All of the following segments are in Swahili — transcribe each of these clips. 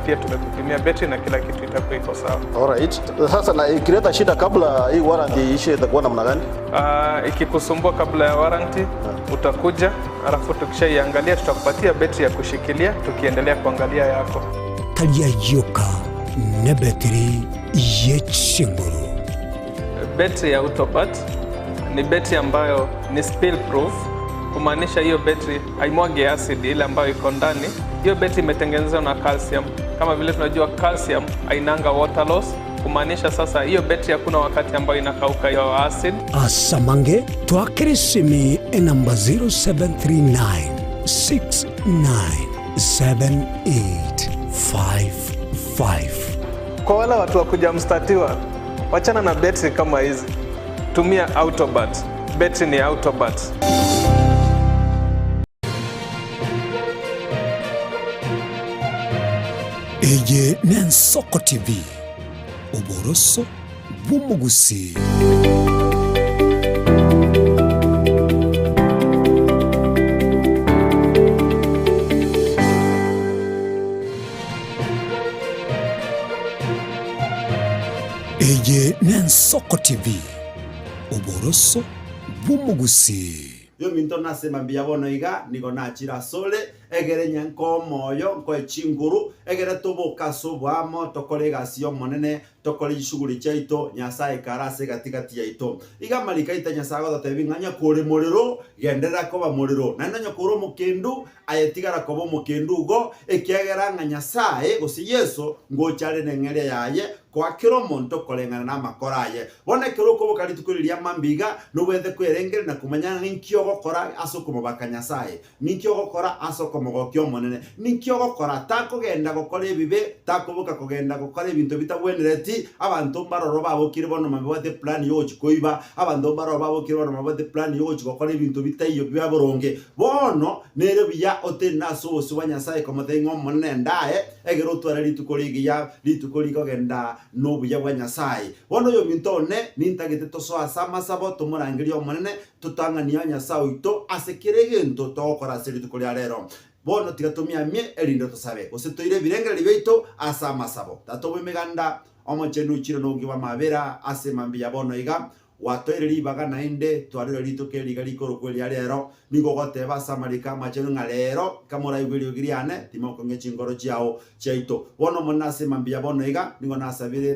pia tumekupimia betri na kila kitu itakuwa iko sawa. Alright. Sasa na ikileta shida kabla hii warranty ishe itakuwa namna gani? Ikikusumbua kabla ya warranty utakuja, alafu tukishaiangalia tutakupatia betri ya kushikilia tukiendelea kuangalia yako. Talia yoka na betri yechinguru. Betri ya Autobat ni betri ambayo ni spill proof, kumaanisha hiyo betri haimwagi acid ile ambayo iko ndani. Hiyo betri imetengenezwa na calcium. Kama vile tunajua calcium hainanga water loss, kumaanisha sasa hiyo betri hakuna wakati ambayo inakauka hiyo acid. Asamange twakirisimi namba 0739 697855. Kwa wale watu wakuja mstatiwa, wachana na betri kama hizi. Tumia Autobat. Betri ni Autobat. Eye Nensoko TV. Uboroso bw'umugusi. Eye Nensoko TV. Uboroso bw'umugusi. Yo minto nasema mbiyabono iga niko nachira sole egere nyanko moyo nko echinguru egere toboka sobwamo tokolega sio monene tokole shuguli chaito nyasaye karase katikati yaito iga malika ita nyasago tatebinganya kore morero gendera koba morero nanda nyakoro mukendu ayetigara kobo mukendu go ekiagera nga nyasaye gosi yeso ngo chale nengere yaye kwa kiro monto kolengana na makoraye bone kiro kobo kali tukuriria mambiga no wethe kwerengere na kumanya ninkyo gokora asoko mubaka nyasaye ninkyo gokora asoko mugokyo monene ninkyo gokora tako genda gokora ebibe tako boka kugenda gokora ebintu bitabwenereti abantu baroro babo kire bono mabwate plan yo chikoiba abantu baroro babo kire bono mabwate plan yo chikokora ebintu bitayo byaboronge bono nere biya otena so so nyasaye komotengo monene ndae egero twara litukoligiya litukoliko genda no buya bwa nyasaye bono yo mintone nintagete toso asama sabo tumurangiria omonene tutangania nyasaye ito asekiregento tokora seri tukolia rero bono tigatumia mie elindo tosabe osetoire birengere libeito asama sabo tatobe meganda omochenu chiro no ngiwa mabera asemambi ya bono iga watoire libaga nainde twarira litoke ligaliko kweli rero nigo goteba samarika machenu ngalero kamora igwiri ogiriane timoko ngechingoro chiao chaito bono monase mambia bono iga nigo nasabire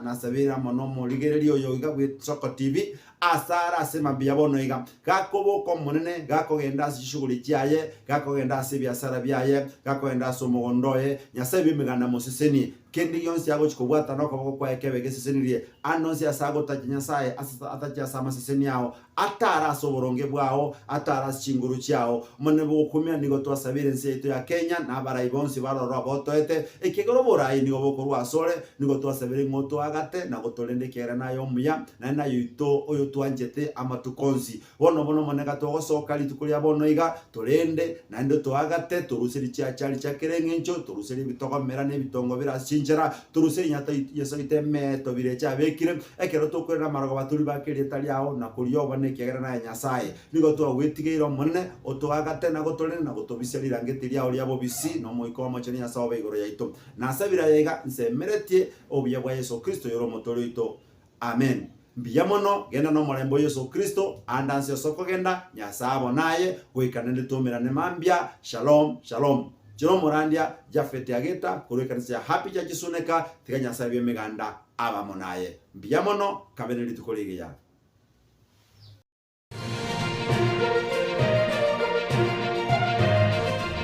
nasabira mono ligererio yo iga with Soko TV asara asemambia bono iga gakoboko monene gakogenda shuguli chiaye gakogenda biasara byaye gakogenda somogondoye nyasabe miganda moseseni kendi yonsi yago chikobwata noko kwa ekebe gesesenirie anonsi asago takinyasaye atacha sama seseni yao atara soboronge bwao atara chinguru chiao monebo kumya nigo twasabire nseito ya Kenya na baraibonsi baroro botoete ekegoro borai nigo bokorwa sore nigo twasabire ngoto agate na gotolende kera nayo muya na nayo ito oyo twanjete amatukonzi bono monega togosoka litukulia bono iga tolende na ndo twagate turusiri chiachali chakerengencho turusiri bitoko merane bitongo birashinjera turusiri nyata yesoite meto birecha bekire ekero tokwera marago baturi bakiri taliao na kuriyo bane kegera na nyasaye nigo twagwitigeiro monene otwagate na gotolende na gotobisirira ngetiria oria bobisi no moiko mocheni nyasaye begoro yaito nasabira yega nsemeretie obuya bwa Yesu Kristo yoro motoro ito amen. Biyamono genda no morembo Yesu Kristo andanse soko genda nyasabo naye kuikanende tumirane mambia shalom shalom jiro morandia jafete ageta kurekanisia happy ja kisuneka tiganya sabye meganda abamo naye biyamono kabeneli tukoligeya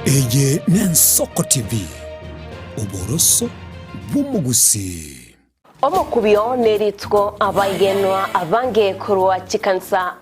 Eye Nensoko TV. Uboroso bw'umugusi. Omukubyo neritwo abayigenwa abange kurwa chikansa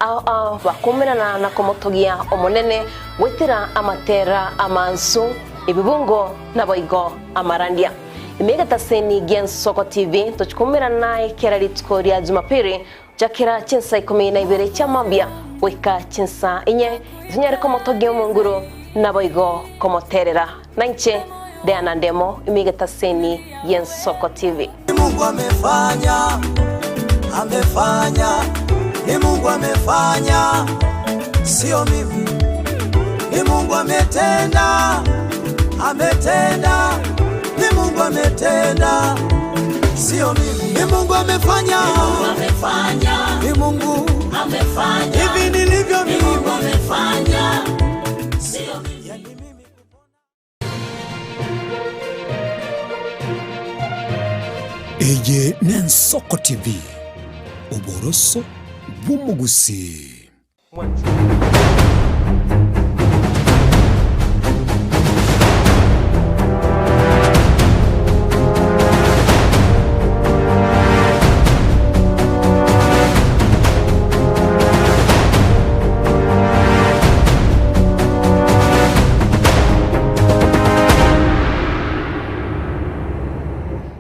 bakumirana na komotogia omonene wetira amatera amansu ibibungo naboigo amarandia imegata seni gen Soko TV tochikumirana kera ritwo rya Jumapili jakira chinsa 12 chamambia weka chinsa inye zinyari komotogia munguru naboigo komoterera nanche Deana Ndemo imegata seni gen Soko TV. Mungu amefanya, ni Mungu amefanya, sio mimi. Ni Mungu ametenda, ametenda, sio mimi. Ni Mungu amefanya, ni Mungu amefanya. Hivi nilivyo mimi, Mungu amefanya, sio mimi. Eye Nensoko TV, uboroso bw'umugusi.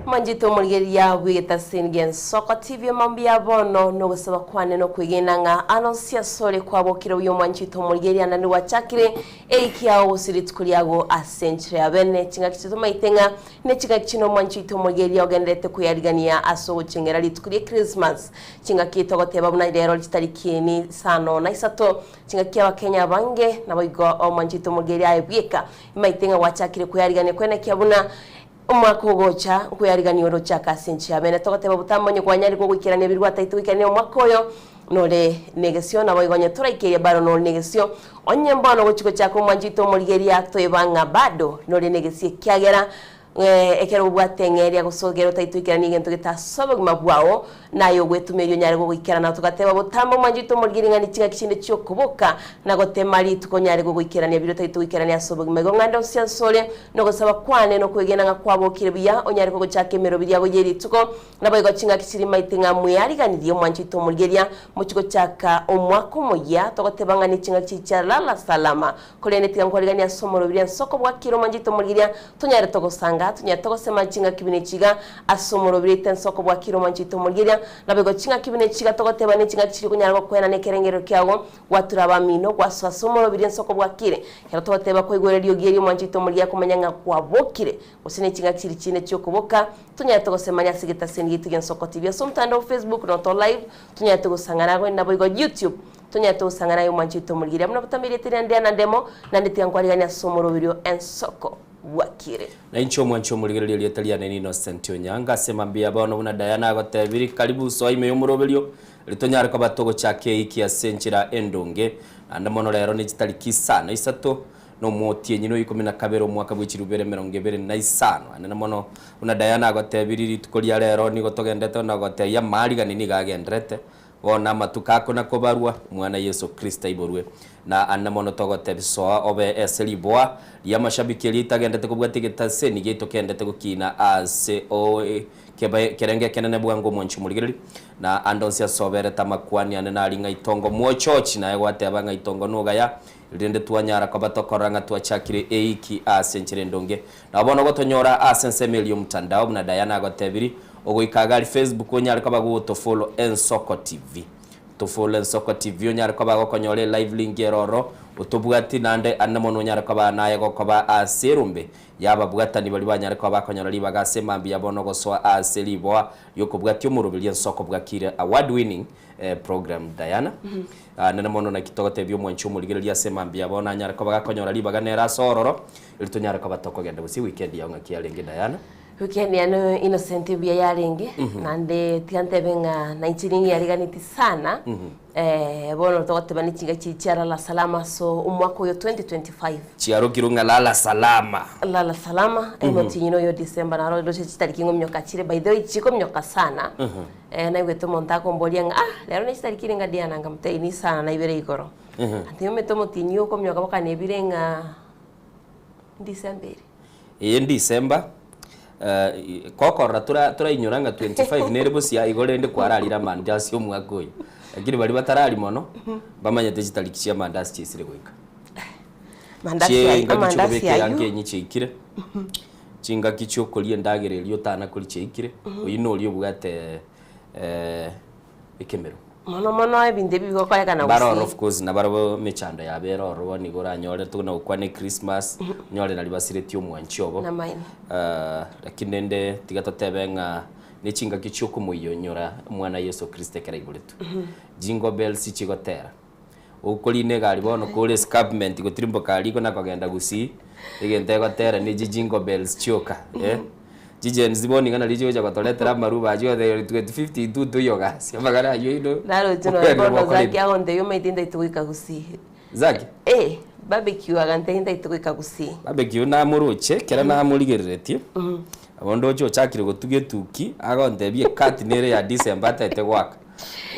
Manjito mulgeria wigeta singen Soko TV mambi abono no gusaba kwane no kwigenanga anonsia sore kwabokira uyo manjito mulgeria nani wachakire eikia osiri tukuriago asentre abene chinga kichito maitenga ne chinga kino manjito mulgeria ogendete kuyarigania aso chingera litukurie Christmas chinga kito goteba buna rero litarikini sano na isato chinga kia Kenya bange na boigo o manjito mulgeria ebieka maitenga wachakire kuyarigania kwene kiabuna umwaka ugocha kuyarigania orocha kasinchi abene togoteba butamanye kwanyari ko gwikirania birwa taitu wikane umwaka oyo nore negesio na boigonye turaikeria baro no negesio onye mbono gochiko chako mwanjito mulgeria toibanga bado nore negesie kiagera ekero ubwatengeria gusogero taitu wikirania gento gitasobo mabwao nayo gwetumerio nyari go gwikira na tugateba butambo mwanjito mulgeria ngani chinga kishinde cyo kuboka na gotemari tukonyari go gwikirania biro taitu wikirania sobo mego nganda usiansore no gusaba kwane no kwegena nga kwabokire biya onyari ko chake mero biya go yeri tuko na boigo chinga kishiri maitinga muyariganirie mwanjito mulgeria mu kigo chaka omwako moya togoteba ngani chinga chichara la salama kolene tinga kwariganiya somoro biya soko bwakiro mwanjito mulgeria tunyari togosanga tunyari togosema chinga kibine chiga asomoro biya soko bwakiro mwanjito mulgeria nabego chinga kibine chiga togoteba ne chinga chiri kunyarwa kwena ne kerengero kyago waturaba mino gwasasomoro biri nsoko bwakire kero togoteba ko igorero gieri mwanjito mulgeria kumanyanga kwabokire usine chinga chiri chine cyo kuboka tunyaya togosemanya sigita sendi tugen Soko TV somtando Facebook no to live tunyaya togosangana go nabo go YouTube tunyaya togosangana yo mwanjito mulgeria muna butamire tirande na demo na nditiangwariganya somoro biri ensoko wakire na incho mwancho mulgeria lietalia neni Innocent Onyanga sema mbia bono una Diana agotebiri karibu so ime yumuroberio litonyara kwa batogo chake iki asenchira endonge anda mono rero ni chitariki sana isato no motie nyino 12 mwaka bw'ikirubere 2025 anana mono una Diana agotebiri litukoria rero ni gotogendete na goteya marigani ni gagendrete wona matukako na kobarua mwana Yesu Kristo iborwe na anna mono togotebisoa obe eseliboa ya mashabiki litagendete kubwatigeta seni gito kendete gukina ase o kerenge kenene bwango mwanchu mulgereri na andonsia sobere tamakwani anena alinga itongo mwochochi na yagwate banga itongo nugaya rinde twanyara kwa batokoranga twachakire eiki asenchire ndonge na bono gotonyora asense million mtandao na Diana agotebiri ogoikagali Facebook onyara kwa bago to follow Ensoko TV to follow Ensoko TV onyara kwa bago konyole live link eroro utobwati nande annamono onyara kwa banaye gokoba aserumbe yaba bwatani bali banyara kwa bakonyora libaga semambi yabono goswa aseliboa yokobwati omurubili Ensoko bwakire award winning program Diana nanamono na kitogote byo mwanchu mulgeria semambi yabona nyara kwa bakonyora libaga nera sororo ilitonyara kwa batoko genda busi weekend yaunga kialenge Diana weekend yano Innocent bia yaringe nande tiante benga na inchiringi yariganiti sana bono togoteba ni chinga chichara la salama so umwako yo 2025 chiaro kirunga la salama emotinyino yo December na ro chitariki ngomyoka chire by the way chiko myoka sana na gweto monta kombolia lero ni chitariki ringa Diana ngamteini sana na ibere igoro ati meto motinyo ko myoka bakane birenga December December kokora tura inyoranga 25 nerebo sia igore ndi kwararira mandasi omwaka uyu akiri bali batarari mono bamanyete chitariki cia mandasi cisire gwika mandasi yange nyiche ikire chinga kicho kolie ndagererio tana kuri cheikire uyu no uri obugate ikemero mono ebinde bigo kwa kana baroro of course na barabo mechanda ya beroro ni gora nyore tukuna ukwane Christmas nyore na libasire tio mwanchobo na mine lakini nde tigatotebenga ni chinga kicho kumuyonyora mwana Yesu Kristo kera ibuletu jingo bells chigotera ukoline gali bono kule escarpment gotirimbo kaliko na kagenda gusi igente gotera ni jingo bells choka Jijen ziboni kana lijo ja kwatoletera maruba ajo the 2052 to yoga. Siamagara ayo indo. Naro jino bono zaki aonde yo metinda ituika gusi. Zaki? Barbecue agantenda ituika gusi. Barbecue na muruche kera na murigeretie. Abondo cho chakire gutuge tuki agonde bie cut nere ya December tete gwaka.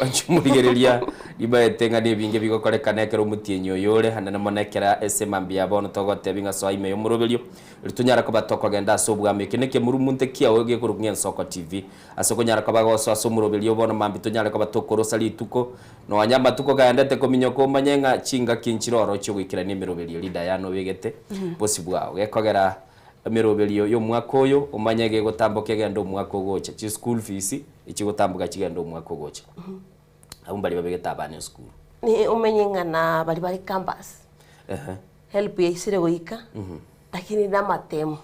Wanchumurigereria ibaetenga ne binge bigokorekana ekero mutienyo yore hanana monekera esemambia bono togote binga so ime yomurobelio ritunyara ko batoko genda sobwa mekeneke murumunte kia oge kurugnya Soko TV asoko nyara ko bagoso asomurobelio bono mambi tunyara ko batoko rosali tuko no wanyama tuko gaendete ko minyoko manyenga chinga kinchiroro cyo gwikira ni mirobelio lida yano wegete posibwa gekogera mirobelio yo mwaka oyo omanyege gotamboke gendo mwaka ogocha chi school fees ichi gotambuka chigendo mwaka ogocha abumbali babegeta abane school ni umenyenga na bali campus help yisire goika lakini na matemo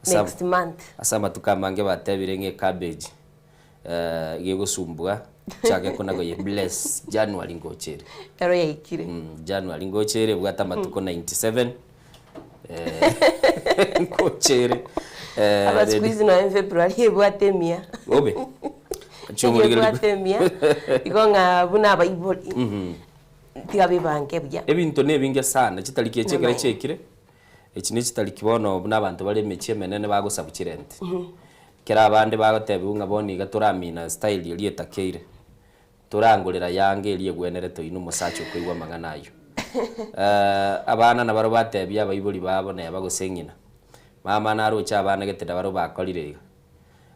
next month asama tukamange batebire nge cabbage gegosumbwa chake kuna go bless January ngochere ero yaikire January ngochere bwata matuko 97 ngochere aba squeeze no February bwatemia obe bwatemia igonga buna baiboli tiga bibange bya ebinto nebinge sana kitalikiye chekere chekire ekine kitalikibono n'abantu bari mechie menene bagusabukirente kera abandi bagotebe unga boni gaturamina style yali etakeire turangurira yange iliye gwenere to inu musacho koigwa maganayo abana na baro batebya abayibuli babo na bagusengina mama na rocha abana getera baro bakolire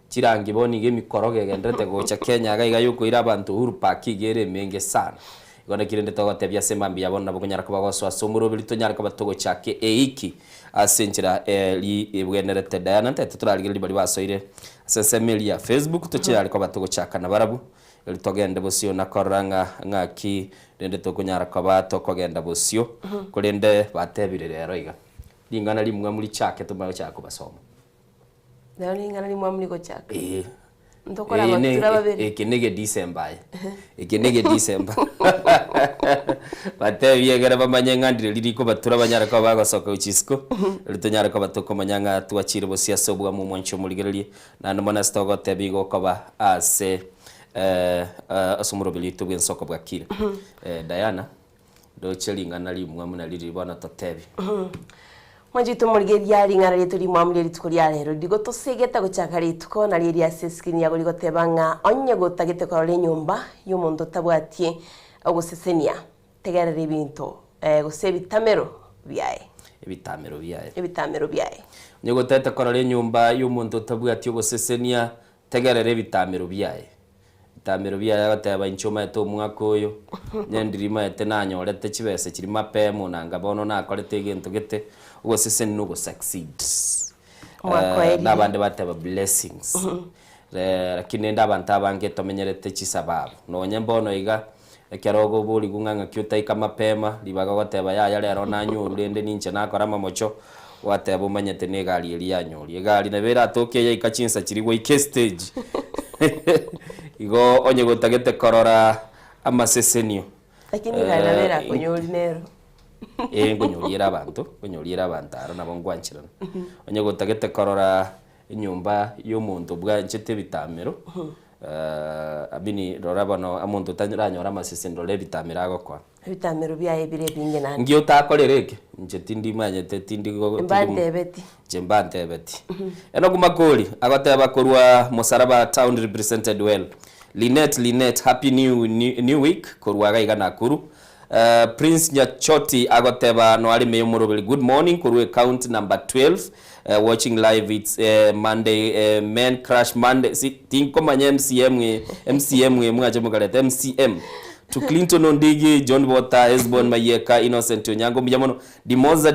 chirangi boni gemikoroge gendete gocha Kenya gaiga yuko ira abantu Uhuru Park igere menge sana igona kirende togotebya semambi yabona bogonyara ko bagoso asomuro bilito nyara ko batogo chake eiki asenchira li ebwenerete Diana ntete turarigiri bali basoire sensemelia Facebook tuchira ko batogo chaka na barabu litogende bosio na koranga ngaki rende tokonyara ko batokogenda bosio kurende batebire rero iga lingana limwe muri chake tumayo chako basoma leo lingana limwe muri ko chaka ndokora batura babiri ekinege December ekinege December batebye gara bamanyangandire liriko batura banyara ko bagosoka uchisko litonyara ko batoko manyanga tuachire bosia sobwa mu mwancho muligerelie na ndamona stogo tebigo ko ba ase asumurobili tubwe Soko bwakire Diana do chelingana limwe muna liri bana totebi Mwanjito muligeria lingana lyetu limwamuli lituko lya lero digo tosegeta gochaka lituko na liri aseskini yago ligotebanga onye gotagete ko le nyumba y'umuntu tabwatie ogusesenia tegerera ibintu gosebitamero byaye ebitamero byaye onye gotete ko le nyumba y'umuntu tabwatie ogusesenia tegerera ebitamero byaye tamero bya yataba inchoma eto mwaka oyo nyendirima ete nanyorete chibese kiri mapemo nanga bono nakorete gento gete ubosese nugo succeed nabande bataba blessings lakini ndabanta abange tomenyerete chisababu nonye mbono iga ekerogo buri gunganga kyutaika mapema libaga goteba ya lero nanyurende ninche nakora mamocho wateba umanyete ne gali eli yanyori egali na bera toke ya ikachinsa kirigwa ike stage igo onye gotagete korora amasesenio lakini gana bera konyori nero ngonyoriera abantu ara nabo ngwanchirana onye gotagete korora inyumba y'umuntu bwanchete bitamero abini rorabano amuntu tanyura amasesendo le bitamero agokwa bitamero byaye bire binge nani ngiyo takorereke nje tindi manyete tindi go mbandebeti jembandebeti eno kumakoli agoteba korwa Musaraba town represented well Linet happy new week korwa gaiga Nakuru Prince Nyachoti agoteba no ali meyo morobeli good morning korwe count number 12 watching live it's Monday men crash Monday tinko manye MCM mwaje mugalete MCM to Clinton Ondigi John Bota Esbon Mayeka Innocent Onyango Miyamono Dimoza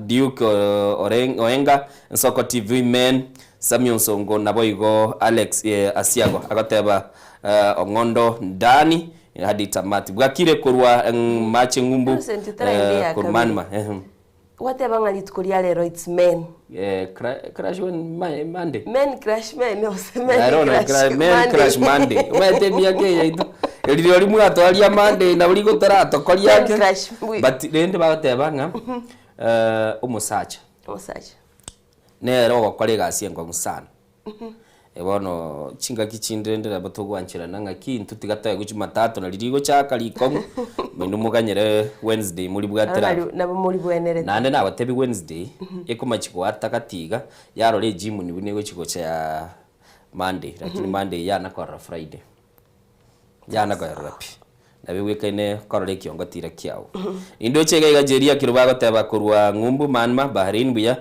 Duke Oenga Soko TV men Samuel Songo naboigo Alex Asiago agoteba Ongondo ndani hadi tamati bwakire korwa mache ngumbu kurmanma wateba ngani tukolia lero it's men crash Monday men crash men no men crash Monday wete biage yaitu eliro limu atwalia Monday na buli gotara tokolia yake but rende bateba nga umusacha ne ro kolega asiengo musana bono chinga kichindendera batogwanchira nanga kintu tigataye guchima tatu na lirigo chaka likongo minu muganyere Wednesday muri bwatera nabo muri bwenere nande nabatebi Wednesday ekomachiko atakatiga yarore gym ni bune gochiko cha Monday lakini Monday yana kwa Friday yana kwa rapi nabe wekaine korore kiongo tira kiao indo chega igajeria kirubago teba kurwa ngumbu manma Bahrain buya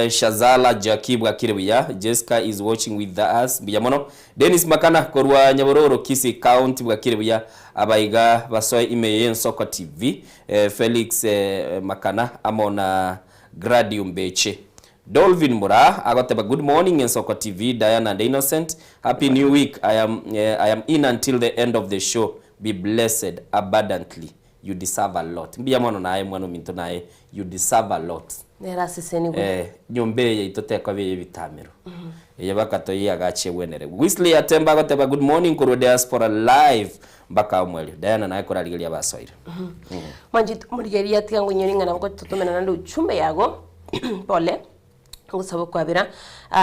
Shazala Jakib Akiribia Jessica is watching with us biyamono Dennis Makana korwa Nyabororo Kisi County Bwakiribia abaiga basoe imeyen Soko TV Felix Makana amona Gradium Beche Dolvin Mura agoteba good morning in Soko TV Diana and Innocent happy new week I am in until the end of the show be blessed abundantly you deserve a lot biyamono nae mwana minto nae you deserve a lot nera siseni nyombe ye itotekwa bye bitamiro yabakato yagache wenere Wesley Atemba goteba good morning kuro diaspora live mbaka umweli Diana naye koraligeria basoire manjit murigeria tigango nyoringa nabwo tutumena nando uchumbe yago pole ngusaba kwabira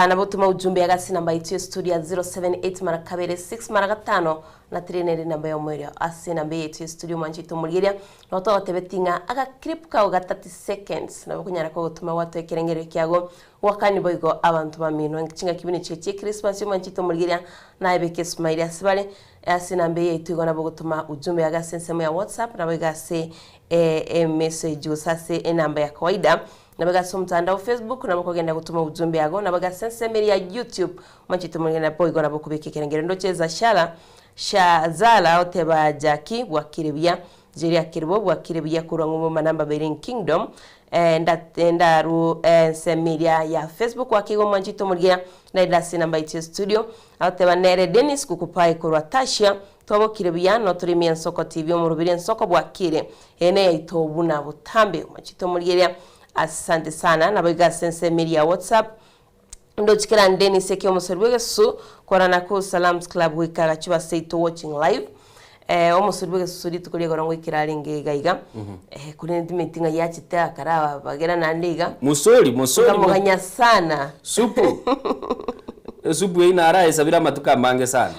nabo tuma ujumbe yagasi namba itu studio 078 mara kabere 6 mara 5 na trainer namba yo mwere asi namba itu studio manjito murigeria no to tebetinga aga clip ka 30 seconds nabo kunyara ko gutuma watu ekerengero kyago wakani boygo abantu bamino nginga kibini cece Christmas yo manjito murigeria na ebeke smile asibale asi namba itu igona bo gutuma ujumbe yagasi nsemo ya WhatsApp nabo igase message usase namba ya kawaida nabaga somtandao Facebook nabako genda gutuma ujumbe yago nabaga sensemeri ya YouTube manchito mwingine boygo nabo kubika kerengero ndocheza Shazala oteba Jackie Bwakiribia Jeria Kirbo Bwakiribia kurangu manamba Berin Kingdom ndaru semeria ya Facebook wakigo manchito mwingine na idasi namba itu studio oteba Nere Dennis kukupai kurwa Tasha tobo kiribia no turimia Soko TV omurubiri Soko Bwakire ene itobuna butambe manchito mwingine asante sana nabaga sense media WhatsApp ndo chikira ndeni sekyo musorwege su korana ko Salams Club wikaga chiba say to watching live omusorwege suri tukuriye gorongo ikiraringe gaiga kuri ndimetinga yachita karaba bagera nandiga musori kamuganya sana supu supu ina ara esabira matuka mange sana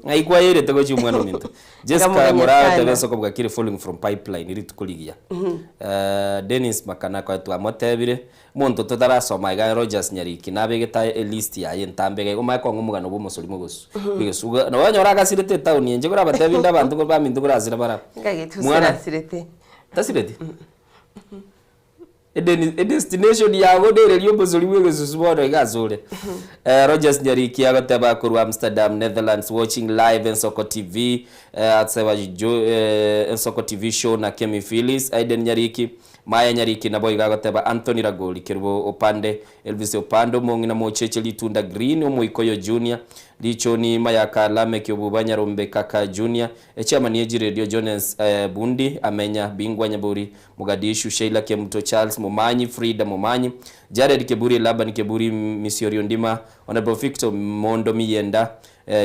ngaikwa yere tego chimwana minto Jessica Morao tebeso ko bwakire falling from pipeline iri tukuligia Dennis Makana kwa tu amotebire muntu totarasoma iga Rogers Nyariki nabegeta list ya yentambege goma ko ngumugano bomusori mugusu bigesuga no wanyora gasirete town yenje gora batebinda abantu ko bamindu kurazira bara ngage tusirasirete tasirete a destination yago dere liyo bozoli wege susuboro igazole Rogers Nyariki agoteba kurwa Amsterdam Netherlands watching live en Soko TV atsewa en Soko TV show na Kemi Phyllis Aiden Nyariki Maya Nyariki na boy agoteba Anthony Ragoli kirbo opande Elvis Opando mongi na mocheche litunda Green omuikoyo Junior licho ni Mayaka Lame kyobubanya Rombe Kaka Junior echama ni Radio Jones Bundi amenya bingwa Nyaburi Mogadishu Sheila Kemto Charles Momanyi Frida Momanyi Jared Keburi Laban Keburi Misiorio Ndima Honorable Victor Mondo Miyenda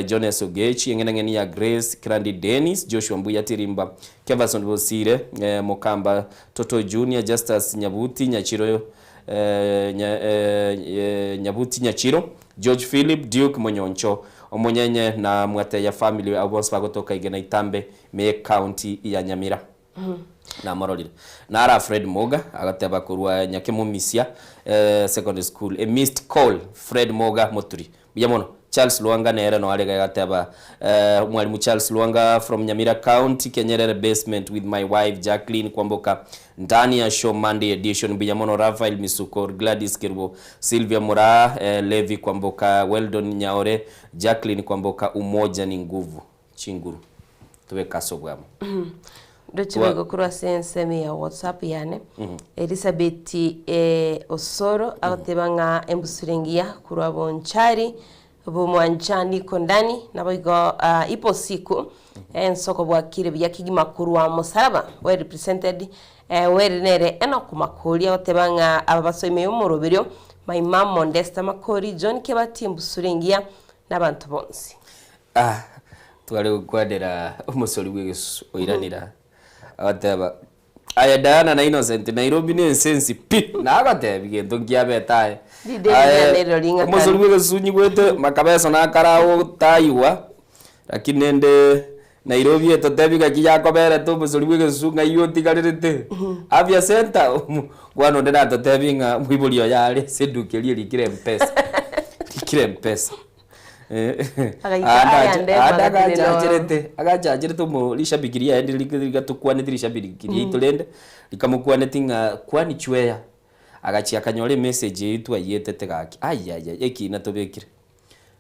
Jones Ogechi ngene ya Grace Krandi Dennis Joshua Mbuya Tirimba Kevason Bosire Mokamba Toto Junior Justus Nyabuti Nyachiro Nyabuti Nyachiro George Philip Duke Monyoncho omonyenye na mwate ya family abos bagotoka igena Itambe me county ya Nyamira na Morolira nara Fred Moga agateba kurwa Nyakemo Misia secondary school a missed call Fred Moga Moturi biyamono Charles Luanga nere no alega gateba mwalimu Charles Luanga from Nyamira County Kenyerere basement with my wife Jacqueline Kwamboka ndani ya show Monday edition biyamono Rafael Misukor Gladys Kirbo Sylvia Mura Levi Kwamboka Weldon Nyaore Jacqueline Kwamboka umoja ni nguvu chinguru tuwe kasobwamo Dochibego kurwa sensemi ya WhatsApp yane Elizabeth Osoro agotebanga embusuringia kurwa bonchari bomwanchani kondani naboigo ipo siku ensoko bwakire byakigima kurwa musaraba we represented we nere eno kumakuri agotebanga ababasoime umurubiro my mom Modesta Makori John Kebati embusuringia nabantu bonsi twale kwadera umusori w'Yesu oiranira agateba aya Diana na Innocent Nairobi ni sensi pi na agateba bigendo ngiabetaye Musuli gesunyi gwete makabesa na karao taiwa lakini nende Nairobi etotebiga kijakobere to musuli gesunga iyo tigarite afya center gwano ndena totebinga mwibulio yale sedukelie likire mpesa agachajirete mo lishabikiria endi ligatukwane lishabikiria itolende likamukwanetinga kwani chweya agachia kanyole message yitu ayetete gaki eki natobekire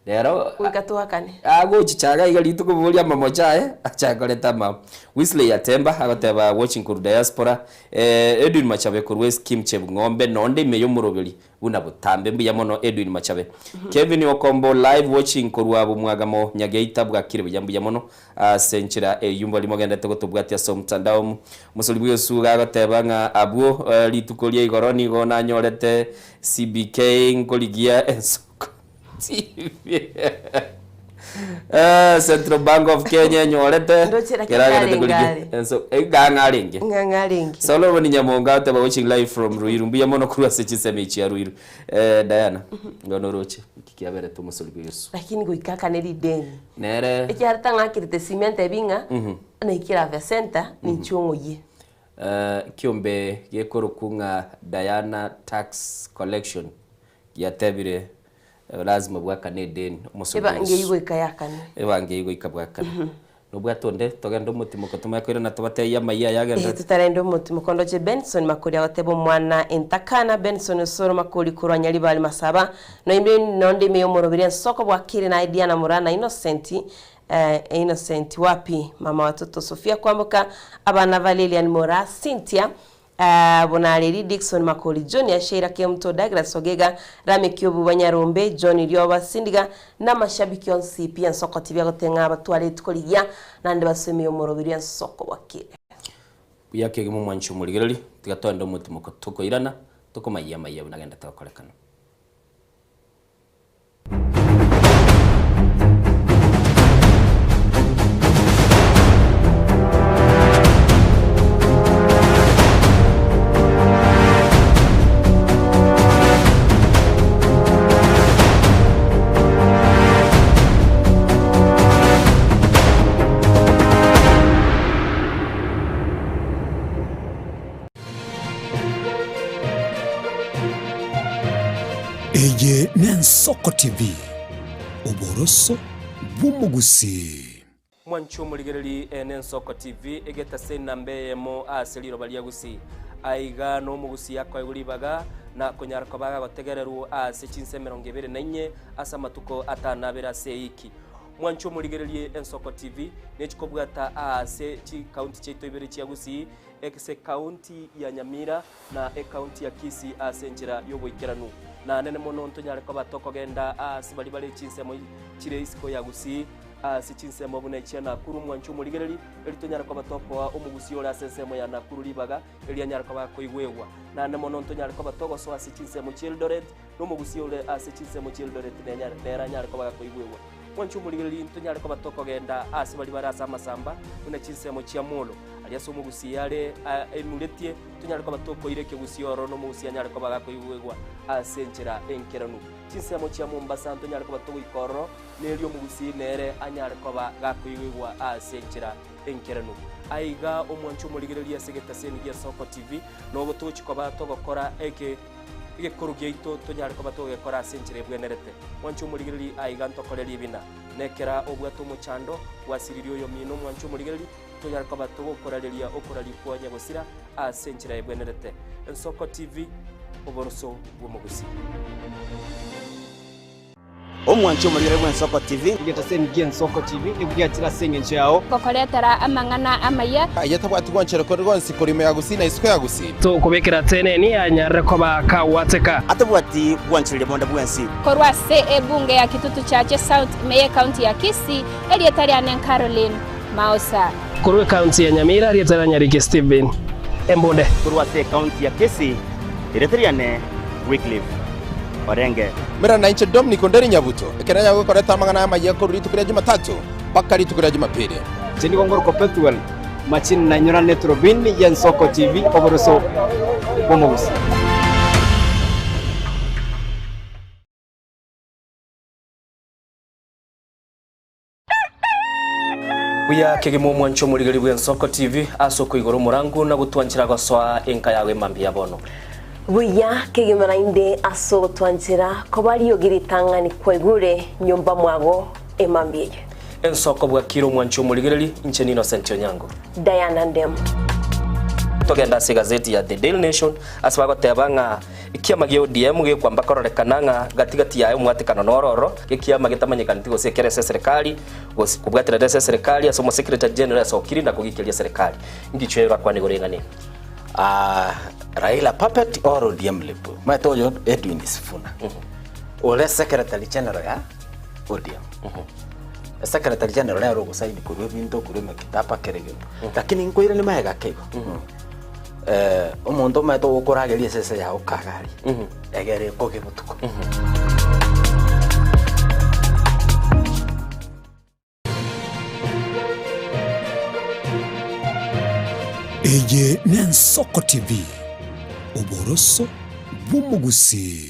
rero wikatuhakane agochichaga igalitu kubulia mamocha achakoleta ma Wesley Yatemba agoteba watching kur diaspora Edwin Machabe kurwe scheme chebngombe nonde meyo murobeli una butambe mbiya mono Edwin Machabe Kevin Okombo live watching kurwa bumwagamo nyageita bwakire bujambuya mono senchira yumba limogendete gotubwatia so mtandao musulibuyo suga agoteba nga abuo litukolia igoroni gona nyorete CBK ngoligia ensoko Central Bank of Kenya nyorete keragete kuligia so gangaringe solo boni nyamonga ate watching live from Ruiru mbiya mono kuru asechiseme ichi ya Ruiru Diana ngonoroche kikiabere to musulibuyo Yesu lakini guikaka neri deni nere ikiarta ngakirite cement ebinga na ikira center ni chunguye kiombe gekorokunga Diana tax collection yatebire lazima bwakane deni eba ngeyigwe kayakane ikabwakane no bwatonde togendo mutimo kotuma kwira na tobate ya maiya yagenda tutarendo mutimo kondo je Benson makuri agotebo mwana entakana Benson soro makuri kuranya libali masaba no imbe nonde meyo morobiri soko bwakire na idea na murana Innocent wapi mama watoto Sofia kwamboka abana Valerian Mora Cynthia Bonareri Dickson Makoli John Ashira Kemto Douglas Ogega Rame Kyobu Banyarombe John Ryoba Sindiga na mashabiki onsi pia soko TV agotenga abatwale tukoliya nande baseme omorobiri soko wakire yake mu mwanchu muligerali tigatonda mutimo kotoko irana toko maiya bunagenda takorekana Eye Nensoko TV Uboroso bumugusi Mwanchu muligerali Nensoko TV egeta senambe mo aseliro balia gusi aiga no mugusi yakwa yulibaga na konyarako baga gotegereru asechinse 24 asa matuko atanabera seiki Mwanchu muligerali Nensoko TV nechikobwata ase chi county cheto ibere chiagusi ekse county ya Nyamira na county ya Kisii asenjira yoboikeranu na nene mono ntonyare ko batoko genda sibali bali chinsemo chire isiko ya gusi si chinsemo bune chiana kuru Mwanchu muligerali elitonyare ko batoko wa omugusi ola sensemo ya nakuru libaga elianyare ko bakoigwewa na nene mono ntonyare ko batoko so si chinsemo Childoret no mugusi ola si chinsemo Childoret nera nyare ko bakoigwewa Mwanchu muligerali ntonyare ko batoko genda sibali barasa masamba bune chinsemo chia molo aliaso mugusi yale emuletie tunyare ko batoko ireke gusioro no mugusi anyare ko bagakoigwewa asenjera enkeranu chinsemo chia Mombasa ntonyare ko batoko ikoro nelio mugusi nere anyare ko bagakoigwewa asenjera enkeranu aiga omwanchu muligerali asegeta seni ya Soko TV no botochi ko batoko kora eke korugeito tonyare ko batoko kora asenjera bwenerete Mwanchu muligerali aiga ntokoreri bina nekera obwato muchando wasiririo yo mino Mwanchu muligerali tonyare ko batoko koralelia okoralikuwa nyagosira asenjera ebwenerete Soko TV oboroso bw'omugusi omwanchu muligerali Soko TV ngeta sen Soko TV nibwatira sengenje yao kokoretera amangana amaya ayatabwati gwanchero ko rwonsi korime yagusi na isiko yagusi to kubekera tene ni anyare ko bakawateka atabwati gwanchire bonda bwensi korwa bunge ya Kitutu Chache South Meye County ya Kisii elietari anen Caroline Mausa korwe county ya Nyamira elietari Nyariki Steven Embonde korwa county ya Kisii elietari ane Wycliffe Orenge mera na inche Dominic Onderi Nyabuto ekeranya gukoreta amangana y'amagiye ko ritukira Jumatatu paka ritukira Jumapili Tindi Gongoro Perpetual machini na nyora netrobin ya Soko TV oboroso bomogusi Buya kegemo mwancho muligari bwa Nsoko TV asoko igoro murangu na gutwanchira goswa enka yawe mambia bono. Buya kegemo inde aso twanchira ko bari yogiritanga ni kwegure nyumba mwago emambie. Ensoko bwa kiro mwancho muligari inche Innocent Onyango. Diana Ndem. Togenda se gazeti ya The Daily Nation asbago tebanga ikiama gyo DM gyo kwamba kororekananga gatigati yayo mwatikano nororo ikiama gitamanyikana tigo sekerese serikali kubwatira serikali asomo secretary general sokiri na kugikiria serikali ndichwera kwani gorengani Raila puppet or ODM lipo matoyo Edwin Sifuna ole secretary general ya ODM secretary general ya rogo saini kurwe binto kurwe makitapa kerege lakini nkoire ni maega kego umuntu mato ukurageria sese ya ukagari egere koge butuko Eje Nsoko TV Uboroso bumugusi.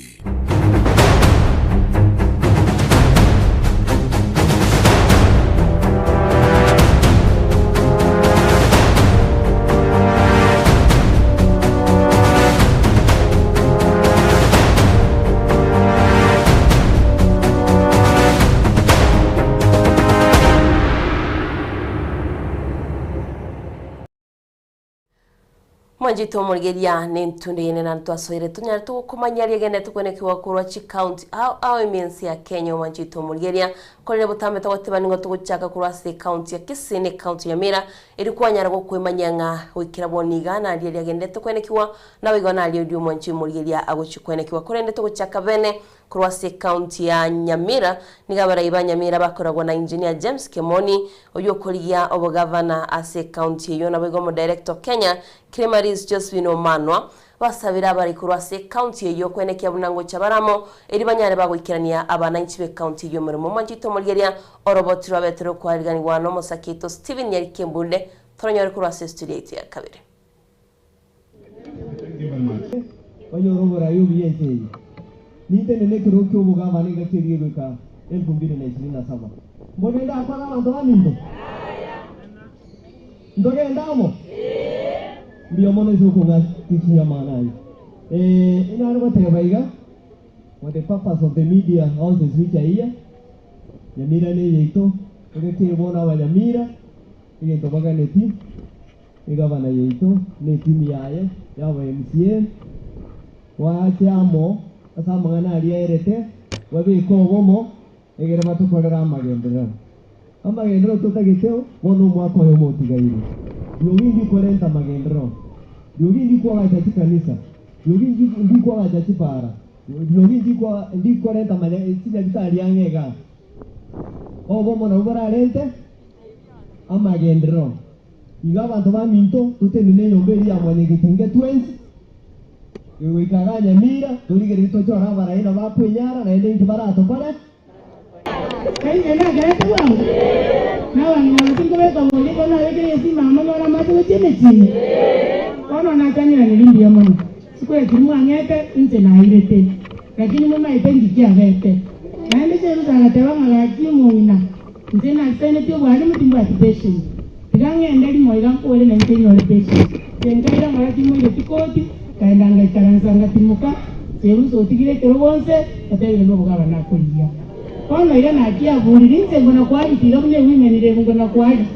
Mwanjito murigeria nintundine na ntwasoire tunyari tukumanyari gene tukwene kiwakuru chi county au emensi ya Kenya mwanjito murigeria kolere butambe tawatebani ngo tuguchaka kurase county ya Kisini county ya Mira ilikuwa nyara gokwemanyanga wikira boniga na ndiye agende tukwene kiwa nawe gona ali mwanjito murigeria aguchikwene kiwa kolende tuguchaka bene kurase county ya Nyamira nigabara iba Nyamira bakoragwa na engineer James Kemoni oyo koligia obo governor ase county yo nawe gomo director Kenya Clemaris Josephine Omanwa basabira bari kurase county yo kwenekya bunango chabaramo eri banyare bagwikirania abananchi be county yo muri mwanjito murigeria orobotiro betero kwaligani wano Mosakito Steven yari Kembunde toronyore kurase studio ya kabiri Oyorobora UBSA nite nene kirokyo bugama ninga kiriye gwika 2027 mbonenda akwana bantu bamindo ndogenda ndio mono hizo kunga kisia manai ina arwa tebaiga what the purpose of the media houses which are here Nyamira ne yeito egeke bona wa Nyamira egento baga neti egabana yeito ne timu yaye yawe MCA wa chamo asa mangana aliaerete wabiko bomo egere batukorera amagendero tutagiteo bono mwako yo motigaire yogingi korenta magendero yogingi kwa gacha kanisa yogingi ndi kwa gacha para yogingi kwa ndi korenta manya sija bitali yangega obo mona ubara rente amagendero igabantu baminto tutenene yomberi ya mwanye gitenge 20 wikaganya mira tuligere tochora baraina bapwenyara na ende barato para Kaina garete wangu. Na wangu tingo weka moliko na wekere sima mama na matu chini chini. Kono na kanyira nilimbi ya mama. Siku ya kimu angete nje na irete. Lakini mama ipendi kia vete. Na ende cheru za gatewa nga kimu ina. Nje na sene tio bwari mutimbo atipation. Tigange endeli moigampo wele na nje nyole patient. Jengaira mara timu ile tikoti kaenda ngaikaranza ngatimuka. Cheru so tigire kero bonse ataye no bugaba na kulia. Kono ile na kia buliri nse ngona kwali tira mune women ile ngona kwali.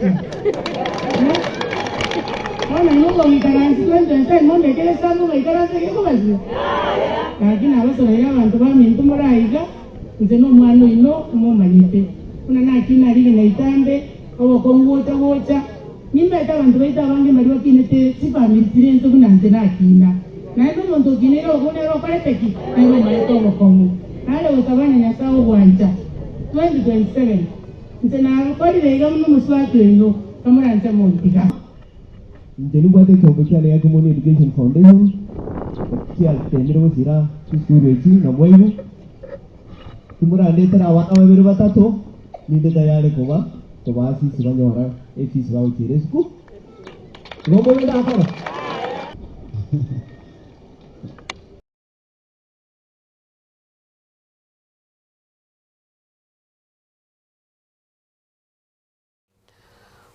Kono nuko ngikaranzi kwende nse ngombe kile sangu ngikaranzi kiko bazi. Lakini abaso ile abantu bamintu muraiga nze no mwana ino mumanyite. Kuna na kina lige na itambe obo kongocha gocha. Nimba eta abantu baita bange mari kinete sipa mitire nzo kuna nze na kina. Na ndo muntu kinero kunero pale peki. Ngo mai to komu. Hale utabana nyasao bwanja 2027 ntena kwali lega mu muswatu ino kamura nta montiga nteni gwate ko cyane ya Community Education Foundation kia tenero zira sukuru eki na mwebu tumura ndetera wana babiri batatu ninde dayale koba asi sibanyora efisi bawo kiresku ngombo nda akora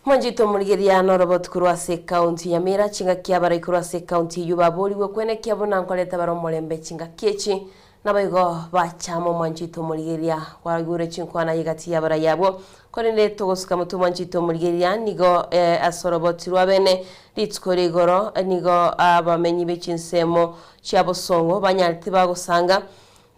Mwanjito murigeria norobot kurwase county Nyamira chinga kiabara kurwase county yubabori we kwene kiabona nkoleta baro molembe chinga kiechi nabaigo bachamo mwanjito murigeria waragure chinkwana yigati yabara yabo korende togosuka mutu mwanjito murigeria nigo asorobot rwabene ritskoregoro nigo abamenyi bechinsemo cyabosongo banyalite bagusanga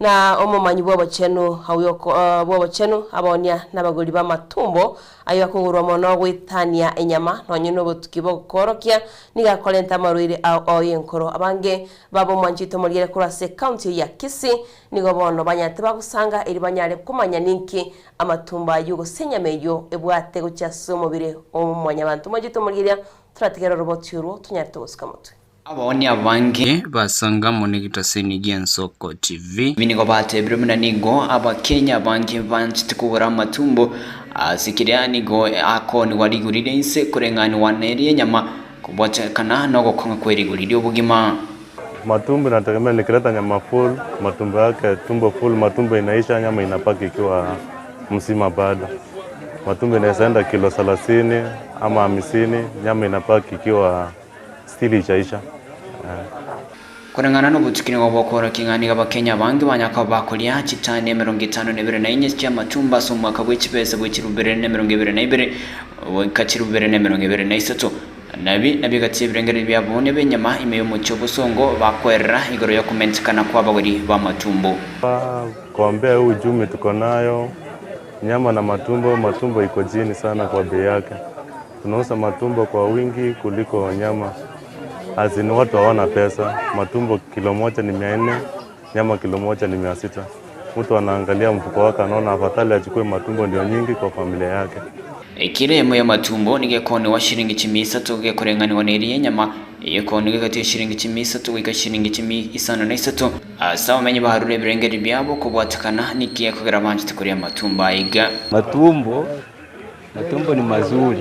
na omumanyi bw'abachenu hawiyoko bw'abachenu abonya n'abagori b'amatumbo ayo akugurwa mono gwitania enyama nonyino butukibo korokia niga kolenta marwire oyenkoro abange babo mwanjito murigere kurase county ya Kisii nigo bono banyate bagusanga iri banyare kumanya ninki amatumba yugo senyameyo ebwate gucyasa umubire omumanya abantu mwanjito murigere turategera roboturo tunyate gusukamutwe Abawoni abange basanga monegita senigia Nsoko TV binigo batebire munanigo abakenya abange banchite kubura matumbo asikiria nigo akoni warigurire inse kurengani waneri nyama kubwachakana no gukonga kwerigurire ubugima matumbo nategemea nikileta nyama full matumbo yake tumbo full matumbo inaisha nyama inapaki ikiwa msima bado matumbo inaenda kilo 30 ama 50 nyama inapaki ikiwa stili chaisha kurengana no butukini bokora kingani abakenya bangi banyaka bakolia chitane 54 cya matumba so mwaka w'ikipesa bw'ikirubere ne 22 w'ikakirubere ne 23 nabi gati birengere byabone benyama imeyo mu cyo busongo bakwerera igoro yo kumentikana kwa bawiri ba matumbo kuambia ujumi tuko nayo nyama na matumbo iko chini sana kwa bei yake tunauza matumbo kwa wingi kuliko nyama azini watu hawana pesa matumbo kilo moja ni 400 nyama kilo moja ni 600 mtu anaangalia mfuko wake anaona afadhali achukue matumbo ndio nyingi kwa familia yake ikiremo ya matumbo nigekone wa shilingi 300 gekorengani waneriye nyama yekone gati shilingi 300 wika shilingi 300 asa umenye baharure birengeri byabo kubwatakana nikiye kugera banje tukuriya matumba iga matumbo ni mazuri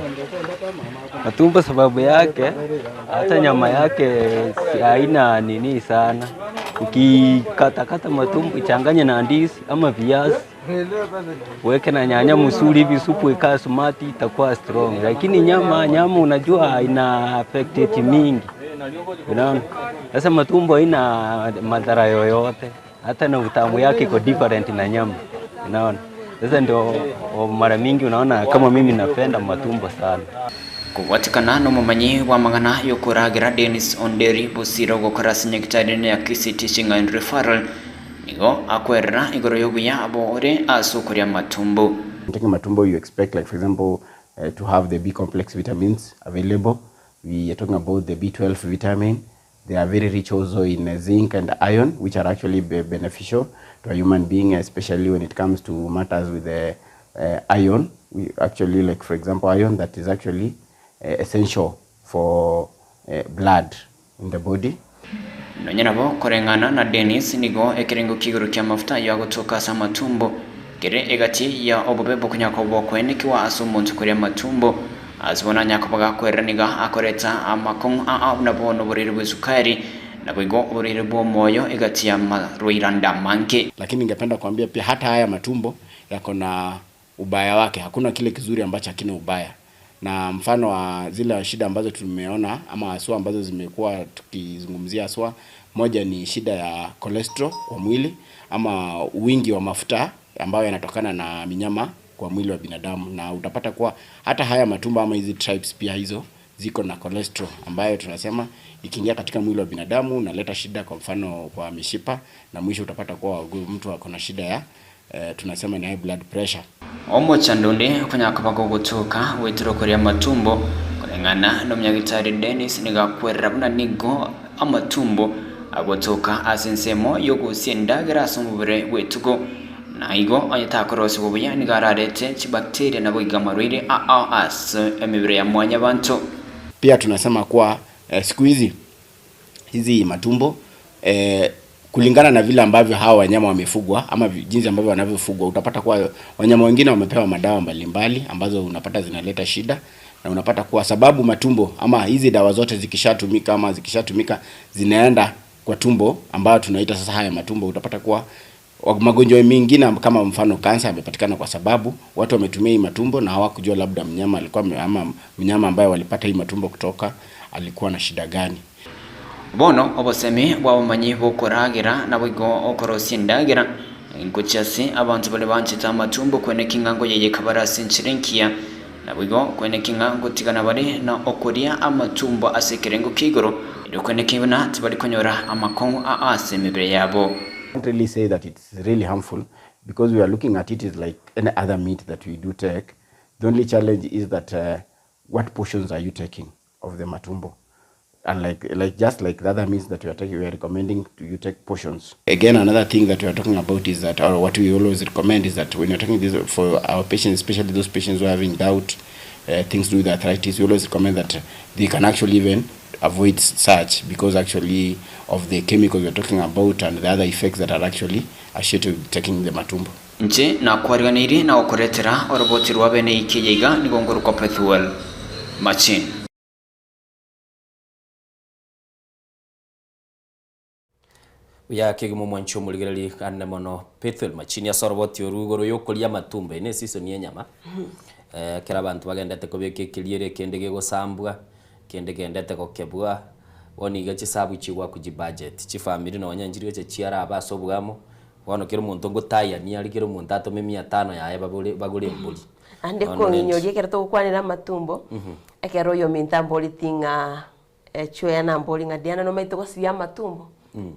matumbo sababu yake hata nyama yake haina nini sana ukikata matumbo ichanganye na ndizi ama viazi weke na nyanya msuri hivi supu ikaa sumati itakuwa strong lakini nyama unajua ina affect mingi unaona sasa matumbo haina madhara yoyote hata na utamu yake iko different na nyama unaona sasa ndio mara mingi unaona kama mimi napenda matumbo sana kuwatikana no mumanyi wa magana yo kuragira Dennis Onderi busiro gukora sinyagitari ya Kisii Teaching and Referral nigo akwerera igoro yo buya abore asukuria matumbo taking matumbo you expect like for example to have the B complex vitamins available we are talking about the B12 vitamin they are very rich also in zinc and iron which are actually beneficial to a human being especially when it comes to matters with the iron we actually like for example iron that is actually essential for blood in the body nonyerabo korengana na Dennis nigo ekerengo kiguru kya mafuta ya gutoka sa matumbo gere egati ya obobebo kunyako bokwene kiwa asumuntu kuri matumbo azibona nyakobaga kweraniga akoreta amakon nabono burire bwizukari nabwo burire bwo moyo egati ya Rwiranda manke lakini ningependa kuambia pia hata haya matumbo yako na ubaya wake hakuna kile kizuri ambacho hakina ubaya na mfano wa zile shida ambazo tumeona ama aswa ambazo zimekuwa tukizungumzia aswa moja ni shida ya cholesterol kwa mwili ama wingi wa mafuta ambayo yanatokana na minyama kwa mwili wa binadamu na utapata kuwa hata haya matumbo ama hizi tribes pia hizo ziko na cholesterol ambayo tunasema ikiingia katika mwili wa binadamu unaleta shida kwa mfano kwa mishipa na mwisho utapata kuwa mtu ako na shida ya tunasema ni high blood pressure omo chandonde kunyakabago gutuka wetiro kuri matumbo kurengana no myagitari Dennis nigakwerera buna nigo amatumbo agotoka asensemo yogusiendagara somubure wetugo naigo ayatakorosi bubuya nigararete chibakteria nabo igamarwire as emibire ya mwanya bantu pia tunasema kwa siku hizi matumbo kulingana na vile ambavyo hawa wanyama wamefugwa ama jinsi ambavyo wanavyofugwa utapata kwa wanyama wengine wamepewa madawa mbalimbali ambazo unapata zinaleta shida na unapata kwa sababu matumbo ama hizi dawa zote zikishatumika zinaenda kwa tumbo ambayo tunaita sasa haya matumbo utapata kwa Magonjwa mengine kama mfano kansa yamepatikana kwa sababu watu wametumia hii matumbo na hawakujua labda mnyama alikuwa ama mnyama ambaye walipata hii matumbo kutoka alikuwa na shida gani. Bono obosemi bwabamanyi bokuragira na bwigo okorosindagira inkuchasi abantu bali banchita amatumbo kwene kingango yeye kabarasi nchirenkia na bwigo kwene kingango tigana bali na okuria amatumbo asekerengo kigoro ndo kwene kibona tibali konyora amakon ase mibere yabo. I can't really say that it's really harmful because we are looking at it as like any other meat that we do take. The only challenge is that what portions are you taking of the matumbo? And like just like the other meats that we are taking, we are recommending you take portions. Again, another thing that we are talking about is that, or what we always recommend is that when you're taking this for our patients, especially those patients who are having gout, things to do with arthritis, we always recommend that they can actually even avoid such because actually of the chemicals we're talking about and the other effects that are actually associated with taking the matumbo. Nje na kwariganiri na okuretera oroboti rwa bene ikiyega nigongoro kwa Pethuel Machin. Ya kigimo mwancho muligereri kanne mono Pethuel Machin ya soroboti orugoro yokolia matumbo ine season ya nyama. Kera abantu bagendete kobeke kiliere kendege gosambwa kende gendete kokebwa woni gachi sabu chiwa kuji budget chi family no wanyanjiri gachi chiara abaso bwamo wono kero muntu ngutaya ni ali kero muntu atome 500 yae bagule mbuli ande ko nyori kero to kwanira matumbo ekero yo mintamboli tinga chwe na mboli ngadiana no maito kosibya matumbo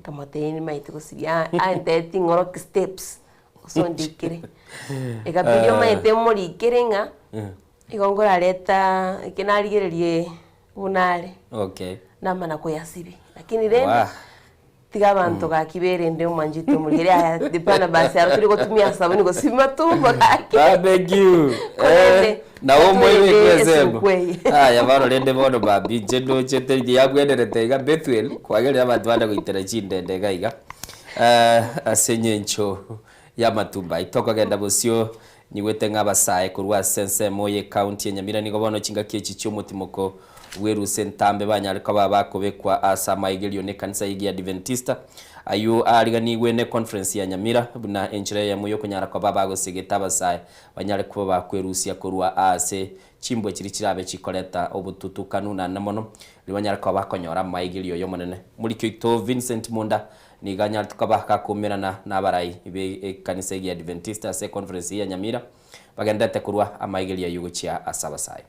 kama teni maito kosibya ante tingoro steps so ndikire ekapiyo maite mori kirenga igongora leta ikinarigererie unale okay nama kuyasibi lakini rende tiga abantu gakibere nde manjito mugere aya dipana basi arutiri gotumia sabuni go simatumbo gake thank you na omwe kwezembo aya baro rende bono babi jendo chete yabwenderete iga Bethuel kwagere abantu bana goitera chindende gaiga asenyencho ya matumba itoko genda bosio niwete ngabasaye kurwa sense moye county Nyamira nigo bono chinga kichi cy'umutimoko weru sentambe banyariko babakobekwa asa maigelio ne kanisa yigi Adventista ayo ariganiwe ne conference ya Nyamira buna enchire ya muyo kunyara kwa baba gosegeta basaye banyariko bakwerusia kurwa ase chimbwe kiri kirabe chikoleta obututu kanuna namono libanyariko bakonyora maigelio yo monene muri kito Vincent Munda ni ganyar tukabaka kumirana na barai ibe kanisa yigi Adventista se conference ya Nyamira bagendete kurwa amaigelio yuguchia asabasai.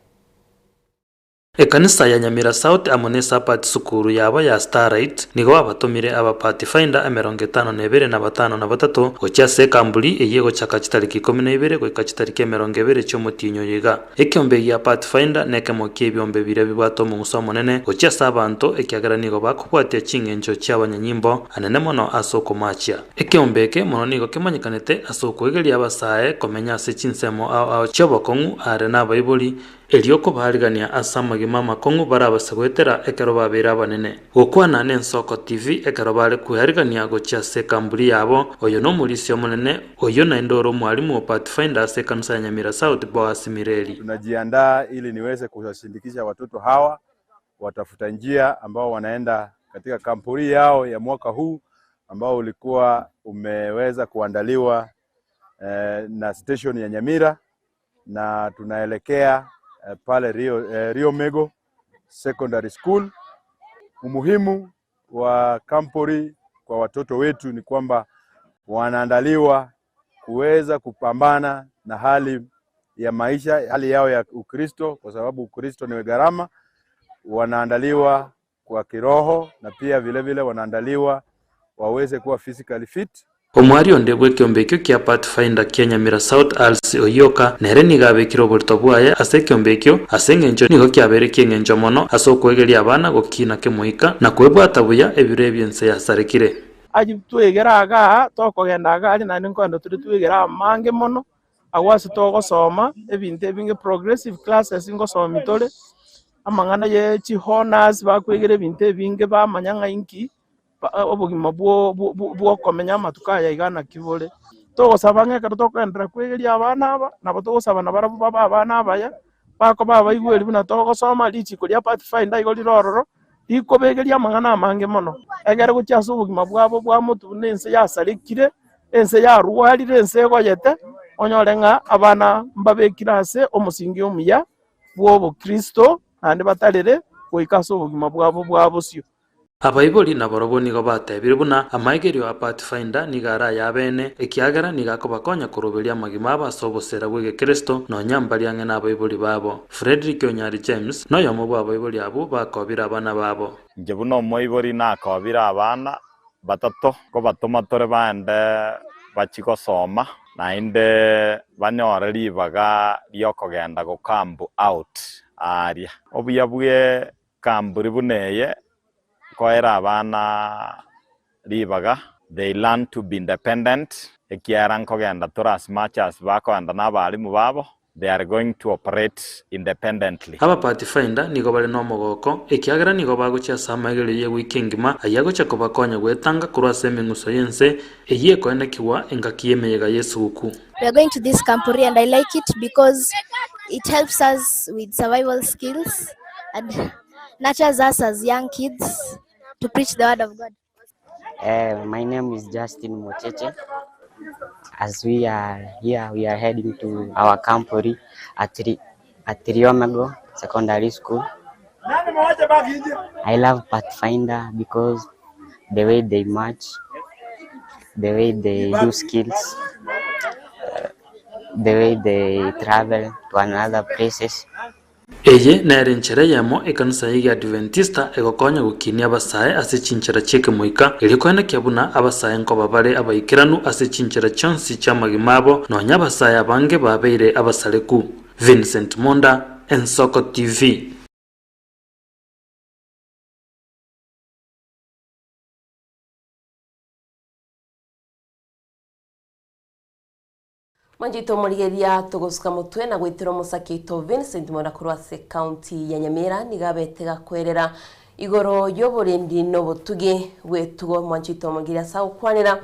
Ekanisa ya Nyamira South amonesa pati sukuru yabo ya Starlight nigo abatumire aba Pathfinder 52 na batatu gocha se kambuli eyego chaka kitariki 12 goika kitariki 20 cyomutinyo yiga ekyombe ya Pathfinder nekemo kyebyombe bire bibwato mu musomo nene gocha sabanto ekyagara nigo bakubwate chingenjo cy'abanyanyimbo anene mono asoko machia ekyombeke mono nigo kemanyikanete asoko egeli abasae komenya se chinsemo ao cyobokongu are na Bible elioko baharigania asamagima makongu barabasagwetera ekero babera banene gukwana n'Ensoko TV ekero bale kuharigania gocha se kambuli yabo oyo no mulisio munene oyo na ndoro mwalimu wa Pathfinder se kanisa ya Nyamira South Boaz Mireli. Tunajiandaa ili niweze kuwashindikisha watoto hawa watafuta njia ambao wanaenda katika kampuni yao ya mwaka huu ambao ulikuwa umeweza kuandaliwa na station ya Nyamira na tunaelekea pale Rio Mego Secondary School. Umuhimu wa kampuni kwa watoto wetu ni kwamba wanaandaliwa kuweza kupambana na hali ya maisha, hali yao ya Ukristo, kwa sababu Ukristo ni gharama. Wanaandaliwa kwa kiroho na pia vile vile wanaandaliwa waweze kuwa physically fit. Omwari ondebwe kyombekyo kya Pathfinder kya Nyamira South Alsi Oyoka nere nigabekiro oborto bwaye ase kyombekyo asengenjo nigo kyabere kyengenjo mono asokwegeria abana gokina kemuika na kwebwata buya ebire byense yasarekire agitwegeraga tokogendaga ari nani nkondo turi twegera mange mono agwase togosoma ebintu ebinge progressive classes ngosoma mitore amangana ye chihonas bakwegera ebintu ebinge bamanyanga inki obugima bwo komenya matuka ya igana kibole togosaba ngeka tokwendera kwegeria abana aba nabo togosaba na barabu baba abana abaya bako baba igweri buna togosoma lichi kulia Pathfinder igoli rororo ikobegeria amangana amange mono egere guchaso obugima bwabo bwa mutu nense yasarekire ense yarwarire ense egoyete onyore ng'a abana mbabekire ase omosingi omuya bwa obokristo naende batarere goika ase obogima bwabo bwa bosio. Abaibori na borobo nigo batebire buna amaigerio a Pathfinder nigara ya bene ekiagera nigakobakonya kuruberia amagima ase obosera bwa Kristo nonya mbari ang'e na abaibori babo. Frederick Onyari James noyo omo bwa abaibori abo bakobire abana babo. Inche buna omoibori nakobire abana batato ko batoma tore baende bachigosoma naende banyore ribaga riokogenda gokambu out aria obuya bwe kamburi buneye koera abana ribaga they learn to be independent ekiara nkogenda tora as much as bakoenda n'abarimu babo they are going to operate independently. Aba Pathfinder nigo bari no mogoko ekiagera nigo bagocha samagere ye wikingima ayagocha kobakonya gwetanga kurwa seming'uso yense eye koenekiwa engakiyemeyega Yesu uku. We are going to this campuri and I like it because it helps us with survival skills and nurtures us as young kids to preach the word of God. My name is Justin Mocheche. As we are here, we are heading to our campuri at Riomago Secondary School. I love Pathfinder because the way they march, the way they do skills, the way they travel to another places. Eye nere nchere yamo ekanisa yigi Adventista egokonya gukinia abasae ase chinchera cheke moika elikoena kiabuna abasae nko babare abaikiranu ase chinchera chonsi chamagimabo nonya abasae abange babeire abasaleku. Vincent Monda, Ensoko TV. Manjito murigeria tugusuka mutwe na gwitira musakito Vincent Monda kurwase county ya Nyamira nigabetega kwerera igoro yoborindi no butugi wetugo manjito mugiria saukwanira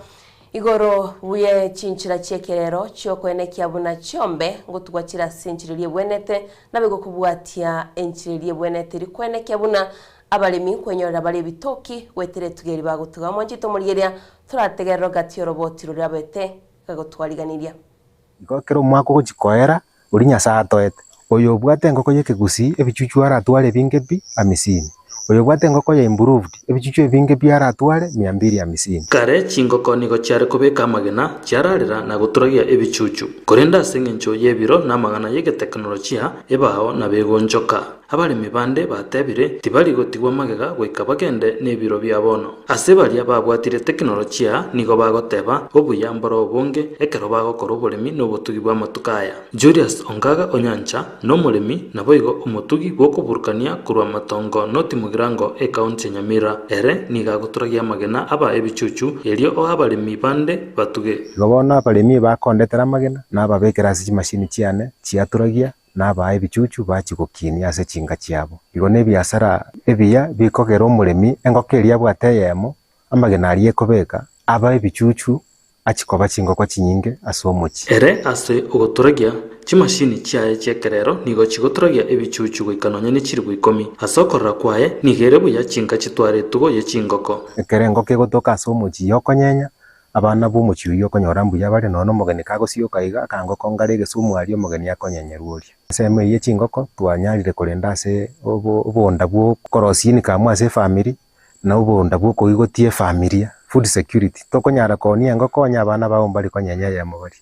igoro buye chinchira chekerero cyo kwenekia buna chombe ngutugwachira senchiririe bwenete nabego kubwatia enchiririe bwenete rikwenekia buna abalimi kwenyorera bali bitoki wetere tugeri bagutuga manjito murigeria turategerero gati roboti rurabete kagotwariganiria ikokero mwako gukikoera uri nyasatoete oyo bwate ngoko yekigusi ebichuchu aratware bingebi amisini oyo bwate ngoko ya improved ebichuchu ebingebi aratware 250 kare chingoko nigo cyare kubeka amagena cyararira na guturagia ebichuchu korenda sengencho yebiro na magana yege teknolojia ebaho na begonjoka abalimi bande batebire tibali gotigwa magega gwika bagende nebiro byabono ase bali ababwatire teknolojia nigo bagoteba obuya mboro bonge ekero bagokora obolemi no botugi bwa matukaya. Julius Ongaga Onyancha no mulimi naboigo umutugi bokuburukania kurwa matongo noti mugirango county Nyamira ere niga guturagia magena aba ebichuchu elio o abalimi bande batuge gobona abalimi bakondetera magena nababekera ase machine cyane cyaturagia naba ebichuchu bachigokini ase chinga cyabo igo ne biasara ebiya bikogera omulemi engokeria bwateyemo amagena aliye kobeka aba ebichuchu achikoba chingoko chinyinge ase omochi ere ase ogoturagia chimashini chiaye chekerero nigo chigoturagia ebichuchu goikanonya ni chiri gwikomi asokorra kwaye nigere buya chinga chitware tugo ye chingoko ekerengo kegotoka ase omochi yokonyenya abana bomochi yokonyora mbuya bare nono mogeni kagosio kaiga kangoko ngare gesumu ali omogeni akonyenyeruoria seme ye chingoko twanyarire korenda ase obonda bwo korosini kamwa ase family na obonda bwo koigotie familia food security tokonyara konia ngoko nya abana bawo mbali konyenya ya mobari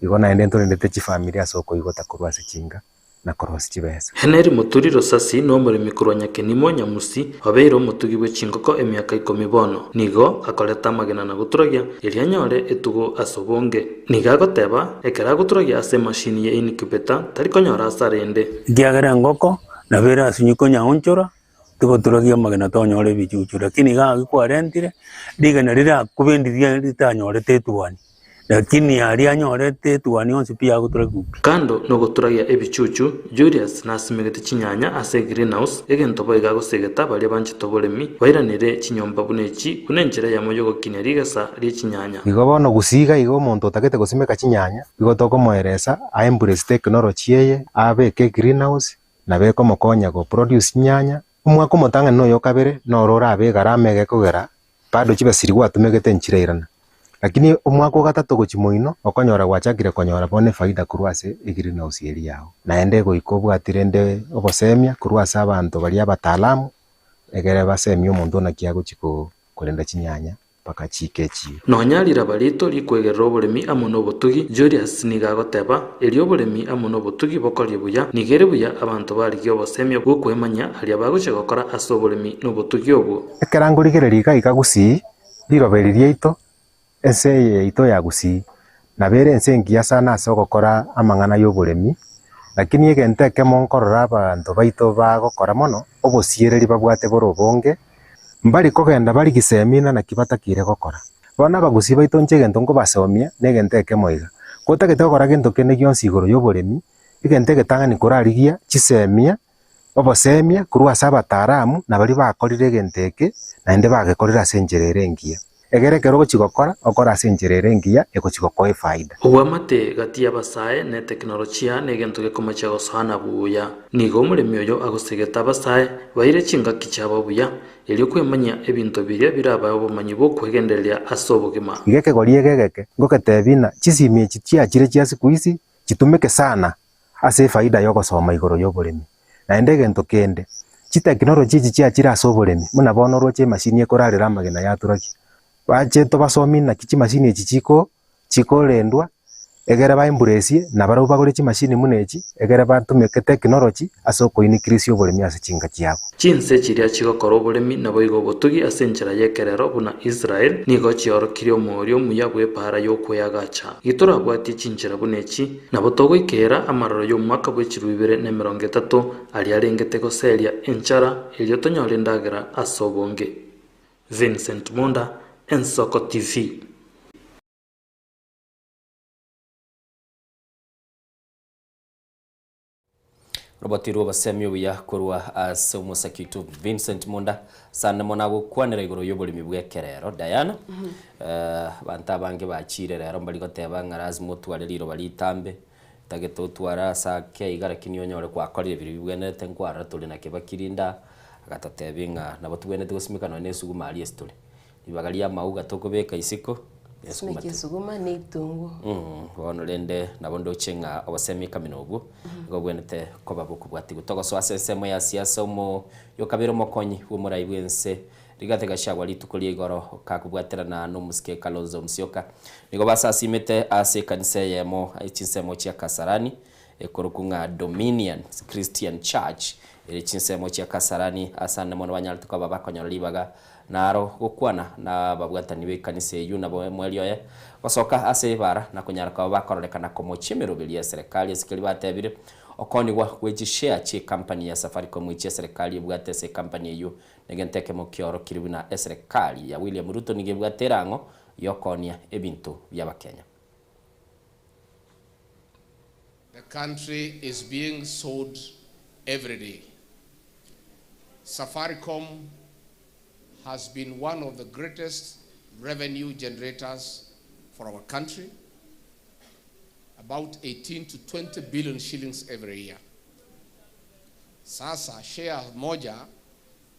igo naende ntorendete chi familia soko igota kurwase chinga na korosi chibesa. Heneri Muturiro Sasi no mulimi kurwanya Kenimo Nyamusi wabeiro mutugi bwe chingoko emyaka 10 bono nigo akoleta magena na guturagia iria nyore etugo asobonge niga goteba ekera guturagia ase machine ye incubator tari konyora asarende giagera ngoko na bera asunyiko nyaonchora tugoturagia magena tonyore bichuchu lakini ga gikwarentire digana rira kubendiria ritanyorete tuwani lakini aria nyorete tuwani onse pia guturagia kando no guturagia ebichuchu Julius nasimegete chinyanya ase greenhouse egento boiga gosegeta bali banchito bolemi bairanire chinyomba bunechi bunenjera ya moyo gokinyariga sa ri chinyanya igo bono gusiga igo monto otagete gosimeka chinyanya igo toko moeresa a embrace technology yeye abeke greenhouse na beko mokonya go produce nyanya umwako motanga no yokabere no rora abe garamege kugera bado chibasiri gwatumegete nchireirana lakini umwaka wa gatatu guchimoino okonyora gwachakire konyora bone faida kurwase igiri na usieri yao naende goikobwatire nde obosemia kurwase abantu bali abataalamu egere basemia omonto nakia guchiko kurenda chinyanya paka chikechi nonyarira barito likwegerera oboremi amo n'obotugi Julius nigagoteba eri oboremi amo n'obotugi bokorie buya nigere buya abantu barigio obosemia bwokwemanya aria bagoche gokora ase oboremi n'obotugi obwo ekerangorigereria iga gusi biroberirie ito ense ito ya gusi nabere ense ngia sana ase gokora amang'ana y'oboremi lakini egente kemo nkorora abantu baito bagokora mono obosiereri babwate borobonge mbari kogenda bari gisemina na kibatakire gokora bona bagusi baito nchegento ngo basomia negente kemo iga kotagete gokora gento kene gionsi igoro y'oboremi egente getang'ani korarigia chisemia obosemia kurwasa abataramu na bari bakorire genteke naende bagekorera ase encherere engia egerekero gochigokora okora ase encherere engia egochigokoe faida obwamate gati abasae ne teknolojia negento gekomecha gosana buya nigo omoremi oyo agosegeta abasae baire chingaki chabo buya eri okwemanya ebinto biria biraba obomanyi bwokwegendereria ase obogima igekegori egegeke ngoketebina chisimie chiachire chia siku ici chitumike sana ase faida yogosoma igoro y'oboremi naende egento kende chiteknoloji ichi chiachire ase oboremi muna bono roche emashini ekorarera amagena yaturaki bache tobasomi na kichi mashini echi chikorendwa egere baimburesie na baro bagore chi mashini munechi egere batumike technology ase okoinikirisia oboremi ase chinga chiabo chinse chiria chigokora oboremi nabo igo obotugi ase enchera yekerero buna Israel nigo chiorokirie omorio muya bwepara yokweyagacha gitorabwatie chinchera bunechi nabo togoikera amaroro y'omwaka bwa 2030 aria arengete goseria enchara erio tonyore ndagera ase obonge. Vincent Monda, Ensoko TV. Robotiru basemi uya kurwa ase umusakitu Vincent Monda sana mona gukwanira igoro y'oborimi bwekerero Diana banta bange bachire rero mbali goteba ngarazi mutware riro balitambe tageto twara sake igara kinyo nyore kwa korire biri bwenete nkwara tuli na kebakirinda agatatebinga nabo tubwenete gusimikana nesugu mali estole ibagalia mauga tokobeka isiko Suguma ni tungu. Wono lende nabondo chenga obasemi kaminogu gobwenete koba bukubwati gutogoso asesemo ya siasa mo yokabiro mokonyi umurai wense rigatega shagwa litukolie igoro kakubwaterana no musike Kalonzo Musyoka nigo basasimete ase kanisa yemo ichinsemo chia Kasarani ekorukunga Dominion Christian Church ichinsemo chia Kasarani asane mono banyaltu kwa babakonyo libaga naro gukwana na babwatani be kanisa yu na mwelio ye basoka ase bara na kunyaraka bakorolekana komochimero bilia serikali sikali batebire okoni wa kwejishare chi company ya Safaricom ichi serikali bwate se company yu negenteke mokioro kiribuna serikali ya William Ruto nigebwaterango yokonia ebintu byabakenya. The country is being sold every day. Safaricom has been one of the greatest revenue generators for our country, about 18 to 20 billion shillings every year. Sasa share moja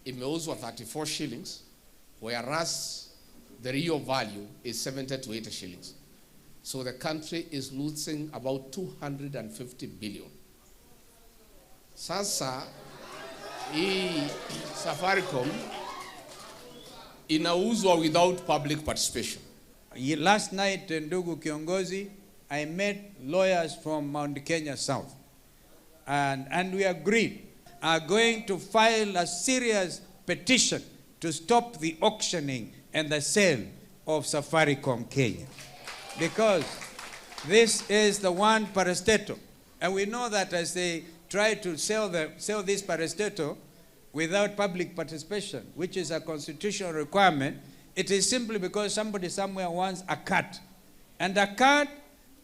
imeuzwa 34 shillings, whereas the real value is 70 to 80 shillings. So the country is losing about 250 billion. Sasa hii Safaricom inauzwa without public participation. Last night, ndugu kiongozi, I met lawyers from Mount Kenya South, and we agreed are going to file a serious petition to stop the auctioning and the sale of Safaricom Kenya, because this is the one parastatal, and we know that as they try to sell this parastatal without public participation, which is a constitutional requirement, it is simply because somebody somewhere wants a cut. And a cut,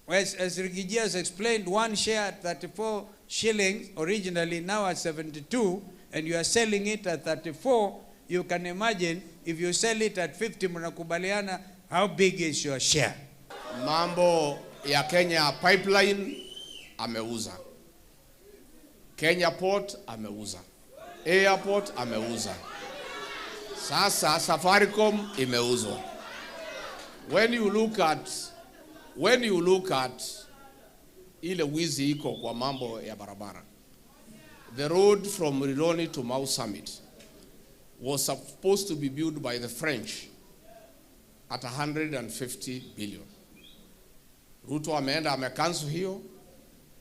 as Rigiji has explained, one share at 34 shillings originally, now at 72, and you are selling it at 34, you can imagine if you sell it at 50, mnakubaliana, how big is your share? Mambo ya Kenya Pipeline ameuza. Kenya Port ameuza. Airport ameuza. Sasa Safaricom imeuzwa. when you look at ile wizi iko kwa mambo ya barabara, the road from Rironi to Mau Summit was supposed to be built by the French at 150 billion. Ruto ameenda amecancel hiyo,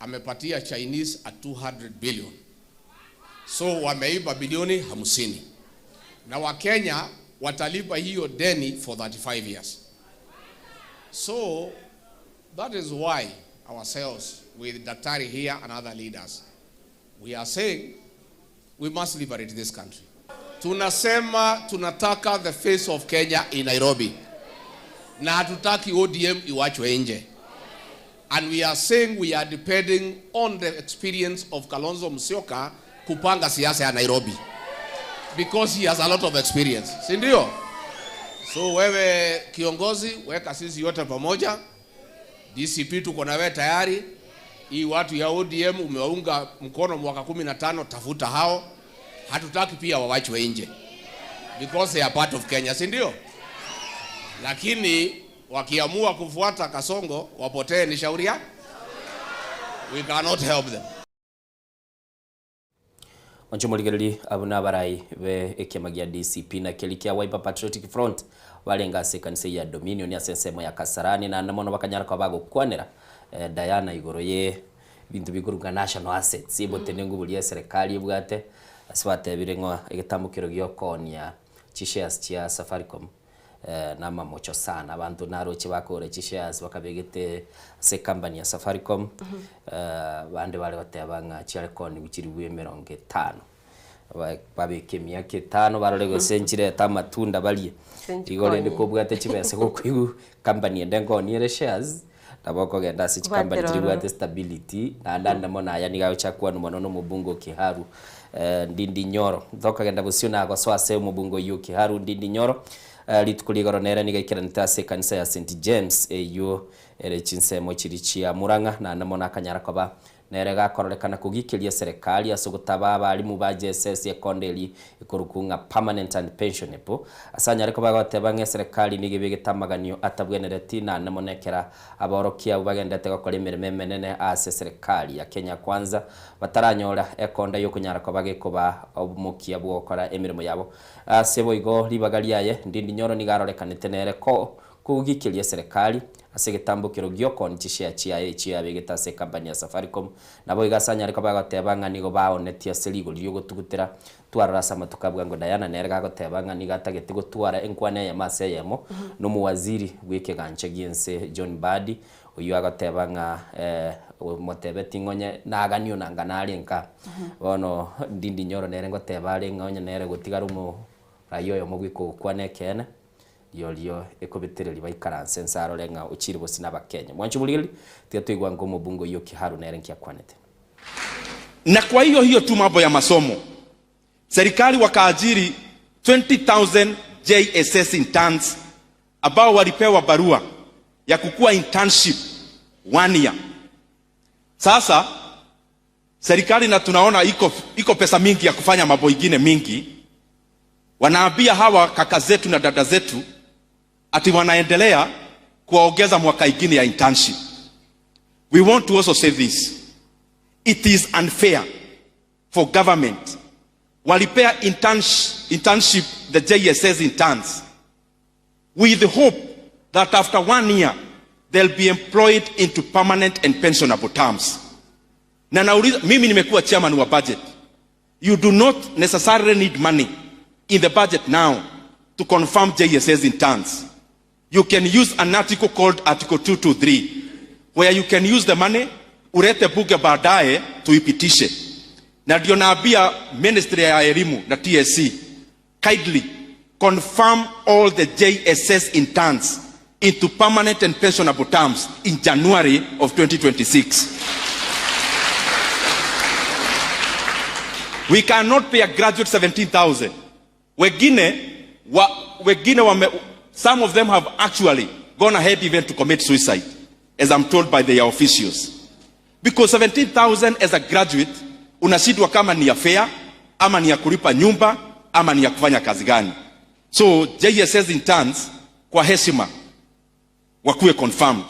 amepatia Chinese at 200 billion. So wameiba bilioni 50. Na Wakenya watalipa hiyo deni for 35 years. So that is why ourselves, with Daktari here and other leaders, we are saying we must liberate this country. Tunasema tunataka the face of Kenya in Nairobi. Na hatutaki ODM iwachwe nje. And we are saying we are depending on the experience of Kalonzo Musyoka kupanga siasa ya Nairobi. Because he has a lot of experience. Si ndio? So wewe kiongozi, weka sisi yote pamoja. DCP tuko na wewe tayari. Hii watu ya ODM umewaunga mkono mwaka 15, tafuta hao. Hatutaki pia wawachwe nje. Because they are part of Kenya, si ndio? Lakini wakiamua kufuata Kasongo wapotee ni shauri yao. We cannot help them. Onchumuligereri abuna barai be ekemagia DCP na kelikia Wiper Patriotic Front walenga sekanise ya Dominion ya sensemo ya Kasarani na namono bakanyara kwa bago kwanera Diana igoro ye bintu biguruga national assets ibote nengu buliye serikali bwate aswate birengo egetambukiro gyokonia chishares chia Safaricom nama mocho sana abantu naroche bakore chishares bakabegete se company ya Safaricom bande bale batebanga chiarekoni bichiriwe 50 babike myake 5 barolego senchire tamatunda bali igore ndiko bwate chibese kuku company ndengo ni shares taboko genda sich company chiriwe stability na ndanda mona yani gacho chakwa no mubungo Kiharu Ndindi Nyoro thoka genda busiona go swase mubungo yu Kiharu Ndindi Nyoro litukuligoro nera nigaikira nitase kanisa ya St James eyo ere chinsemo chirichia Muranga na namona kanyara koba nere gakorolekana kugikiria serikali asugutaba abalimu ba JSS ekondeli ikurukunga permanent and pensionable asanya ariko bagotebanga serikali nigibigitamaganio atabwenereti na namonekera aborokia ubagendete gukora imirimo menene ase serikali ya Kenya Kwanza bataranyora ekonda yo kunyara ko bagikuba obumukia bwokora imirimo yabo asebo igo libagaliaye Ndindi Nyoro nigarolekanite nere ko kugikiria serikali asegetambukiro gyokon chishia chia begeta se company ya Safaricom nabo igasanya ariko bagotebanga nigo baonetia seligo lyo gutugutira twarasa matukabwa ngo Diana nerega gotebanga nigatagete gutwara enkwane ya maseyemo no muwaziri gwike ganche giense John Badi uyu agotebanga motebeti ngonye naganio nanganari nka bono Ndindi Nyoro nere ngotebare ngonye nere gutigarumo rayo yo mugwiko kwane kene yolio ekobitereri baikaranse nsaro lenga uchiri bosina bakenya mwanchu bulili tietuigwa ngomo bungo yo Kiharu na erenkia kwanete. Na kwa hiyo tu mambo ya masomo serikali wakaajiri 20,000 JSS interns ambao walipewa barua ya kukua internship 1 year. Sasa serikali na tunaona iko pesa mingi ya kufanya mambo mengine mingi, wanaambia hawa kaka zetu na dada zetu ati wanaendelea kuongeza mwaka ingine ya internship. We want to also say this. It is unfair for government walipea internship the JSS interns with the hope that after 1 year they'll be employed into permanent and pensionable terms. Na nauliza mimi nimekuwa chairman wa budget. You do not necessarily need money in the budget now to confirm JSS interns. You can use an article called Article 223 where you can use the money urete buge baadaye tuipitishe. Na ndio naambia Ministry ya Elimu na TSC kindly confirm all the JSS interns into permanent and pensionable terms in January of 2026. We cannot pay a graduate 17,000. Some of them have actually gone ahead even to commit suicide, as I'm told by their officials. Because 17,000 as a graduate, unashindwa kama ni ya fare, ama ni ya kulipa nyumba, ama ni ya kufanya kazi gani. So JSS interns, kwa heshima, wakuwe confirmed.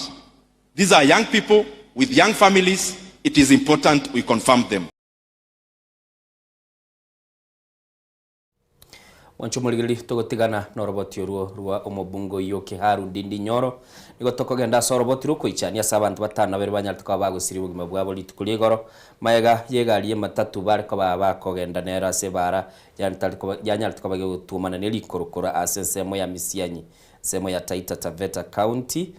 These are young people with young families. It is important we confirm them. Wancho muligili togotigana na roboti ruwa omobungo iyo Kiharu Ndindi Nyoro nigo tokogenda so roboti ruko ichania sabantu batana bere banyalta kwa bagusiri bugima bwabo litukuli goro mayega yegaliye matatu bare ko baba kogenda nera sebara yanyalta ko bagutumana ne likorokora asensemo ya Misianyi semo ya Taita Taveta County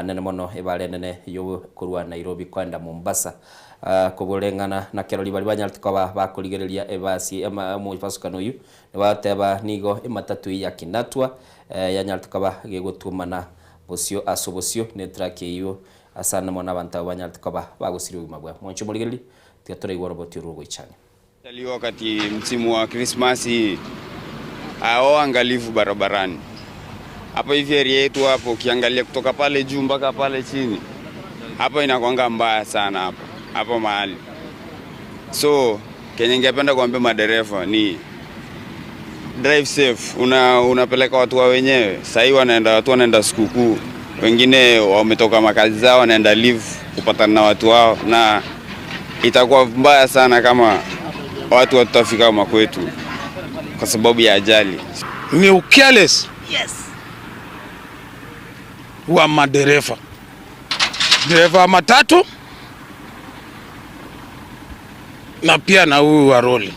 nene mono ebale nene yo kurwa Nairobi kwenda Mombasa kuburengana na keroli bali banyalta kwa bakoligerelia ebasi mu pasukano yu wateba nigo imatatu ya kinatwa yanyalta kwa gegotumana bosio asobosio netrake iyo asana mona banta banyalta kwa bagusiri umabwa moncho muligeli tiatore igoroboti rugo ichani tali wakati msimu wa Christmas hao angalifu barabarani hapo hivi area yetu hapo ukiangalia kutoka pale juu mpaka pale chini hapo inakuanga mbaya sana hapo mahali. So Kenya ningependa kuambia madereva ni drive safe, unapeleka watu wa wenyewe. Sasa watu wanaenda sikukuu, wengine wametoka makazi zao wanaenda live kupatana na watu wao, na itakuwa mbaya sana kama watu watafika makwetu kwa sababu ya ajali. Ni careless. Yes. Wa madereva. Dereva matatu na pia na huyu wa roli.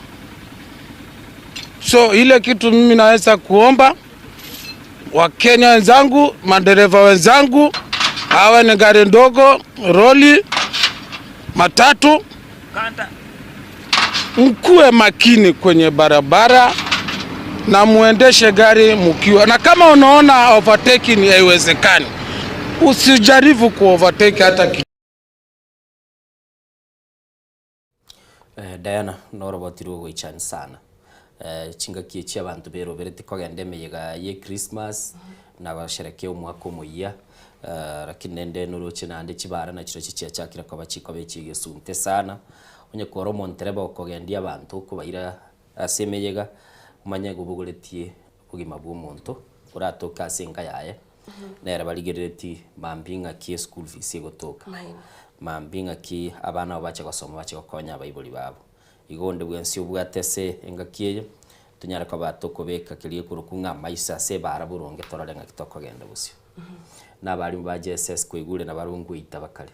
So ile kitu mimi naweza kuomba Wakenya wenzangu, madereva wenzangu, hawa ni gari ndogo, roli, matatu, mkuwe makini kwenye barabara na muendeshe gari mkiwa, na kama unaona overtake ni haiwezekani, usijaribu ku overtake hata Diana noroboti rugo ichani sana chinga kiechia abantu bero berete kogende meyega ye Christmas na basherekea umwaka muya lakini nende nuruche nande kibara na kiro kichia cyakira kwa bachiko bekige sunte sana onye koro montereba okogendia abantu kubaira asemeyega umanye gubuguletie bugima bw'umuntu uratoka senga yaye nera baligereti mambinga ki school fees gotoka mambinga ki abana bache gosoma bache gokonya abayibuli babo igonde bwensi ubwatese engakiye tunyara kwa batoko beka kiliye kurukunga maisa se baraburonge toralenga kitoko genda busyo nabali ba JSS kwigule na barungu itabakale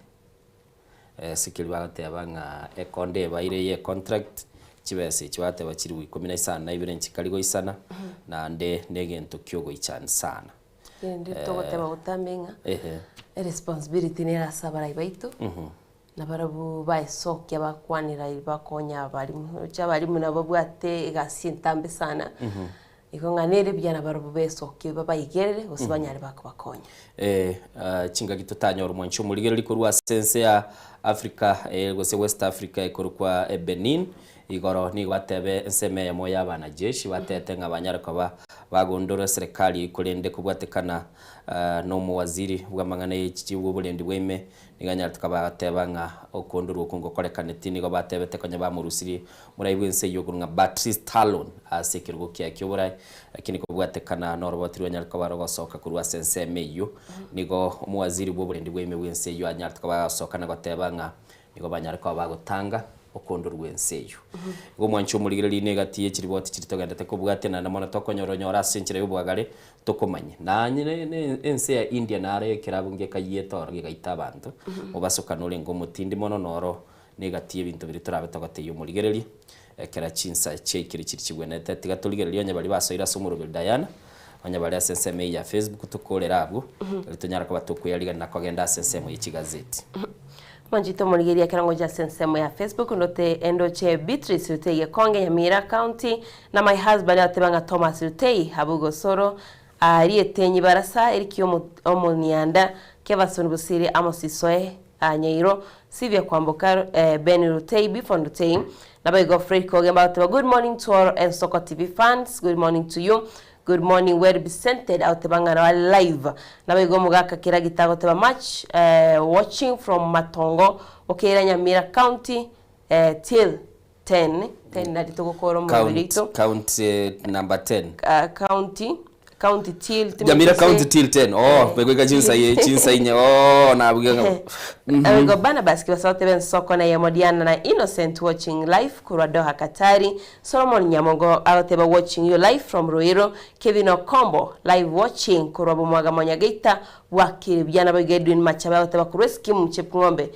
sikili bagate abanga ekonde baire ye contract kibese kibate bakiri 15 na ibire nkikaligo isana na nde negento kyogo ichana sana ndi togoteba utamenga responsibility ni rasabara ibaito na barabu baisokya bakwanira bakonya abalimu nabo bwate gasintambe sana ikonganere byana barabu besokye babayigerere osibanyare bakabakonya chinga gitotanya orumwancho muligero likorwa sense ya Africa gose West Africa ikorwa Benin igoro ni batebe nseme ya moya bana jeshi batete ngabanyara kwa bagondora serikali kulende kubwatekana no mu waziri bwamangana y'iki bw'uburendi bweme niganya tukabateba nga okonduru okungo kolekane tini go batebe tekonya ba murusiri murayibwense yogurunga Patrice Talon asekirgo kya kyoburai lakini kubwatekana no robotiri wanyara kwa barogosoka kurwa sense meyo nigo mu waziri bw'uburendi bweme bwense yo anyara tukabasoka na bateba nga nigo banyara kwa bagotanga okondo rwenseyo go mwancho muligire line gatiye kiriboti kiritogenda tekobwate na namona tokonyoronyora senchira yobwagare tokomanye nanyine ense ya India nare kirabunge kayetora gigaita abantu obasoka nole ngo mutindi mono noro negatiye bintu biri turabe togateye muligereri kera chinsa chekiri kirikigwenete tigatoligereri onye bali basoira somurubiri Diana onye bali asenseme ya Facebook tukolera abo litonyara ko batokuya na kogenda asenseme y'ikigazeti Manjito muligeria kirango ja sensemo ya Facebook ndote endoche Beatrice Ruteye Konge Nyamira County na my husband atebanga Thomas Ruteye Habugo Soro ariyetenyi barasa erikyo omonianda Kevason Busiri Amosisoe Nyairo Sivya Kwamboka Ben Ruteye Bifon Ruteye na Bego Fred Koge about good morning to all and Soko TV fans, good morning to you. Good morning, where be centered out tebangana live. Na bego mugaka kira gitago teba match watching from Matongo okera Nyamira County till 10 na ditoko koro mubirito count number 10 county county till Nyamira county till 10 pegweka chinsa inye na bugenga go bana basi kwa sote ben soko na yamodiana na Innocent watching live kurwa Doha Katari. Solomon Nyamongo aoteba watching you live from Ruiro. Kevin Okombo live watching kurwa Bumwaga Monyagita wakiri byana bagedwin machaba aoteba kureski mchepngombe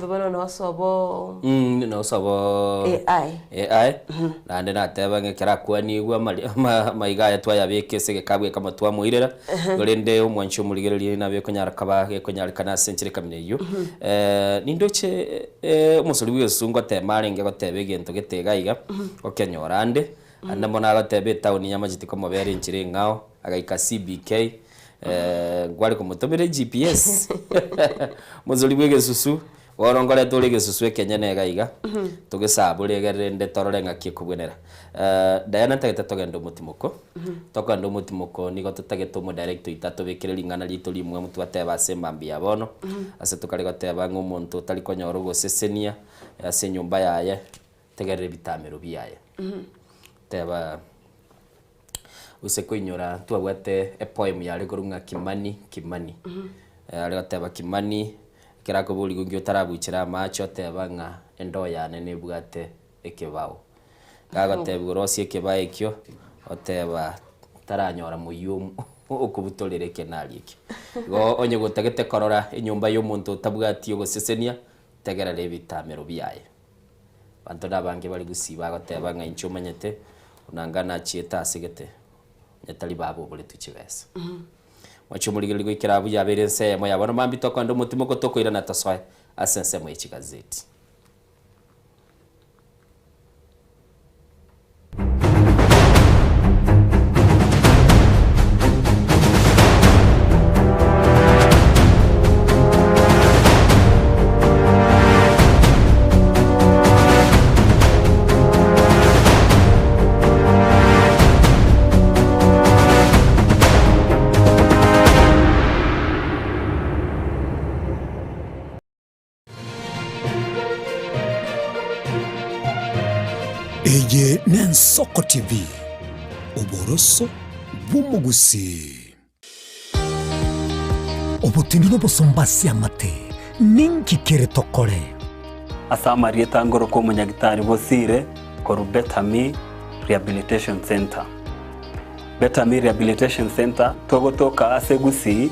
bana no sobo no sobo AI na ndena teba ngekera kwani gwa maiga ya twaya bekese gekabwe kama twa muirera gorende umwancho muligereri na be konyara kaba konyara kana senchire kamineyo nindoche umusuri w'Yesungu atemarenge gotebe gento getegaiga okenyorande andamona gotebe town nyamajiti ko mobere nchire ngao agaika CBK gwari kumutomere GPS muzuri bw'Gesusu warongole tuli Gesusu Kenya negaiga tugisabure gerende torore ngaki kubwenera Diana tageta togendo mutimuko tokando mutimuko nigo tutageto mu director itatu bekireri ngana lito limwe mutu ateba sembambi yabono ase tukari goteba ng'umuntu tali konyoro gosesenia ase nyumba yaye tegerere bitamero biyaye teba usekuinyora twagwate poem yari kurunga Kimani ari gateba Kimani kirako buli gungyo tarabuchira macho teba nga endo yane nebwate ekebao gagateba rosi ekebae kyo oteba taranyora muyum okubutolere kenaliki go onye gutagete korora inyumba y'umuntu tabwati yogosesenia tegerere bitamero biyaye bantu nabange bali gusiba gateba nga inchumanyete unangana chieta asigete nyatali babo bole tuchibesa mwachumuligiri gwikirabu yaberense mo yabona mambi tokando mutimo ko tokoira na taswa asense mo ikigazeti Eye Nensoko TV Oboroso Bumugusi Obutindi no bosombasi amate Ninki kere tokore Asama rieta ngoro ko munyagitari bosire koru Betami Rehabilitation Center. Betami Rehabilitation Center togotoka asegusi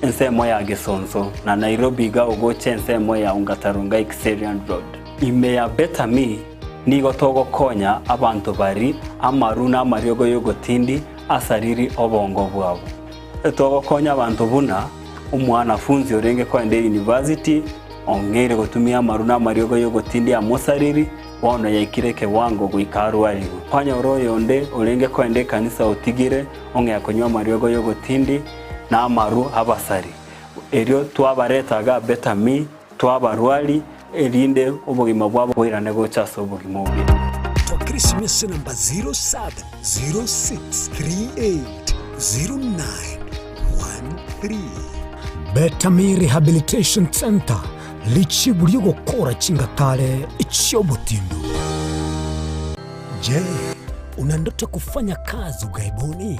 ensemo ya Gesonzo na Nairobi ga ogoche ensemo ya Ungatarunga Xerian Road. Ime ya Betami nigo togo konya abantu bari amaruna amaryogo yogotindi asariri obongo bwabo. Togo konya abantu buna umwana funzi orenge kwende university ongere gotumia amaruna amaryogo yogotindi amosariri wana yaikireke wango guikarwari. Kwanya oroyo onde orenge kwende kanisa otigire onge yakonywa amaryogo yogotindi na amaru abasari. Erio twabaretaga Betami twabarwali erinde ubugima bwabo bwirane gochaso ubugima bwe. Twakirisimese namba 0706380913 Betami Rehabilitation Center lichi buri gukora chingatare ichiobutindu. Je, una ndoto kufanya kazi ugaibuni?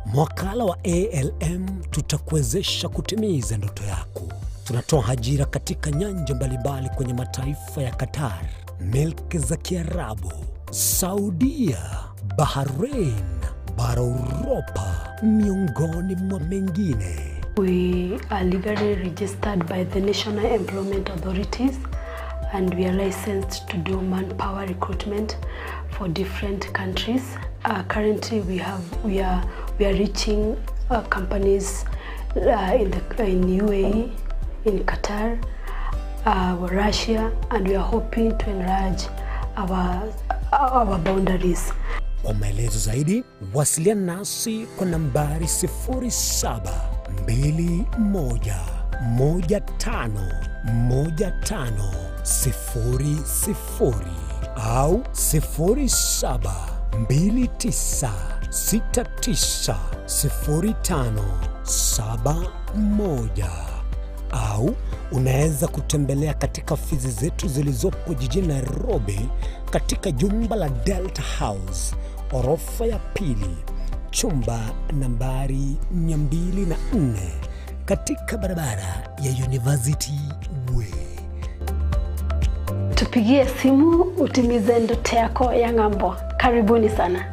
Mwakala wa ALM tutakuwezesha kutimiza ndoto yako. Tunatoa ajira katika nyanja mbalimbali kwenye mataifa ya Qatar, Milki za Kiarabu, Saudia, Bahrain, bara Europa, miongoni mwa mengine. We are legally registered by the National Employment Authorities and we are licensed to do manpower recruitment for different countries. Currently we are reaching companies in UAE, in Qatar, Russia, and we are hoping to enlarge our boundaries. Kwa maelezo zaidi, wasiliana nasi kwa nambari 0721151500 au 0729690571 au unaweza kutembelea katika ofisi zetu zilizopo jijini Nairobi katika jumba la Delta House, orofa ya pili, chumba nambari 204 katika barabara ya University Way. Tupigie simu utimize ndoto yako ya ng'ambo. Karibuni sana.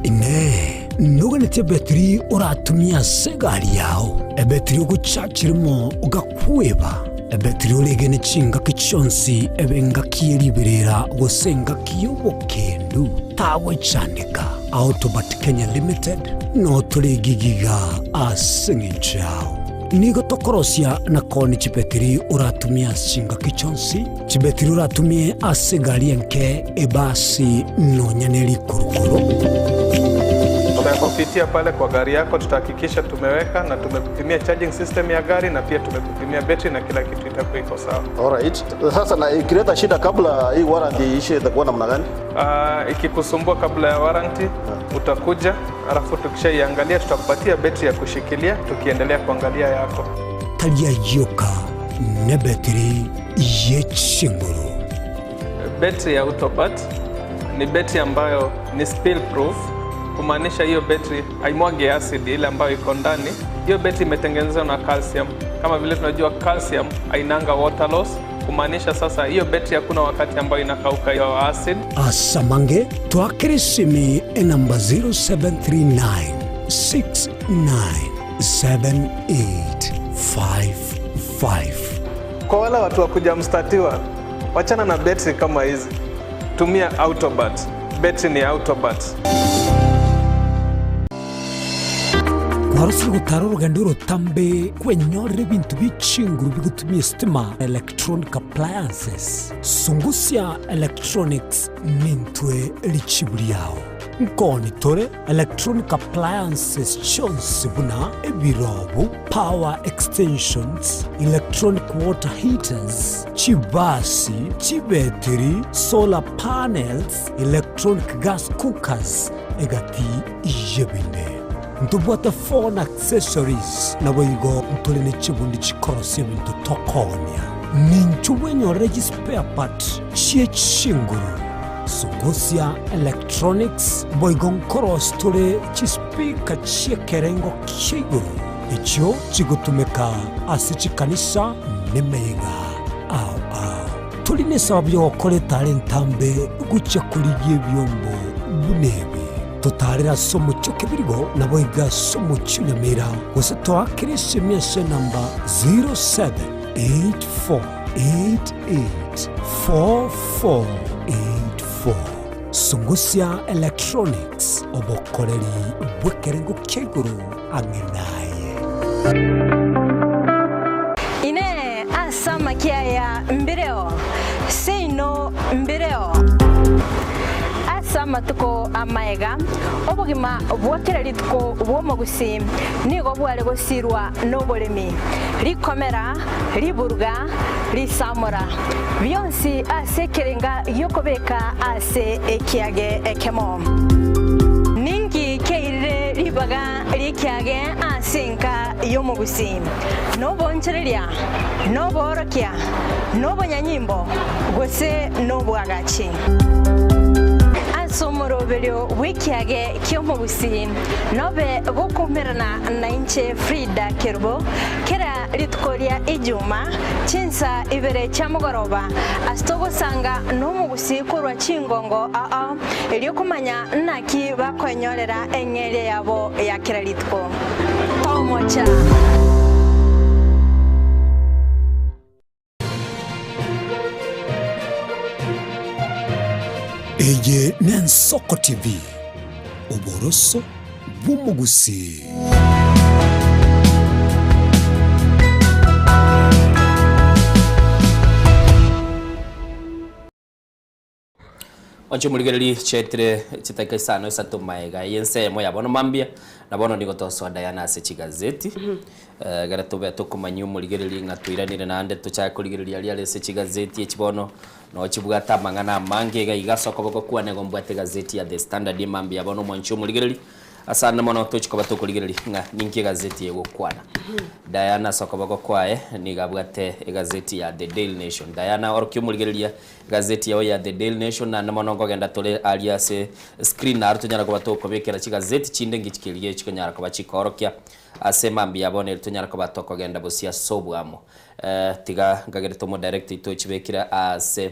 Ine nuganete betri uratumia segari yao ebetri ugucakirimo ugakweba ebetri ulegene chinga kichonsi ebenga kieriberera gusenga kiyobokendu tawe chandika Autobat Kenya Limited no tuligigiga asingichao nigo tokorosia na koni chibetri uratumia chinga kichonsi chibetri uratumie asegari enke ebasi no nyaneli kurukuru. Kupitia pale kwa gari yako tutahakikisha tumeweka na tumekupimia charging system ya gari na pia tumekupimia battery na kila kitu itakuwa iko sawa. Alright. Sasa na ikileta shida kabla hii warranty ishe itakuwa namna gani? Ikikusumbua kabla ya warranty utakuja, alafu tukishaiangalia tutakupatia battery ya kushikilia tukiendelea kuangalia yako. Talia yoka ne battery yechinguru. Battery ya Autobat ni battery ambayo ni spill proof. Kumaanisha hiyo battery haimwagi acid ile ambayo iko ndani. Hiyo battery imetengenezwa na calcium. Kama vile tunajua calcium hainanga water loss. Kumaanisha sasa hiyo battery hakuna wakati ambayo inakauka hiyo acid. Asamange twakirisimi namba 0739697855. Kwa wale watu wa kuja mstatiwa, wachana na battery kama hizi. Tumia Autobat. Battery ni Autobat. Warusiri gutara urugendo rutambe kwenyorera ibintu bicinguru bigutumye stima electronic appliances Sungusia Electronics nintwe lichiburi yao nkoni tore electronic appliances chonsi buna ebirobu power extensions electronic water heaters chibasi chibeteri solar panels electronic gas cookers egati ijebine Ntubuata phone accessories na boigo ntulene chibundi chikorosi bintu tokonya ninchuwe nyoregi spare part chie chinguru Sungusia Electronics boigo nkoros tule chispika chie kerengo kiguru icho chigutumeka asichikanisa nemeyinga au tuline sababu yokole talentambe gucha kuligie byombo bunebe tutarira somo chokebirigo na boiga somo chunyamira gose twakirisi miese namba 0784884484 Sungusia Electronics obokoreri bwekerengo keguru angenaye ine asama kiaya mbireo seino mbireo sama tuko amaega obugima bwakira litko bwomogusi nigo bwale gosirwa nobolemi likomera liburga lisamora byonsi asekerenga yokobeka ase ekiage ekemo ningi keire libaga likiage asenka yomogusi nobonchereria noborokia nobonyanyimbo gose nobwagachi somorobelio wikiage kyomobusi nobe gokumerana na inche Frida Kerbo kera litkoria ijuma chinsa ibere chamugoroba astogo sanga nomugusi kurwa chingongo elio kumanya naki bakonyorera engere yabo ya kera litko tomocha Eye Nensoko TV Uboroso Bumugusi. Oncho muligereri chetre chitaika sano isato maega yense moya bono mambia na bono nigo toso Diana ase chigazeti gara tobe tokumanyu muligereri ngatuiranire nande tucha kuligereri ali ase chigazeti echibono no chibugata mangana mange ga igasoko boko kwa nego mbwate gazeti ya The Standard mambia bono mwancho muligereri asana mono tochikoba tukurigereri nga ninki gazeti yego kwana Diana sokobago kwae ni gabwate gazeti ya The Daily Nation Diana orokyo murigereria gazeti ya The Daily Nation na mono ngogenda tole alias screen na rutunyara ko batokobekera gazeti chinde ngichikiriye chikonyara ko bachikorokya asema mbia bone rutunyara ko batokogenda bosia sobwamo tiga ngagerito mo direct ito chibekira ase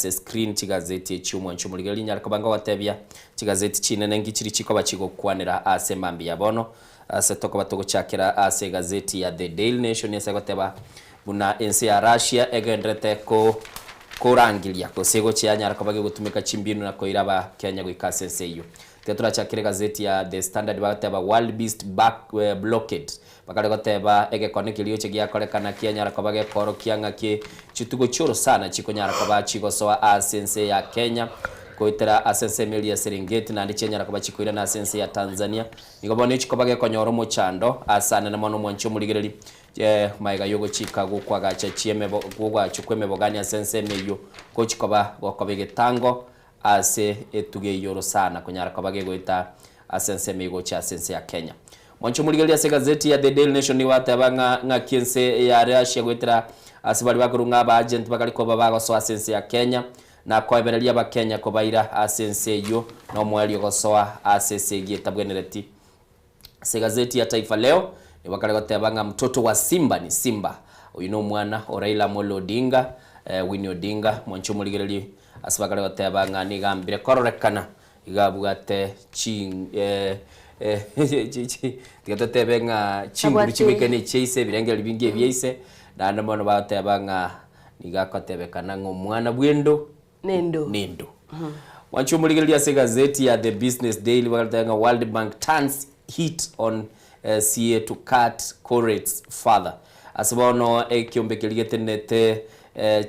screen chigazeti cyumwa cyumuligari nyara kabanga watebya chigazeti cinene ngikiri chiko bachigo kwanira ase mambi yabono ase toko batogo chakira ase gazeti ya The Daily Nation yese goteba buna ensi ya Russia egendrete ko korangilia ko sego cyanyara kabage gutumika chimbinu na koiraba Kenya gwikase seyo tetura chakira gazeti ya The Standard bateba World Beast back blockade bakale goteba ege konekiliyo chegia kolekana kianyara kabage koro kianga ki chitugo choro sana chikonyara kabachi gosoa asense ya Kenya koitera asense meli ya Serengeti na ndichenyara kabachi koira na asense ya Tanzania nikobone chikobage konyoro mo chando asana na mono mwancho muligereri maiga yogo chika gukwa gacha chiemebo gugwa chukwemebo gani asense meyo ko chikoba gokobege tango ase etuge yoro sana konyara kabage goita asense mego cha asense ya Kenya mwancho muligereri ase gazeti ya The Daily Nation ni watabanga ngakiense ya Russia goitera asibali bakurunga ba agent bakali ko babago so asense ya Kenya na koeberelia ba Kenya ko baira asense yo no mwali go so asense gitabwenereti se gazeti ya Taifa Leo ni bakali gotebanga mtoto wa Simba ni Simba uyu no mwana Raila Amolo Odinga Winnie Odinga mwancho muligereli asibakali gotebanga ni gambire kororekana igabugate ching tigatebenga chinguru chimikene chise birengeli bingi byise na mono batebanga nigakotebekana ngomwana bwendo nendo wanchu muligelia se gazeti ya The Business Daily batanga World Bank turns hit on CA to cut corrates further asibono ekyombekelige tenete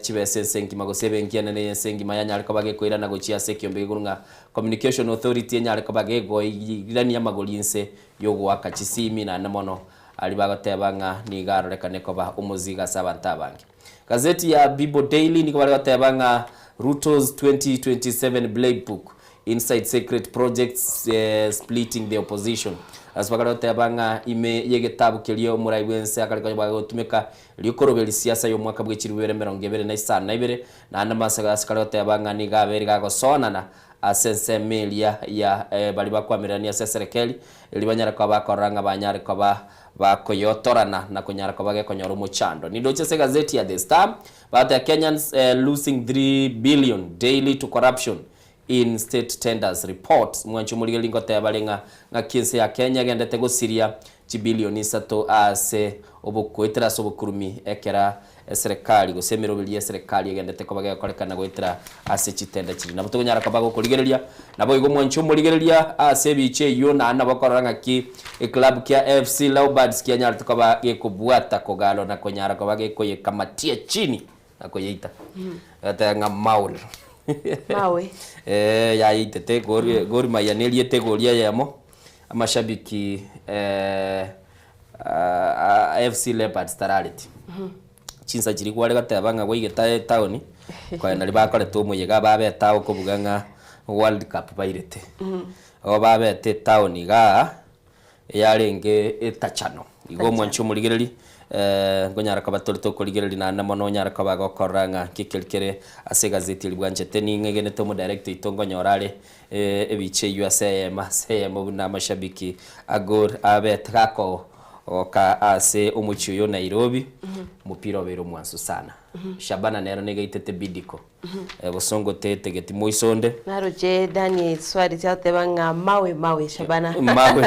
chibese sengi magosebe ngiana ne sengi mayanya alikobage koira na gochia sekyombe gurunga Communication Authority enya alikobage go irani ya magolinse yogo wakachisimi na mono alibagotebanga ni garorekane koba umuziga sabantabange gazeti ya Bibo Daily ni kwabatebanga Ruto's 2027 playbook inside secret projects splitting the opposition asbagarotebanga ime yegetabu kelio muraiwense akaliko gutumika likorobeli siasa yo mwaka bw'ikiribere 2022 na anamasaga askarotebanga ni gaberi gagosonana asense melia ya bali bakwamirania serikali libanyara kwa bakoranga banyare kwa bakoyotorana na kunyara kwa bage konyoro muchando ni doche gazeti ya The Star but the Kenyans losing 3 billion daily to corruption in state tenders report mwanchu muligelingo tebalenga ngakinse ya Kenya gendete go Syria chibilioni sato ase obukwetera sobukurumi ekera serikali go semero bilie serikali gendete ko bagaya kolekana goitera ase chitenda chiri na butonyara kabago kuligerelia nabo igo mwanchu muligerelia ase biche yo na bakoranga ki club kia FC Leopards kia nyara tukaba gekubwata kogalo na konyara kabage koye kamatia chini na koyeita atanga maul mawe ya itete gori mayanelie tegoria yamo amashabiki FC Leopards tarality chinsa chiri kwale gatabanga goigeta town kwa nali bakore tumu yega babe tawo kubuganga World Cup bairete abo babe te town ga yarenge etachano igo mwanchu muligereli ngonyara kabatolito kuligereli na mono nyara kabago koranga kikelkere ase gazeti libwanje teni ngegene to mo direct itongo nyorale ebiche USA masemo na mashabiki agor abet kako oka ase umuchiyo Nairobi mupira obero mwanso sana Shabana nero nega itete bidiko bosongo tete geti moisonde naroje Daniel swari cyatebanga mawe Shabana mawe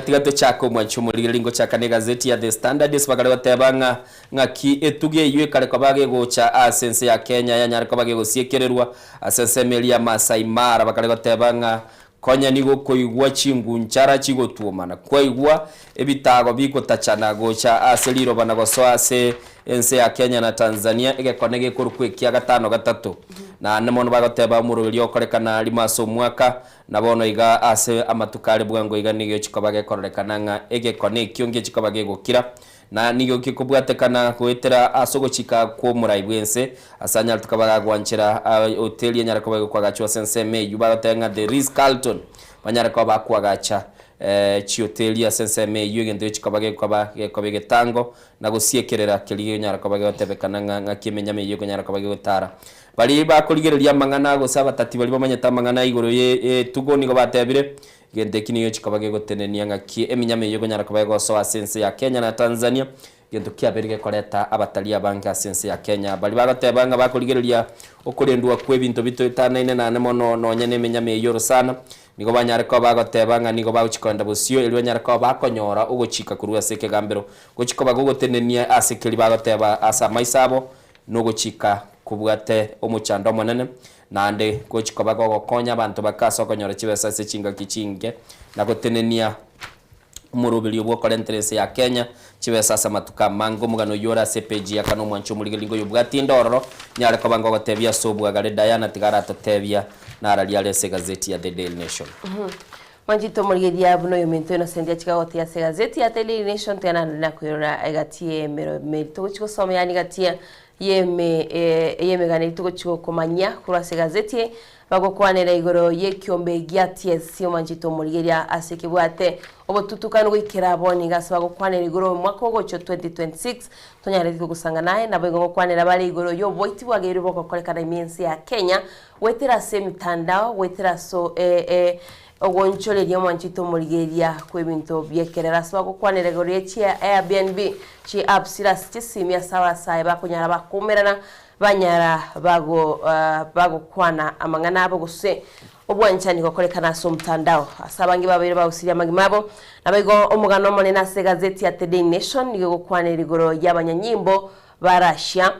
tigato chako mwancho muri lingo chaka ne gazeti ya The Standard isbagale batebanga ngaki etuge ywe kale kabage gocha asense ya Kenya yanyara kabage go siekererwa asense melia Masai Mara bakale batebanga konya nigo koigwa chingu nchara chigo tuomana koigwa ebitago biko tachana gocha aseliro banago so ase ense ya Kenya na Tanzania ege konege kurukwe kia gatano gatatu na namono bagoteba murubiri okorekana limaso mwaka nabono iga ase amatukale bwango iga nigyo chikobage korekananga ege kone kyonge chikobage gokira na nigo kikubwatekana kwetera asogochika kwa muraibwense asanya tukabaga gwanchira hoteli nyarakoba kwa gachwa senseme yubagotenga the Ritz Carlton banyarakoba kwa gacha chi hoteli ya senseme yugende chikabage kwa getango na gusiekerera kiliyo nyarakoba gotebekana ngakimenyame yugo nyarakoba gotara bali bakurigereria mangana gusaba tati bali bamanyeta mangana igoro ye tugo nigo batebire gende kiniyo chikabage gotenenia ngaki eminyame yugo nyarakoba gosoa sense ya Kenya na Tanzania gento kiaberige koreta abatali abanga sense ya Kenya bali bagatebanga bakurigereria okurendwa kwe bintu bitanaine na mono no nyene menyame yoro sana nigo banyareko bagotebanga nigo baguchikonda busio elwe nyareko bakonyora ugochika kurua seke gambero gochiko bagogotenenia asekeli bagoteba asa maisabo no gochika kubwate omuchando monene nande gochiko bagogokonya abantu bakaso konyora chibesa se chinga kichinge na gotenenia umurubili obwo korenterese ya Kenya chibesa sa matuka mango mugano yora CPG yakano mwancho muligelingo yobwati ndororo nyare ko bango gotebia sobwa gare Diana tigara totebia naralia lese gazeti ya The Daily Nation. Manjito muligedia buno yomento inosendia chikagotia se gazeti ya The Daily Nation tena na kwira agatie merito chiko some yani gatia yeme gane tuko chiko komanya kura se gazeti bagokwanera igoro yekiombe gya TSC manjito muligedia asekibwate obotutukano gwikira boni gasaba gokwanera igoro mwaka ogocho 2026 tonyare gusanga naye nabo gokwanera bali igoro yo boiti bwagero bokokolekana imensi ya Kenya wetera se mitandao wetera so ogonchole lya manjito muligedia kwebinto byekerera asaba gokwanera igoro yechia Airbnb chi apps ira stisimia sawa sae bakunyara bakumerana banyara bago kwana amangana abo gose obwanchani kokolekana so mtandao asabangi babere bawusiria magimabo nabigo omugano monena se gazeti ya The Daily Nation nigo kwana rigoro y'abanyanyimbo barashya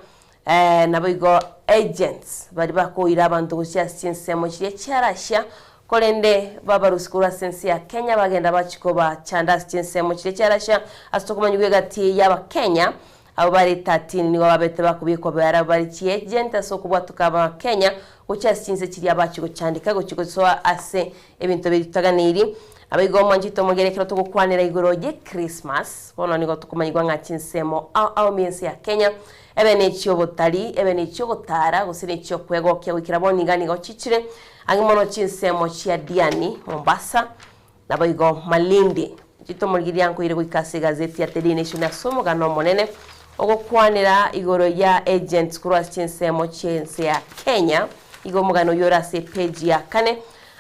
nabigo agents bari bakoira abantu gusya sense mo cyarashya kolende babarusikura sense ya Kenya bagenda bachikoba chanda sense mo cyarashya astokomanywe gati y'aba Kenya abo bari 13 nigo babete bakubiko bara bari chi agent asokubwa tukaba Kenya ucha sinze kiri abachiko cyandika go kiko so ase ebintu bitaganiri abigo mwanjito mugerekero tukukwanira igoro ye Christmas bono nigo tukumanyirwa nka kinsemo au miensi ya Kenya ebene cyo botari ebene cyo gotara gusine cyo kwego kya wikira boni ngani go chichire angimono kinsemo chia Diani Mombasa nabigo Malindi jito mugiri yanko ire kwikase gazeti ya The Daily Nation asomo gano monene ogokwanira igoro ya agents cross kinsemo chense ya Kenya igo mugano yora se page ya kane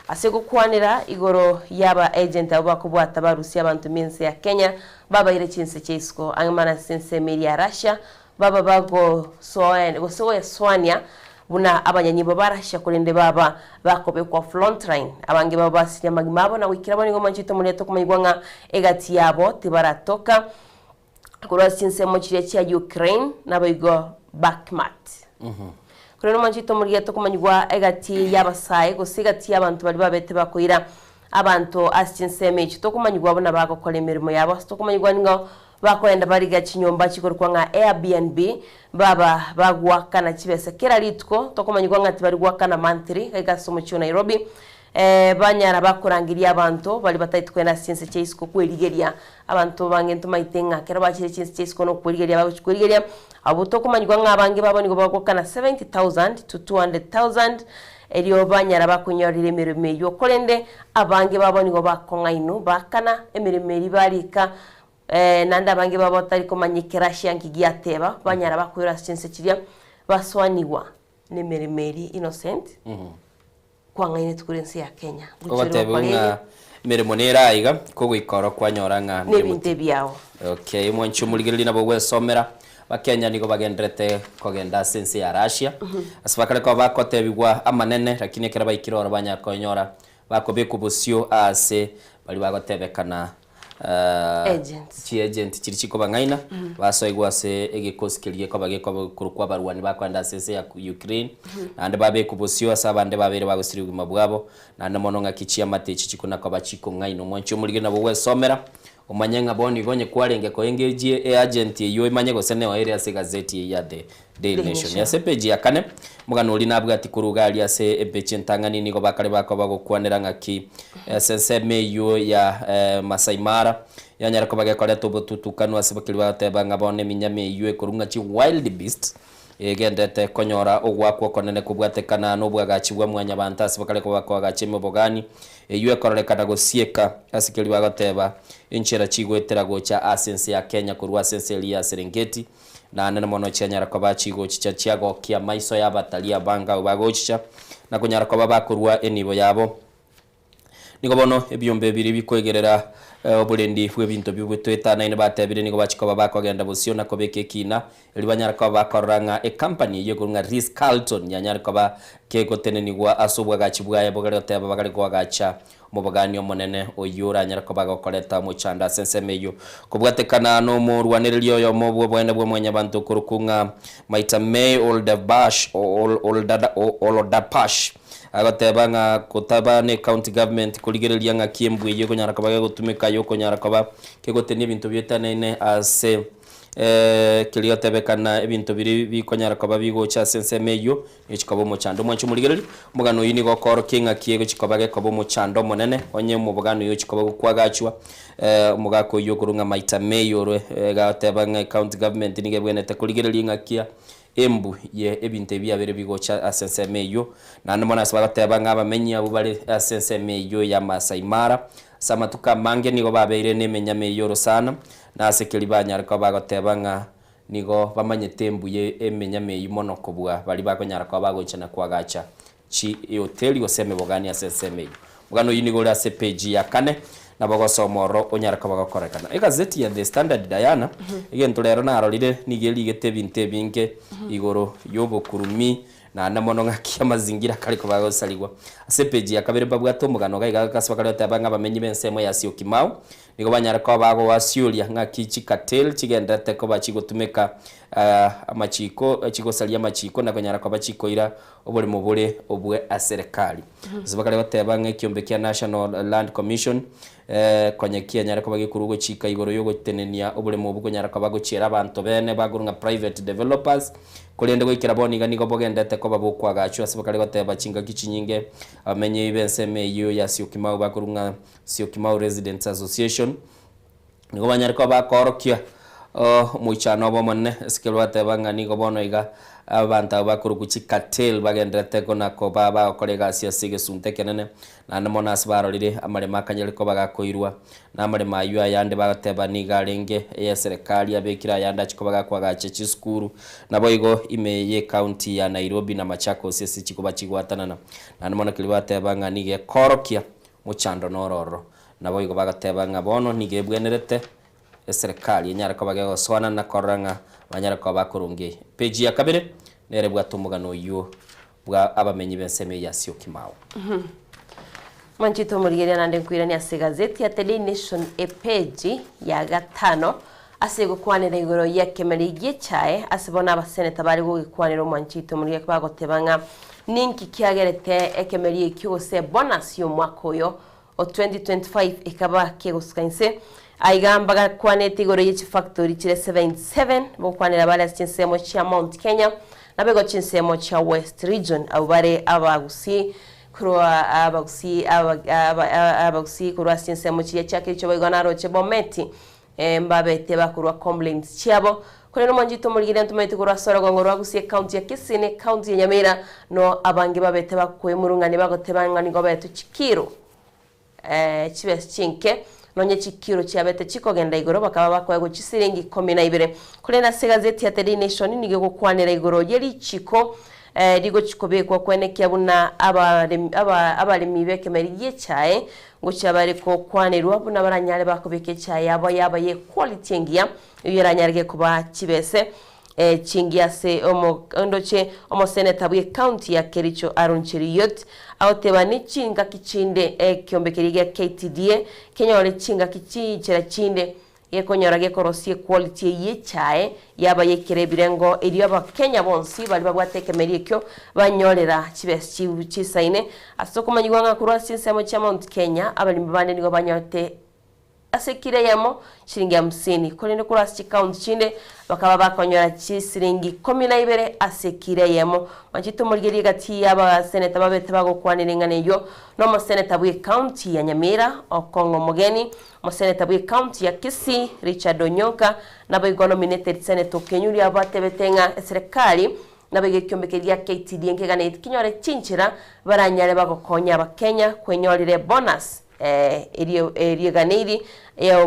asego kwanira igoro yaba agent abo bakubwata barusi abantu minsi ya Kenya baba ire chinse chesko angmana sense media Russia baba bago soya Swania buna abanyanyimbo barashya kurinde baba bakobe kwa frontline abange baba basinya magimabo na wikira boni ngo manchito muneto kumanyigwa nka egati yabo tibaratoka kurasi chinse mo chya Ukraine nabigo Bakhmut Kureno manchito muri to kumanywa egati yabasaye gusigati y'abantu bari babete bakoira abantu asinseme to kumanywa bona bagokora imirimo yabo to kumanywa ngo bakoenda bari gachinyomba chikorwa nka Airbnb baba bagwakana kibese kera litko to kumanywa ngati bari gwakana mantri gasomo cyo Nairobi banyara bakurangiria abantu bali batayitwena sinse cheisiko kweligeria abantu bangentu maitenga kera bakire chinse cheisiko no kweligeria babukweligeria abuto kumanywa ngabange baboni gobakokana 70,000 to 200,000 eriyo banyara bakunyorire emirime yo kolende abange baboni gobakonga ino bakana emirime ribarika nanda abange babotari komanyikira shanki giateba banyara bakuyira chinse chiria baswaniwa nemirime innocent kwanga ine tukurensi ya Kenya obatebunga mirimo nera iga ko gwikoro kwanyora nga nebinte byao okay mwancho muligirili nabo gwesomera bakenya nigo bagendrete kogenda sense ya Russia asibakare ko bakotebigwa amanene lakini kera bayikirora banyakonyora bakobeku busio ase bali bagotebekana agent chiri chiko bangaina basoigwa se egikoskiriye ko bageko kurukwa barwani bakwanda sense ya Ukraine ande babe kubusio asabande babere bagusirigwa mabwabo nande mononga kichi amatechi chikuna ko bachiko ngaino mwancho mulige nabo wesomera umanyenga boni gonye kwarenge ko engejie agent yo imanye go sene wa area se gazeti ya The Daily Nation ya sepeji ya kane mugano uli nabwa ati kurugali ya se ebeche ntangani niko bakare bako bagokwanira ngaki sense meyo ya Masai Mara yanyara ko bagekoretwo obotutukanu ase bakiri bagateba ng'a bono eminyama eywo ekorwa ng'a chi wild beast egendete konyora ogwakwo konene kubwatekana n'obwagachi bwa mwanya bantu ase bakareko bakwagachi emobogani eywo ekororekana gosieka ase keri bagateba enchera chigwetera gocha asense ya Kenya korwa asense ya Serengeti na nene mono chianyara ko bachigo chicha chiagokia maiso y'abatalia banga bagochicha na kunyara ko bakorwa enibo yabo nigo bono ebyombe biri bikwegerera oburendi bw'ebintu by'ubutwetana ine batebire nigo bachiko bakogenda busio na kobeke kina eli banyara ko bakoranga e company yego nga Ritz Carlton yanyara ko ba kego tenenigwa asobwa gachibwa yabogere teba bagare ko gacha mubagani omonene oyura nyara ko bagokoreta mu chanda sensemeyo kubwatekana no mu rwaniririo yo mobwe bwene bwe mwenya bantu kurukunga maita May Oldapash agoteba nga kotaba ne county government kuligereria nga kiembwe yego nyara ko bagotumika yoko nyara ko ba kegoteni ebintu byetanene ase kiliotebekana ebintu biri bikonyara ko babigocha sensemeyo ekikobo mu chando mwanchu muligereri mugano yini gokoro kinga kiego chikoba gekobo mu chando monene onye mu bugano yo chikoba kwagachwa mugako yo kurunga maita Mayo gateba nga county government nige bwenete kuligereria nga kia embu ye ebintu byabere bigocha asensemeyo na ndimona sabateba nga bamenyi abo bari asensemeyo ya Masai Mara samatuka mange nigo babeire nemenyame yoro sana na sekeli banyara ko bagoteba nga nigo bamanyete embuye emenyame yimono kobwa bali bakonyara ko bagochana kwagacha chi hoteli oseme bogani asensemeyo mugano yinigo la page ya 4 na bagosomoro onyara ko bagokorekana egazeti ya The Standard Diana igento lero narorire nigeli gete binte binge igoro yobo kurumi na namono ngakia mazingira kali ko bagosaligwa ase page ya kabere babwato mugano gaiga kaswa kali tabanga bamenyi bensemo ya Syokimau nigo banyara ko bago wasiulia ngakichi katel chigendete ko bachigotumeka amachiko chigosalia machiko na konyara ko bachikoira obole mubule obwe aserikali zibakale batebanga kiombe kia National Land Commission konyekia nyara ko bagikurugo chika igoro yogo tenenia obole mubugo nyara ko bagochera abantu bene bagurunga private developers kulende goikira boniga nigo bogendete ko babukwagacho asibakale bateba chinga kichinyinge amenye ibenseme yo ya Syokimau bagurunga Syokimau Residents Association nigo banyara ko bakorokia muichano bomone sikelo bateba ngani go bono iga abantu bakuruguchi cartel bagendete kona ko baba kolega sia sige sunte kenene na namona asbarorire amare makanyele ko bagakoirwa na amare mayu ayande bagateba nigarenge ya serikali abekira yanda chiko bagakwagache chiskuru nabo igo imeye county ya Nairobi na Machakos sisi chiko bachigwatanana na namona kilibateba ngani ge korokia muchando nororo nabo igo bagateba ngabono nigebwenerete serikali nyara ko bagego swana na koranga banyara ko bakurunge page ya kabere nere bwa tumugano yo bwa abamenyi benseme ya Syokimau Manchito murigeria nande kwirani ase gazeti ya Daily Nation page ya 5 ase gukwanira igoro ya kemerigie chae asibona abaseneta bari gukwanira Manchito murigeria bagotebanga ninki kiagerete ekemerie kyose bonus yo mwakoyo o 2025 ikaba keguskanse aigambaga kwanete igoro yichi factory chire 77 bokwanira bale chinsemo cha Mount Kenya nabego chinsemo cha West Region abare abagusi kurwa abagusi kurwa chinsemo cha kicho bagana roche bometi mbabete bakurwa complaints chiabo kone Manchito murigire ntumete kurwa sorogo ngorwa gusi county ya Kisine county ya Nyamira no abange babete bakwe murungani bagotebanga ngo betu chikiro chibes chinke nonye chikiro cyabete chikogenda igoro bakaba bakwaye go chisiringi 12 kurena segazeti ya Daily Nation nige gukwanira igoro yeri chiko digo chikobekwa kwene kyabuna abalimi bekemeriye cyae ngo cyabare ko kwanirwa buna baranyare bakobeke cyae abo yabaye quality ngiya yeranyarge kuba kibese chingia se ondoche senator bwe county ya Kericho Aaron Cheriot aotebani chinga kichinde kiombekeriga KTDA Kenya ole chinga kichira chinde yekonyora gekorosie quality yechae yaba yekere birengo iri aba Kenya bonsi bali bagwatekemerie kyo banyorera chibesi chisaine asoko manyigwanga kurwa sinsemo cha Mount Kenya abali mbane nigo banyote asekire yamo shilingi 50 kolende kurasi account chinde bakaba bakonyora chisiringi 12 asekire yamo manchito mulgeri gati yaba seneta babete bagokwanira neyo no mo seneta bwe county ya Nyamira Okongo Mogeni mo seneta bwe county ya Kisii Richard Onyoka nabo nominated senator Kenyuri abatebetenga serikali nabege kyombekeria KTD nkegane kinyore chinchira baranyare bagokonya abakenya kwenyorire bonus eri ganiri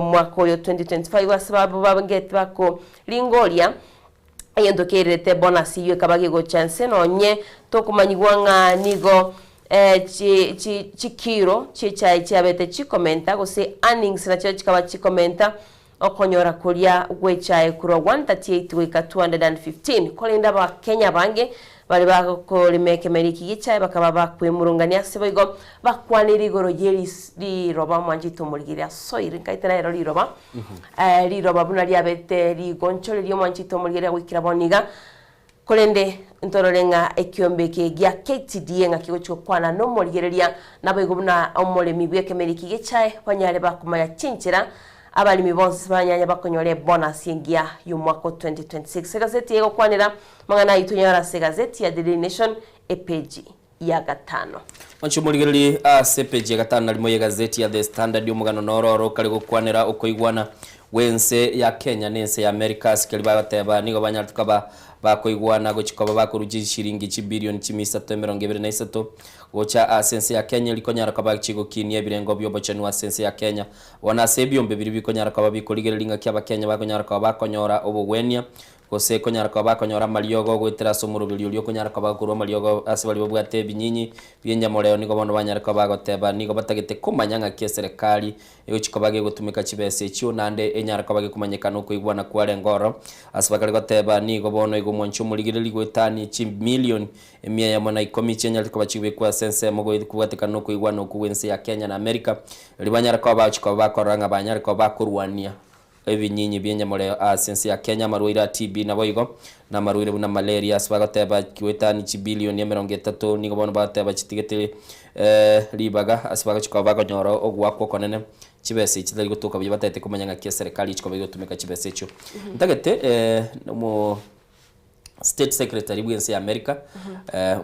mwaka yo 2025 wasababu babangete bako lingolia yendokerete bonus iyo kabage go chance nonye tokumanyigwanga nigo chikiro chichai chabete chikomenta gose earnings na chikaba chikomenta okonyora kulia gwechae kuro 138 wika 215 kolinda ba Kenya bange bali bakolimeke meriki gichae bakaba bakwemurungania seboigo bakwanira igoro yeri roba mwanjito mulgiria soiri kaitera ero roba roba buna liabete ligonchole lyo mwanjito mulgiria wikira boniga kolende ntororenga ekyombeke gya KTD nga kigocho kwana no mulgiria nabo igobuna omole mibweke meriki gichae banyale bakumaya chinchira abalimi bonse banyanya bakonyole bonus yengia y'umwaka 2026 gazeti yego kwanira mangana itunyara gazeti ya Daily Nation page ya 5 Manchumuligeli page ya 5 nalimo ye gazeti ya The Standard y'umugano nororo kali gukwanira ukoigwana wense ya Kenya nense ya America sikali bagateba nigo banyartukaba bakoigwana gochikoba bakuruji shiringi chibilioni 323 gocha sense ya Kenya likonyara kaba chigo kinie birengo byobo chanwa sense ya Kenya wana sebyombe biri bikonyara kaba bikoligelinga kyaba Kenya bakonyara kaba bakonyora obugwenia gose konyara kaba bakonyora maliogo gwetera somuro bilio konyara kaba kurwa maliogo asibali bobwate binyinyi byenya moleo nigo bono banyara kaba goteba nigo batagete kumanyanga ke serikali egochikobage gutumika chibese chio nande enyara kaba kumanyeka no kuigwana kwale ngoro asibakali goteba nigo bono igomoncho muligirili gwetani chi million emia ya mona ikomi chenya kaba chiwe kwa sense mogo kuwatika no kuigwana kuwense ya Kenya na America libanyara kaba chikoba koranga banyara kaba kurwania ebinyinyi byenya moleo sense ya Kenya maruira TB na boigo na maruire buna malaria asibagoteba kwetani chi bilioni 30 nigo bono bateba chitigete libaga asibaga chikoba konyoro ogwako konene chibese chitali gutuka byabatete kumanyanga kia serikali chikoba gutumika chibese cyo ndagete mo State Secretary bwense ya America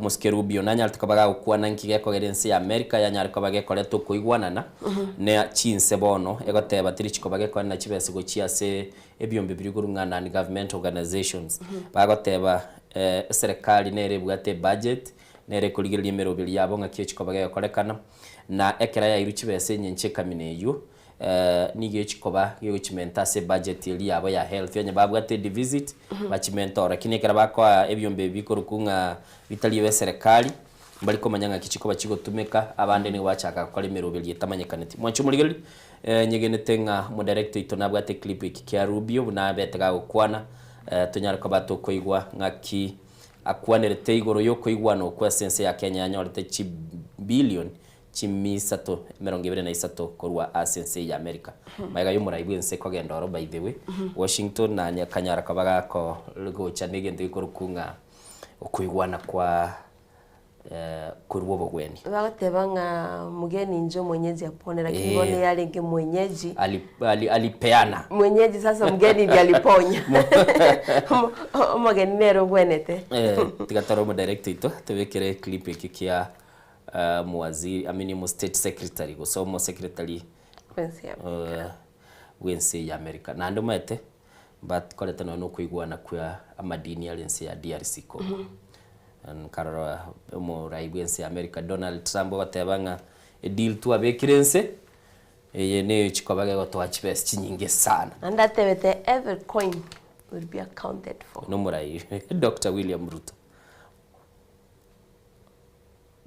Muskerubio nanya tukabaga kuwa nanki geko gerense ya America yanyari kabage koleto kuigwanana ne chinse bono egoteba tirichikobage ko na chibese go chiase ebyombe birigurungana ni government organizations bagoteba serikali nere bwate budget nere kuligiria merobili yabo nga kiechikobage kolekana na ekera ya iruchibese nyenche kamineyo nige chikoba yo chimenta se budget ili yabo ya health yenye babwate visit bachimentora kinekera bakwa ebyombe bikorukunga bitali we serikali mbali ko manyanga kichikoba chigotumeka abande ni wachaka gukora imerobeli yetamanyekaneti mwancho muligeli nyegenete nga mo director itonabwate clip iki ya Rubio buna betega gukwana tunyara ko batokoigwa ngaki akwanerete igoro yo koigwano kwa sense ya Kenya yanyorete chi billion chimisato 23 korwa asense ya America maiga yumuraibu ense ko gendoro by the way Washington na nyakanyara kabaga ko lugo chanege ndikorukunga okuigwana kwa kurwo bogweni bagatebanga mugeni njo mwenyeji aponera kingone yalenge mwenyeji alipeana mwenyeji sasa mgeni ndiye aliponya mugeni nero bwenete tigataro mo director ito tebekere clip iki kia muwaziri amini mu state secretary gosomo secretary wense ya America nando mete but koleta no kuigwana kwa amadini alense ya DRC ko karara mo raibwense ya America Donald Trump batebanga deal tu abekirense yene chikobage gotwa chibes chinyinge sana and that every coin will be accounted for no murai Dr. William Ruto.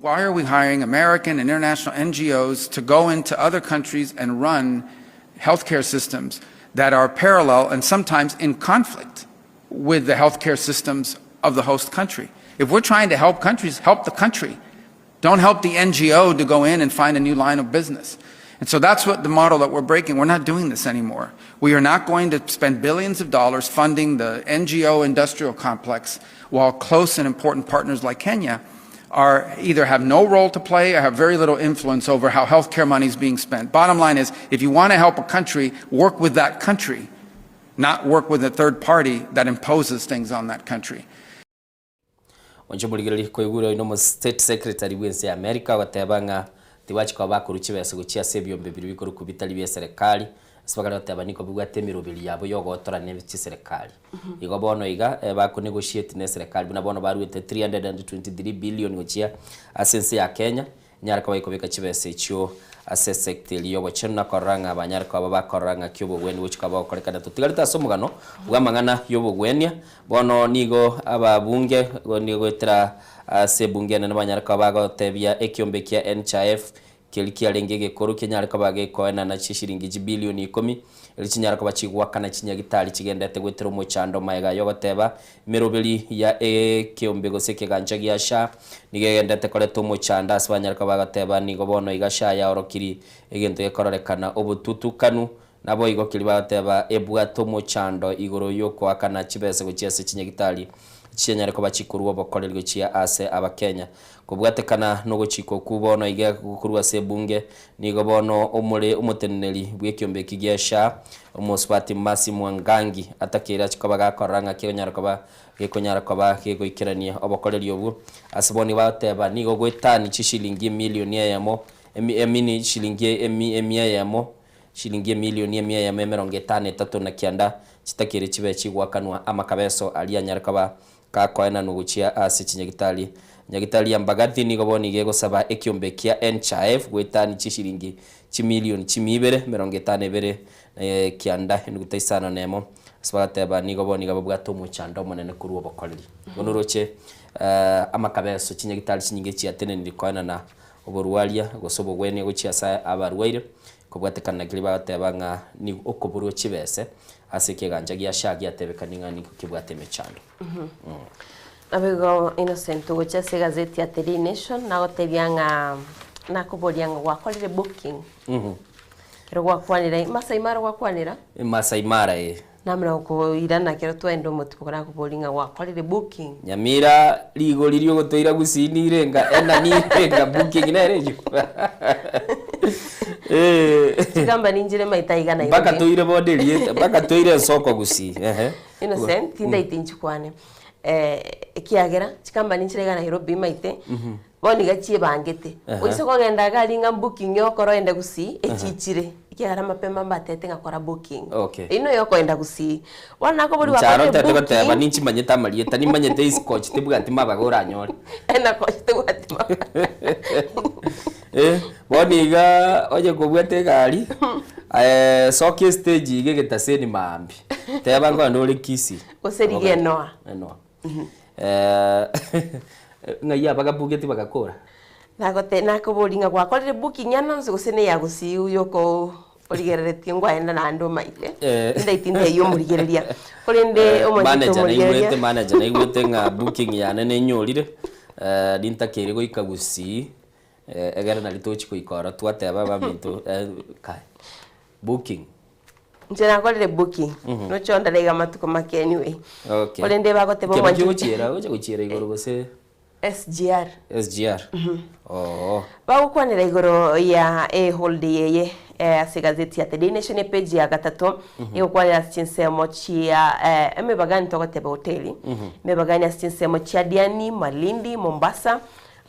Why are we hiring American and international NGOs to go into other countries and run healthcare systems that are parallel and sometimes in conflict with the healthcare systems of the host country? If we're trying to help countries, help the country. Don't help the NGO to go in and find a new line of business. And so that's what the model that we're breaking. We're not doing this anymore. We are not going to spend billions of dollars funding the NGO industrial complex while close and important partners like Kenya either have no role to play or have very little influence over how healthcare money is being spent. Bottom line is, if you want to help a country, work with that country, not work with a third party that imposes things on that country. Onjumurigiriri koiguro ino State Secretary wense America watebanga tiwachika bakuruchi bese guchia sebyo mbebiri bikuru kubitali bya serikali sibagara watebaniko bigwate mirobiri yabo yogotora n'ebici serikali igo bono iga bako negotiate ne serikali buna bono baruete 323 billion gochia asense ya Kenya nyaraka bayikobeka chibese icho asesectili yobo chenna koranga abanyaraka babakoranga kyobo gweni wichika bakorekana tutigarita somugano bwamangana yobo gwenya bono nigo ababunge nigo etera sebunge n'abanyaraka bagotebya ekyombe kya NHIF kilikia lengege koru kenyaraka bagikoena na chishiringi bilioni 10 elichinyaraka bachigwa kana chinyagitali chigendete gwetero mochando maega yogoteba mirobeli ya ekyombe goseke ganchagi yasha nigendete koleto mochanda asbanyaraka bagoteba nigo bono igasha ya orokiri egento ekororekana obututukanu nabo igo kilibateba ebwato mochando igoro yoko akana chibese gochiase chinyagitali chinyaraka bachikuruwa bokorergo chia ase abakenya kubwatekana no gochiko kubono ige gukurwa sebunge nigo bono omure umuteneri bwekyombe kigesha omuswati Masi Mwangangi atakira chikabaga koranga kyonyaraka gekonyaraka gegoikerania obokoreri obu asiboni bateba nigo gwetani chishilingi milioni yamo emini shilingi emia yamo shilingi milioni 153 na kianda chitakire chibe chigwakanwa amakabeso aliyanyaraka kakoena nuguchia ase chinyagitali nyagitali ambagathi nigo boni gego saba ekyombe kya NHIF gwetani chishiringi chimilioni chimibere 52 kianda ndugutaisana nemo sbagateba nigo boni gabo bwato muchando monene kuri obokoreri gonuroche amakabeso chinyagitali chinyinge chiatene ndikoena na oborualia gosobo gwene gochia sa abarwaire kubwatekana kiri bagatebanga ni okoburu chibese aseke ganja gya shagi atebekaninga ni kibwate mechando Abego Innocent gochase gazeti ya Daily Nation na gotebyanga na kuborianga gwakorire booking rogwa kwanira Masai Mara gwakwanira Masai Mara namra ko irana kero twendo mutukora kuboringa gwakorire booking Nyamira ligo lirio gotoira gusini renga ena ni renga booking na rejo Chigamba ninjire maitaiga na baka toire bodeli baka toire soko gusi Innocent tinda itinchikwane kiagera chikamba ninjire ga Nairobi maite boni gachie bangete oise kogenda gali nga booking yokoro ende gusi echichire kiagara mapema mbatete ngakora booking ino yoko enda gusi wana ko buri wakora booking charo tete ko ninchi manyeta marieta ni manyete is coach tibugati mabagora nyore ena coach tibugati boni ga oje kubwete gali soke stage gegetaseni mambi teba ngo ndole kisi oserige noa ngaya bagabugeti bagakora nagote nakoboringa gwakorire booking yana nse gusene ya gusiu yoko origereretie ngwaenda na ando maite ndaitinde yo murigereria korende omanyito murigereria manager na igwete nga booking yana ne nyorire dintakere go ikagusi egera na litochi ko ikora twateba baminto kai booking njena korire booking no chonda lega matuko make anyway korende bagote bo mwanjo guchira igoro gose SGR. Bagukwanira igoro ya holiday yeye gazeti ya The Daily Nation page ya gatatu igukwanira chinsemo chia emebagani togoteba hoteli mebagani chinsemo chia Diani, Malindi, Mombasa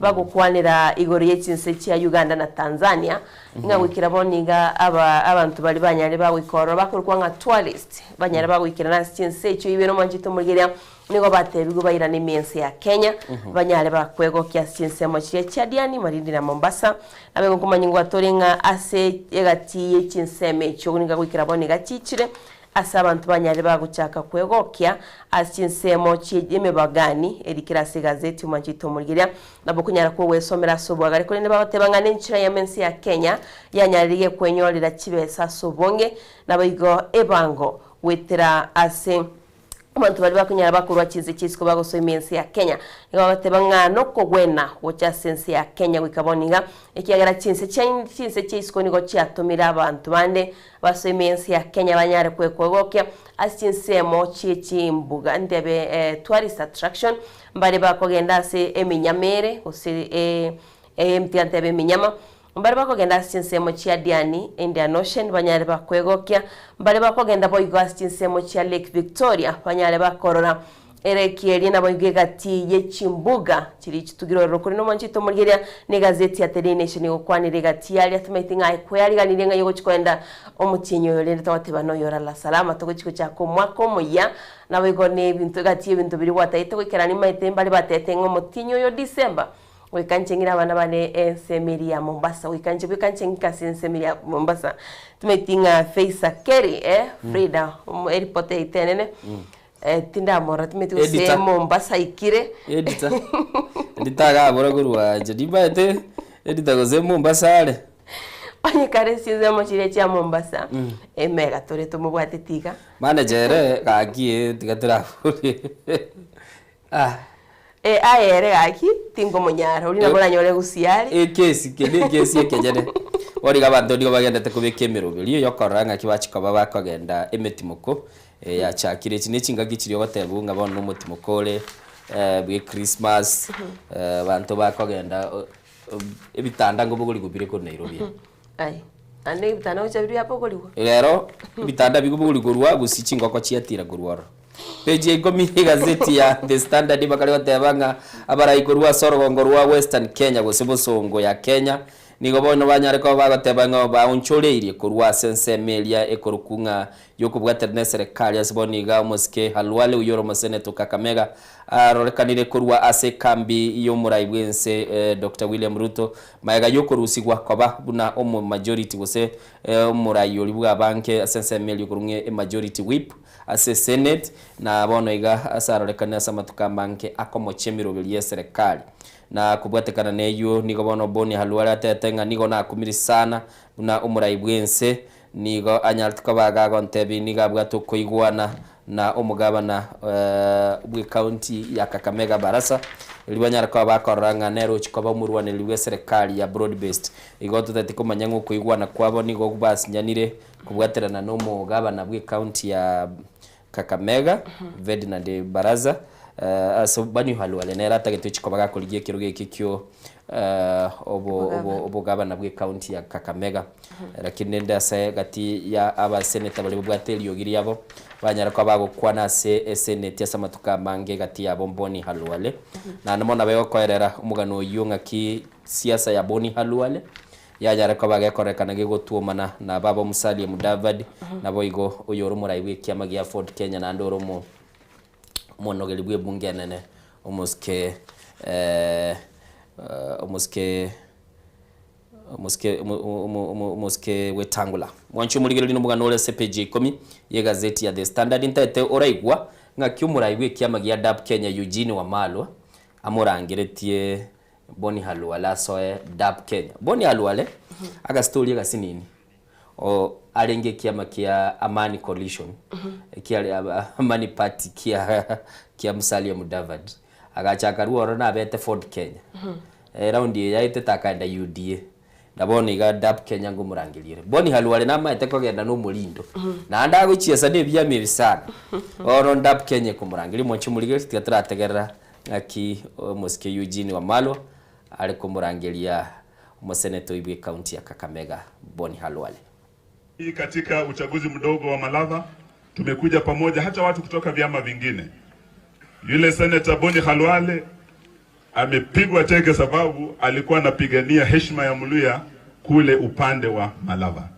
bagukwanira igoro y'echinse chia Uganda na Tanzania ngawikira boniga abantu bali banyare bawikoro bakurwa nka tourist banyare bawikira na chinse cyo ibero manjito mugeria nigo batebigo bayira n'imense ya Kenya banyare bakwego kya chinsemo chia Diani, Malindi na Mombasa abego kumanyingo atorenga ase egati y'chinseme cyo ninga wikira boniga chichire asa abantu banyare baguchaka kwegokya asinsemo cyeme bagani erikira gazeti manjito mugiria nabo kunyara ko wesomera sobwa gari ko ne babatebanga n'inchira ya mensi ya Kenya yanyarige kwenyorira kibesa sobonge nabo igo ebango wetera ase abantu bali bakunyara bakurwa chizi chisiko bagosoima ensi ya Kenya nigo bateba ng'ano kogwena gocha sensi ya Kenya gwikaboniga ekiagera chinse chisiko nigo chiatumira abantu bande basoima ensi ya Kenya banyare kwekwegokia asinsemo chimbuga ndebe tourist attraction mbali bakogenda ase eminyamere ose mtiantebe eminyama mbali bakogenda asinsemo chia Diani Indian Ocean banyare bakwegokia mbali bakogenda boigo asinsemo chia Lake Victoria banyare bakorora erekieri na boigo gati yechimbuga chiri chitugiro rokuri no manchito murgeria ne gazeti ya The Nation okwanire gati yali atumetinga kwali ganirenga yogo chikwenda omutinyo yolende tawateba no yora la salama to chiko chako mwako moya na boigo ne bintu gati bintu biri wataite kwekerani maite mbali batete ngomutinyo yo December wekanchengera abana bane semiri ya Mombasa wekanchengika semiri ya Mombasa tumetinga Faisa Kerry Frida airport itenene tinda mora tumetinga se Mombasa ikire edita ga bora gurwa jadiba ete edita go se Mombasa ale anye kare size mo chire cha Mombasa mega tore to mo bwate tiga manager ga gie tigatira aere aki tingo monyara uri nabona nyore gusiari kesi ekejere ori gabantu ndigo bagendete kubika emirubiri yokoranga kibachiko babakogenda emetimoko ya chakire chine chingagi chiri gotebunga bono n'umutimoko le bwe Christmas bantu bakogenda ebitanda ngo buguri gubire ko Nairobi ai ane bitanda uchabiri hapo goliwa rero bitanda bigubuguri gorwa gusichingo ko chiatira gorwaro peji ikomi gazeti ya The Standard bakari batebanga abarayigorwa sorogongorwa Western Kenya gosebosongo ya Kenya nigo bono banyare ko bagatebanga baunchoreirie kurwa sense melia ekorukunga yokubwaterne serikali asiboniga muske halwale uyoro maseneto Kakamega arorekanire kurwa ase kambi yo muraibwense Dr. William Ruto maega yokorusigwa koba buna omo majority gose murayori bwa banke sense melia kurunge majority whip ase Senate na bono iga asarorekana asa matuka banke akomochemiro belie serikali na kubwatekana neyo nigo bono Boni Halwale atetenga nigo na kumiri sana na umuraibwense nigo anyaltuka bagago ntebi niga bwato koigwana na umugabana bwe county ya Kakamega Barasa libanyara kwa bakoranga nero chikoba murwane liwe serikali ya broad based igoto tatiko manyango koigwana kwabo nigo kubasinyanire kubwaterana no mugabana bwe county ya Kakamega Vedna de Baraza so Boni Halwale nera tageto chikoba gakoligie kiruge kikyo obo gabana bwe county ya Kakamega lakini nenda sa gati ya aba senator bali bwateli yogiri yabo banyara kwa bago kwana se senate samatuka mange gati ya Boni Halwale na namona bayo koerera umugano yunga ki siasa ya Boni Halwale yajara kwa baga korekana gego tuomana na baba Musalia Mudavadi na boigo oyoro muraiwe kiamagi ya Ford Kenya na ndoro mo monogeli bwe bunge nene umuske umuske wetangula mwanchu muligero lino mugano ole CPJ 10 ye gazeti ya The Standard intete oraigwa ngaki umuraiwe kiamagi ya DAP Kenya Eugene Wamalwa amurangiretie Boni Halwale asoe DAP Kenya Boni Halwale aga story ga sinini o arenge kiama kia Amani Coalition kia Amani Party kia Musalia Mudavadi agachakaruo rona abete Ford Kenya raundi yaite takanda UDA ndabona iga DAP Kenya ngumurangirire Boni Halwale nama etekogenda no mulindo na ndago chiesa ne byame bisana oro DAP Kenya kumurangiri mwanchu mulige tirategerera ngaki muske Eugene Wamalwa ali kumurangiria umuseneto ibwe county ya Kakamega Boni Halwale. Katika uchaguzi mdogo wa Malava tumekuja pamoja hata watu kutoka vyama vingine. Yule Senator Boni Halwale amepigwa teke sababu alikuwa anapigania heshima ya Mluya kule upande wa Malava.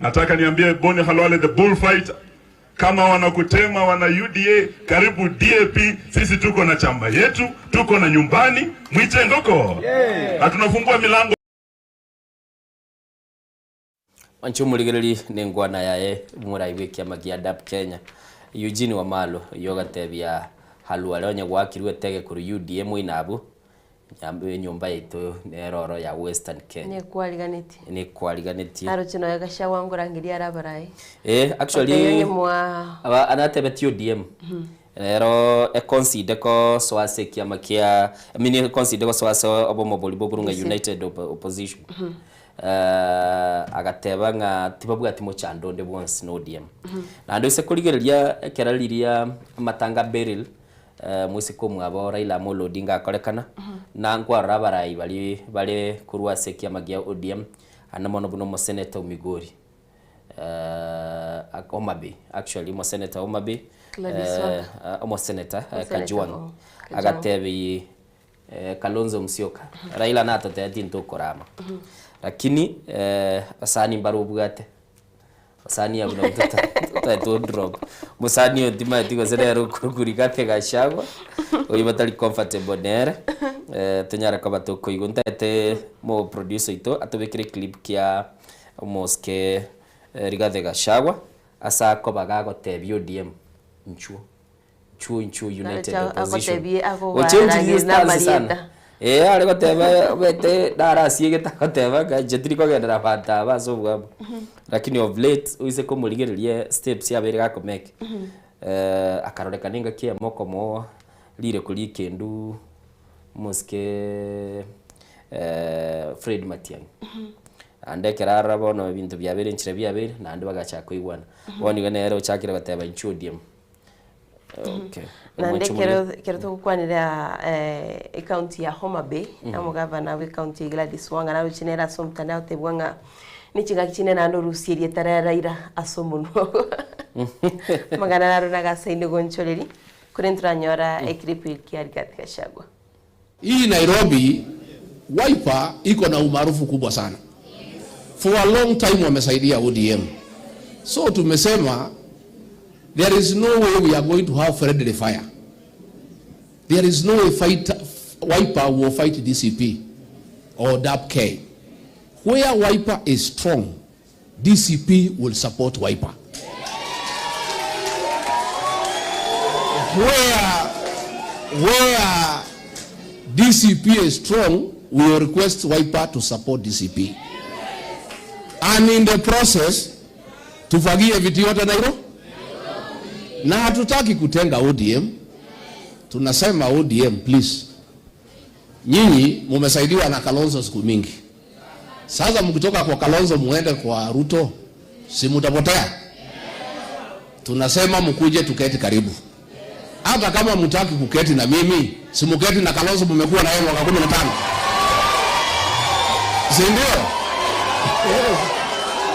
Nataka niambie Boni Halwale the bullfighter, kama wanakutema wana UDA karibu DAP, sisi tuko na chamba yetu, tuko na nyumbani, mwite ngoko. Na tunafungua milango. Wanchu muligereri nengwana yae muraiwe kiamagi ya DAP Kenya Eugene Wamalwa yogatebia Halwale onye gwakirwe tege kuri UDA mwinabu nyambe nyumba yetu neroro ya Western Kenya ni kwaliganeti aro chino yagasha wangu rangiria arabarai actually aba anatebetio DM rero consider ko swase kiama kia mini consider ko swase obomo bolibo burunga United opposition agateba nga tibabuga timo chando nde bonse no DM na ndo se kuligeria keraliria matanga beril mwisi ko mwabo Raila Amolo Odinga akorekana na ngwara barai bali kurwa sekia magia ODM anamono buno mo senator Migori Homabay actually mo senator Homabay mo senator Kajwang agatebi Kalonzo Musyoka Raila nata tinto korama lakini asani mbaru bugate asani ya buna to drop musani otima tigo zero kurigate gashagwa oyibatali comfortable nere tenyara kwa batoko igunta te mo producer ito atobekire clip kia moske rigate gashagwa asa ko bagago te ODM nchuo United Opposition ale goteba bete dara siege takoteba ga jetri ko gendera fata baso bwa lakini of late uise ko muligererie steps ya bere ga ko make akaroreka ninga kia moko mo lire kuli kendu moske Fred Matiang'i ande kerara bono bintu bya bere nchire bya bere na andi bagacha ko igwana boni ganero chakira goteba nchodium. Okay. Nande kero to kwanira county ya Homabay amo gavana we county Gladys Wanga na wichinera somtana tebwanga nichiga kichinena ndo rusirie tarara asomuno magana naro nagasa inde goncholeri kurentra nyora ekripi kiarigati kashagwa. Hii Nairobi Wiper iko na umaarufu kubwa sana. For a long time wamesaidia ODM. So tumesema there is no way we are going to have friendly fire. There is no way Wiper will fight DCP or DAP-K. Where Wiper is strong, DCP will support Wiper. Where DCP is strong, we will request Wiper to support DCP. And in the process, tufagie vitu yote Nairobi. Na hatutaki kutenga ODM. Tunasema ODM please. Nyinyi mumesaidiwa na Kalonzo siku mingi. Sasa mkitoka kwa Kalonzo muende kwa Ruto, si mtapotea? Tunasema mkuje tuketi karibu. Hata kama mtaki kuketi na mimi, si mketi na Kalonzo mmekuwa na yeye mwaka 15. Si ndio?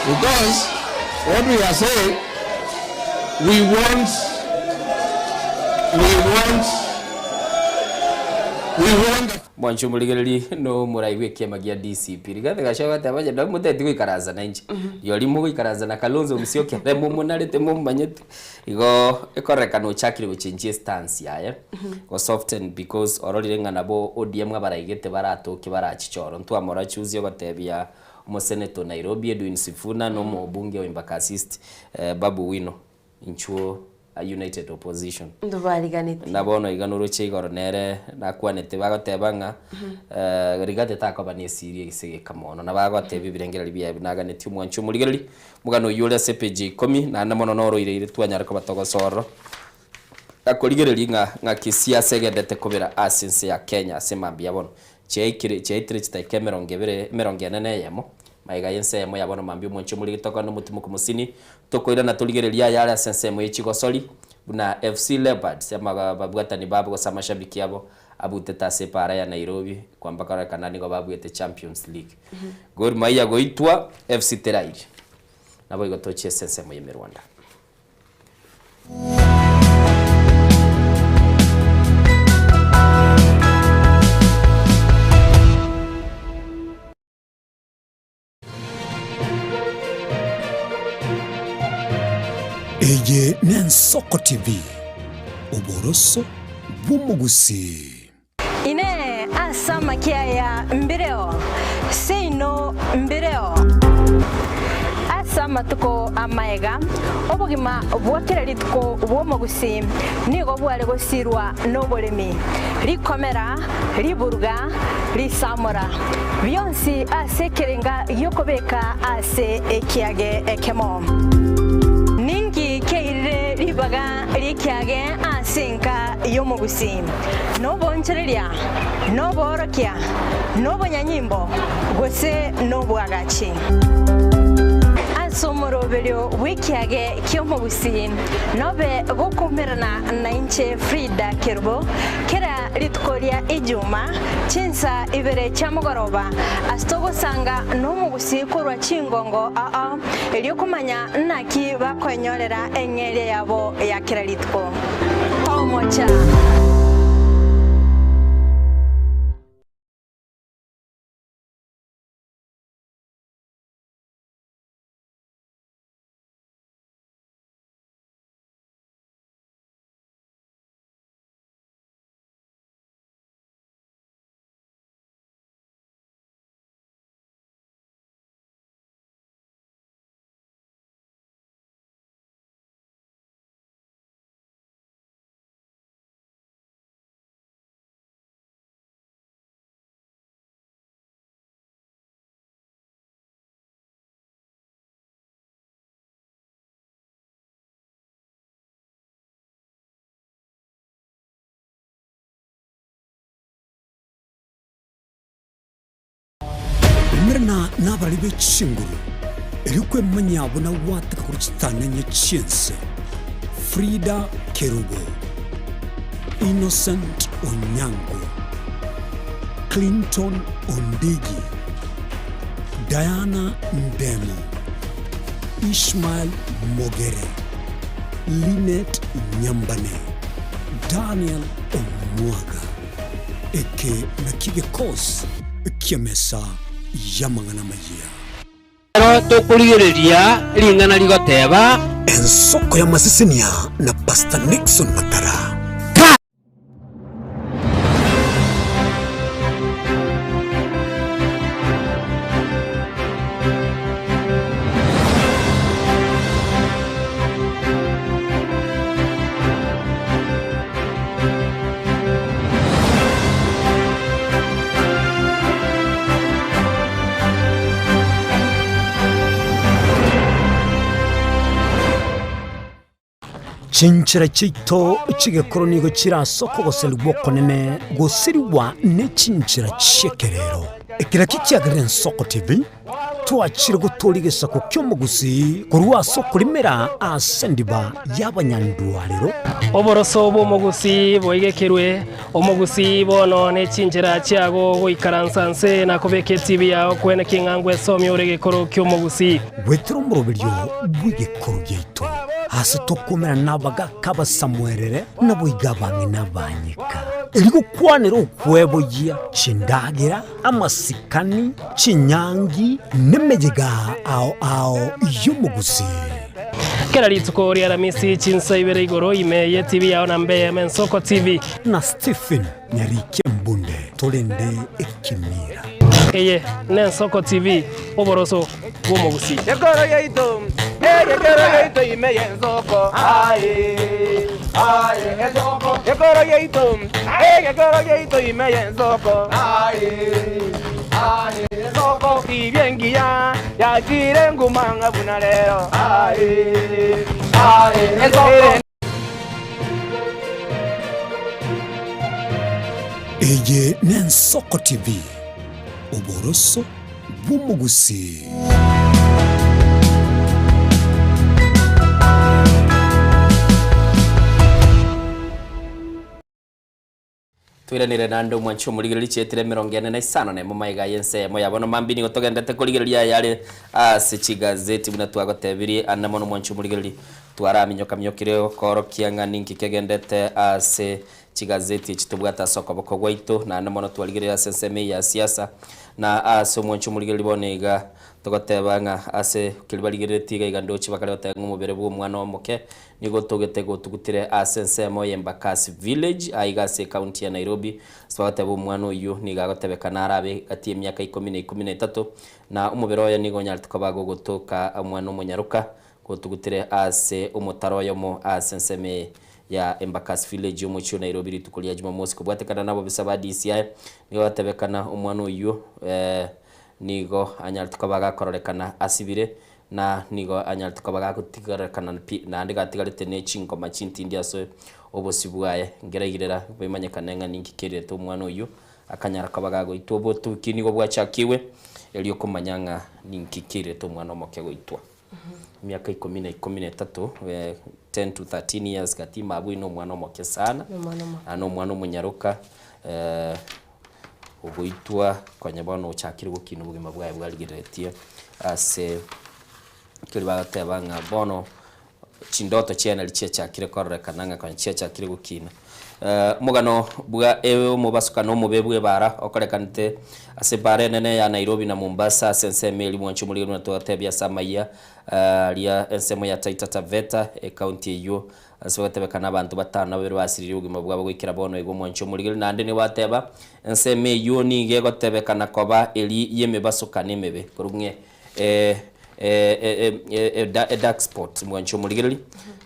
Because what we are saying, we want mwancho muligereri no muraiwe kiamagia DCP rigathe gashaga tabaje ndo muteti gwikaraza na inji yoli mu gwikaraza na Kalonzo Musyoka re mu munarete mu mbanyete igo ekoreka no chakire guchinjie stance yaye go soften because ororire ngana bo ODM abaraigete baratoke barachichoro ntwamora chuzi gotebia umuseneto Nairobi Edwin Sifuna no mu bunge wa Embakasi East Babu Wino inchuo a United Opposition ndubariganite nabono iganuro chigoro nere nakwanete bagotebanga rigate takoba ni sirie gisege kamono na bagotebe birengera libya naganete umwanchu muligereri mugano yule CPG 10 na namono noro ire twanyara ko batogosoro akoligereri nga kisiasa gedete kobera asense ya Kenya semambia bono cheitire chitake meronge nene yemo maiga yense yemo yabono mambi umwanchu muligitoka no mutima kumusini tokoira na tuligereria yale asense mo yichigosori buna FC Leopards yamaga babwatani babo sa mashabiki yabo abuteta separa ya Nairobi kwamba kara kanani go babwete Champions League Gor Mahia goitwa FC Terairi nabo igotochie asense mo yeme Rwanda. Eye Nensoko TV uboroso bw'umugusi ine asama kiaya mbireo seino mbireo asama tuko amaega obugima bwokere tuko bw'umugusi nigo bwale gosirwa n'obolemi rikomera riburga risamura byonsi asekerenga yokobeka ase ekiage ekemo ningi keire ribaga rikiage asinka yomugusi no bonchereria no borokia no bonyanyimbo gose no bwagachi somoroberio wikiage kyomugusi nobe gokumerana na inche Frida Kerubo kera ritkoria ijuma chinsa ibere chamugoroba astogo sanga no mugusi kurwa chingongo elio kumanya naki bakonyorera engere yabo ya kera ritko tomocha. Mirna nabalibe chinguru erikwe manyabu na wata kuruchitana nye chiense Frida Kerubo, Innocent Onyango, Clinton Ondigi, Diana Ndemo, Ishmael Mogere, Lynette Nyambane, Daniel Omwaga, eke nakige kos kiamesa yamangana majia. Tokuligereria lingana ligoteba ensoko ya masisinia na Pastor Nixon Matara. Chinchira chito chige koronigo chira soko goseli wokonene gosiriwa ne chinchira chekerero ekira kichagren soko TV twachire gutoligesa ko kyomugusi kurwa soko limera asendiba yabanyandwalero oboroso bomugusi boigekerwe omugusi bono ne chinchira chiago goikaransanse na kobeke TV yao kwene kingangwe somi orege koro kyomugusi wetro murobelyo bwige korogyeito hasi tokomera nabaga kaba samwerere nabuigabange nabanyika eriko kwanero ukwebo yia chindagira amasikani chinyangi nemejega ao yomugusi kera litsuko ria ramisi chinsa ibere igoro imeye TV yao na Mbeya Mensoko TV na Stephen Nyarike Mbunde tolende ekimira eye Mensoko TV oboroso bomugusi yekoro yeito imeye nsoko nsoko yekoro yeito imeye nsoko nsoko ibyengia yakire ngumanga bunalero eye Mensoko TV oboroso bomugusi. Twiranire nando mwancho muligiriri chetire 45 ne mumaiga yense moyabono mambini gotogendete kuligiriria yale asichi gazeti buna twagotebirie anamono mwancho muligiriri twaraminyoka myokire koro kianga ninki kegendete ase chigazeti chitubwata soko boko gwaito na anamono twaligirira senseme ya siasa na ase mwancho muligiriri bonega togotebanga ase kilibaligirire tiga igandochi bakale otenga mubere bwo mwana omoke nigo togete gotugutire asensemo Embakasi village aigase county ya Nairobi swagate bwo mwana uyu niga gotebekana arabe ati emyaka 13 na umubero ya nigo nyaltuko bago gotoka mwana omunyaruka gotugutire ase umutaro yomo asenseme ya Embakasi village yomo cyo Nairobi ritukulia Jumamosi kubwatekana nabo bisaba DCI nigo gotebekana umwana uyu nigo anyaltuko baga kororekana asibire na nigo anyal tukabaga gutigara kana na ndiga tigarite ne chingo machinti ndia so obosibwaye ngeragirera bimanyekana nga ninki kirete umwana uyu akanyara kabaga goitwa botuki nigo bwachakiwe elio kumanyanga ninki kirete umwana omoke goitwa miaka 13 10 to 13 years katima abu ino mwana omoke sana ano mwana omunyaruka ugoitwa kwanyabano uchakire gukina ubugima bwaye bwaligiretie ase kiribaga banga bono chindoto chena lichia chakire korrekananga kwa chia chakire gukina mugano bwa ewe mubasukano mubebwe bara okorekanite ase bare nene ya Nairobi na Mombasa sense meli mwancho muri no totebya samaya lia ensemo ya Taita Taveta county iyo ase batebekana abantu batana bero basirire ugima bwabo gwikira bono ego mwancho muri nande ni bateba enseme iyo ni gego tebekana koba eli yeme basukane mebe kurumwe dark spot mwancho muri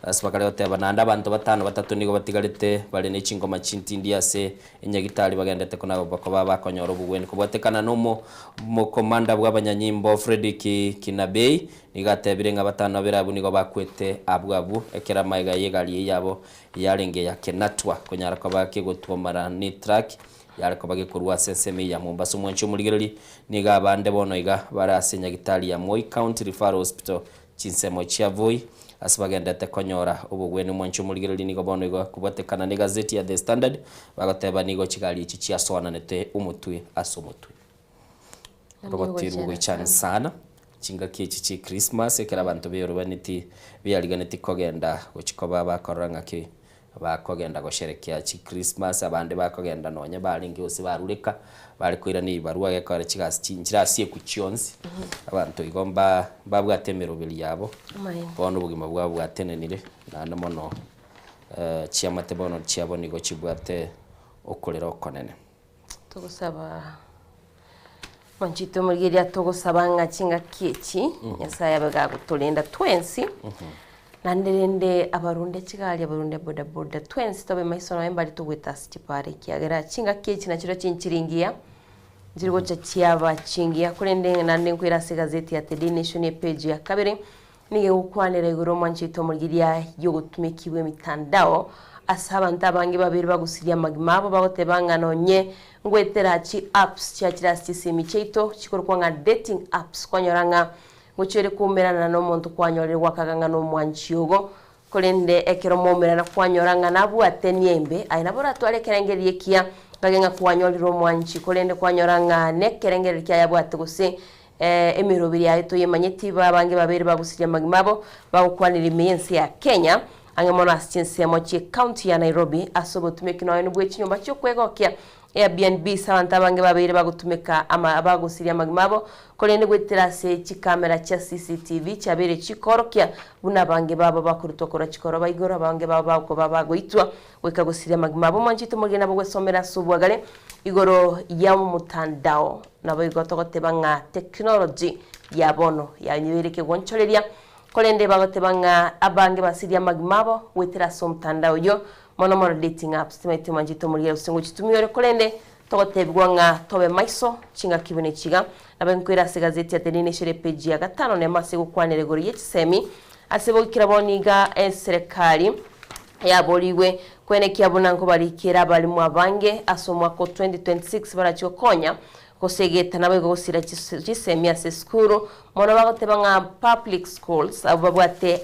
asipakale oteba nanda abantu batano batatu nigo batigarite bale ne chingoma chinti ndia se enyagitali bagendete kuna bakoba bakonyoro bugweni kubatekana no mo komanda bw'abanyanyimbo Fredrick Kinabei nigatebire nga batano berabu nigo bakwete abwabu ekera maiga yegali yabo yarenge ya Kenatwa kunyara ko bakigotwomara ni track yari ko bagikorwa senseme ya Mombasa mwancho muri niga bande bono iga barasenya gitali ya Moi County Referral Hospital chinsemo chia Voi asibagendete konyora ubugweni mwancho muri nigo bono igo kubatekana ni gazeti ya The Standard bagateba nigo kigali iki cyasonanete umutwe asomutwe robotiru gwicana sana chinga kici ci Christmas ekera abantu beyorubaniti biyaliganeti kogenda ukikoba bakoranga ki bakogenda gosherekea chi Christmas abande bakogenda nonye baringi ose barureka bari kwira ni baruwa yakare kigasi cinjira sie ku chionzi abantu igomba babwatemero bili yabo bono bugima bwabo bwatenenire nanda mono chiamate bono chiabo nigo chibwate okolera okonene tugusaba Manchito Murgiria tugusaba ngachinga kichi yasaya baga gutulinda twensi nanderende abarunde kigali abarunde boda boda twensi tobe maisono embali tugwita stipare kiagera chinga kichi na chiro chinchiringia zirgo cha chiaba chingia kurende nande nkwira se gazeti ya The Nation page ya kabiri nige gukwanira igoro Manchito Murgiria yo gutumikiwe mitandao asaba ntabangi babiri bagusiria magimabo bagote banganonye ngwetera chi apps cha kirasi simi cheito chikorwa nga dating apps kwanyoranga nguchere kumerana no muntu kwanyorerwa kaganga no mwanchiogo kolende ekero momerana kwanyoranga nabu ateniembe aina bora twale kerengerie kia bagenga kwanyorero mwanchi kolende kwanyoranga ne kerengerie kia yabu atuguse emirobiri yaito yemanyeti babange babiri bagusiria magimabo bagukwanira imensi ya Kenya angemona asinsemo chi county ya Nairobi asobotumeka no bwe chinyumba cyo kwegokia Airbnb sawanta bange babiri bagutumeka ama abagusiria magimabo kolende gweterase chikamera cha CCTV chabere chikorokia buna bange baba bakurutokora chikoro bayigora bange baba ko babagoitwa wekagusiria magimabo Manchito Murgiria nabo gwesomera subwagale igoro ya mutandao nabo igotogote banga technology ya bono ya nywereke goncholeria kolende bagote banga abange basiria magimabo weteraso mtandao yo mono dating apps timete Manchito Murgiria usingo chitumiyore kolende togotebwa nga tobe maiso chinga kibone chiga nabenkwira se gazeti ya The Nation page ya 5 ne mase gukwanire gori yechisemi asebo kiraboniga serikali yaboliwe kwene kiabunanko barikira bali mu abange asomwa ko 2026 barachokonya kosegeta nawe gosira chisemi ase skuru mono bagoteba nga public schools ababwate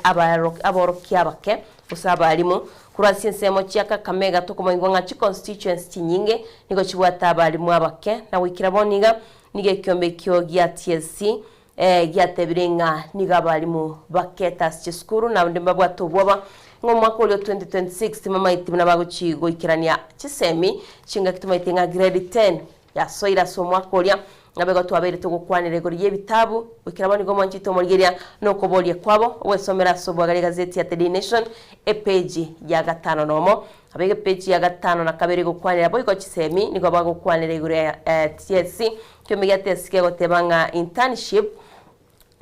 aborokia bake usaba alimu kurasi nsemo chiaka Kamega tukumoingwa nga chi constituency chinyinge niko chibwata abalimu abake na wikiraboniga nige kyombe kyo gya TSC gyatebirenga niga abalimu baketa skuru na ndemba bwatobwa ngo mwaka wa 2026 mama itimuna baguchigo ikirania chisemi chinga kitumaitenga grade 10 ya soira so mwaka olya ngabego twabere tugukwanire gori yebitabu wikiraboni go Manchito Murgiria no kobolie kwabo wesomera sobwagale gazeti ya The Nation page ya 5 nomo abege page ya 5 na kabere gukwanira boyiko chisemi nigo bagukwanire gori TSC kyomiga TSC gotebanga internship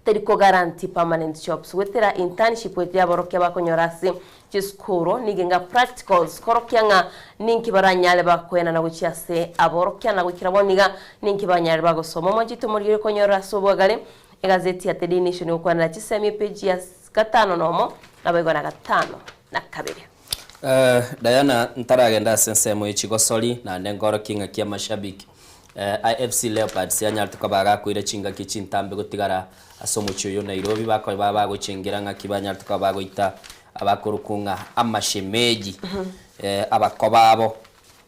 teriko guarantee permanent jobs wetera internship wetya boroke bakonyorasi chiskuro nigenga practicals korokyanga ninki baranyale bakwena na guchiase aborokya na gukiraboniga ninki banyale bagosoma Manchito Murgiria konyora sobwagale egazeti ya The Daily Nation ukwana chisemi page ya 5 nomo na baigona 5 na kabiri. Diana ntaragenda sensemo ichigosori na ndengoro kinga kia mashabiki IFC Leopards yanyartu kabaga kuire chinga kichintambe gutigara asomuchuyo Nairobi bako baba guchingira nga kibanyartu kabago ita abakurukunga amashemeji abakobabo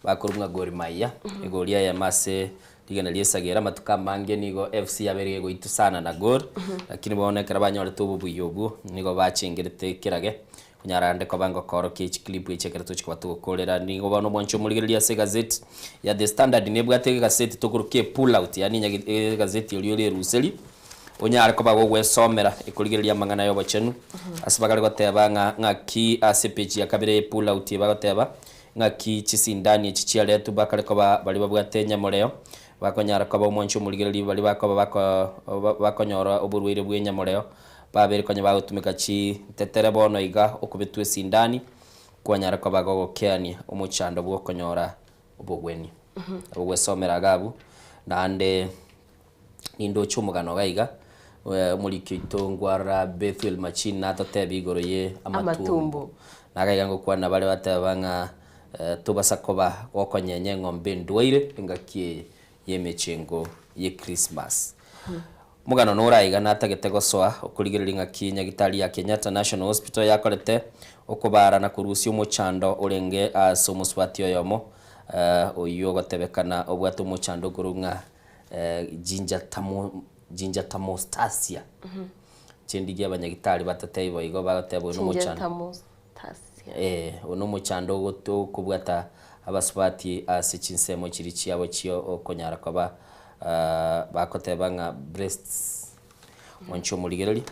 bakurunga Gor Mahia egoria ya mase ligana liesagera matuka mange nigo FC yabereye goitu sana na Gor lakini bonekera banyore tubu buyobu nigo bachingirite kirage kunyarande ko bango koro kichi clip ichekera tuchikwa tukolera nigo bano mwancho muligeria se gazette ya The Standard nebwate gazette tukuruke pull out yani nya gazette yoliole ruseli onyare ko bago gwesomera ikuligeria mangana yo bachenu asibagale goteba nga ki ACPG yakabire pull out bagoteba nga ki chisindani echichiale tu bakale ko bali babwate nyamoleo bakonyara ko bomwancho muligeria bali bako bakonyora oburwire bw'enyamoleo babere konye bagutumika chi tetere bono iga okubetwe sindani kwanyara ko bagogokeani umuchando bwo konyora ubugweni ubwo somera gabu nande nindo chumugano gaiga muri kitongwara Bethel Machina tatebi igoro ye amatumbo nagaiga ngo kwana bale batabanga tubasakoba gokonyenye ngombe ndwaire ngakie yemechengo ye Christmas mugano noraiga natagete gosoa okurigiringa kinya gitari ya Kenyatta National Hospital yakorete okubara na kurusio muchando urenge somuswatio yomo oyo gotebekana obwatu muchando kurunga jinja tamostasia chendigia abanyagitari batatei boigo bagatebo no muchando ono muchando goto kubwata abaswati asichinsemo chirichi abo chio okonyara kwaba bakotebanga breasts wancho muligereri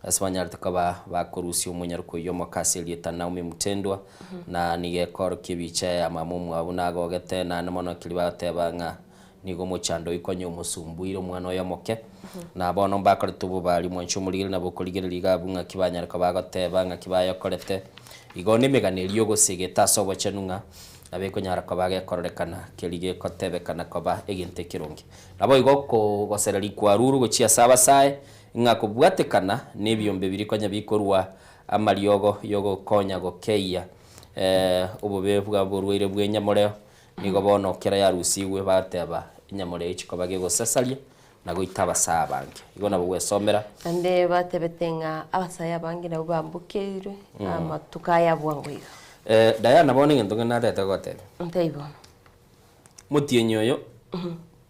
aswanyarta kaba bakorusio munyaruko yomo kaseli Naomi Mutendwa na nige kor kibiche ya mamumu abunago gete na namono kilibatebanga nigo muchando ikonyo musumbuiro mwana yomoke na bono bakore tubu bali mwancho muligereri na bokoligereri gabunga kibanyarka bagotebanga kibayo korete igo nimeganelio gosegeta sobo chenunga abeko nyara ko bage kororekana kelige kotebekana koba egente kirongi nabo igoko gosereri kwa ruru gochia saba sae ngako bwatekana nebyombe biri konya bikorwa amariogo yogo konya gokeia ubube bwa burwire bw'enyamoreo nigo bono kera ya rusiwe bateba inyamoreo chikoba gegosesalia nago itaba sabange igo nabo gwesomera ande batebetenga abasaya bangi nabo bambukirwe amatukaya bwangoiga Diana bone ngento ngana tete gote. Nteibo. Mutienyoyo.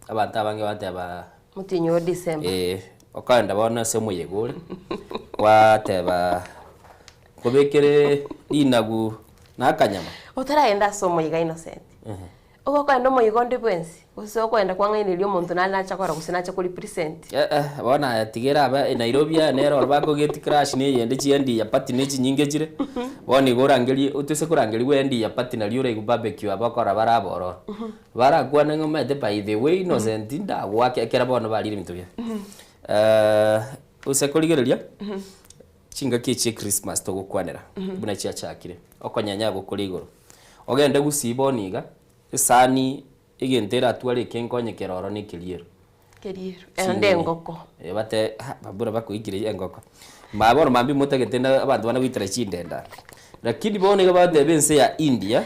Abantu abange bateba Mutienyo December. Okanda bona se muyegure. Wateba kobekere inagu nakanyama. Utaraenda somo yiga innocent. Uko kwenda moyigo ndi bwensi. Uso kwenda kwangene lyo muntu nana chakora kusina kuli present. Bona tigera aba Nairobi ya nero bako get crash ne yende chiendi ya party ne chinyinge jire. Boni gorangeli utese kurangeli wendi ya party na liure ku barbecue abakora baraboro. Baragwana ngomete by the way innocent nda wake kera bono bali mitubya. Usekoligereria. Chinga kichi Christmas to gukwanera. Buna chia chakire. Okonyanya gukuligoro. Ogende gusiboniga. Sani igentera atwale kenkonye keroro ni kiliero. Kiliero. Ende ngoko. Bate babura bakuigire ngoko. Maboro mambi mutegetenda abantu bana gwitira chindenda. Lakini bone bade bense ya India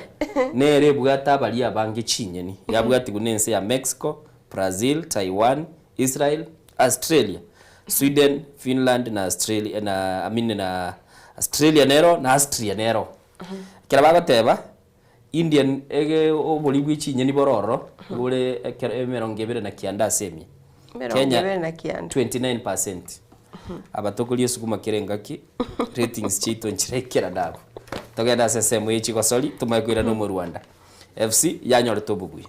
nere bwata bali abange chinyeni. Yabwati gunense ya Mexico, Brazil, Taiwan, Israel, Australia, Sweden, Finland na Australia na Australia nero na Austria nero. Kira bagateba Indian ege obolibwi chinye ni bororo ule emerongebere na kianda semi Kenya na kianda 29% abatokulie sukuma kirengaki ratings chito nchirekera dabo togenda sesemu ichi gosoli tumakwira no mu Rwanda FC yanyore tobugwi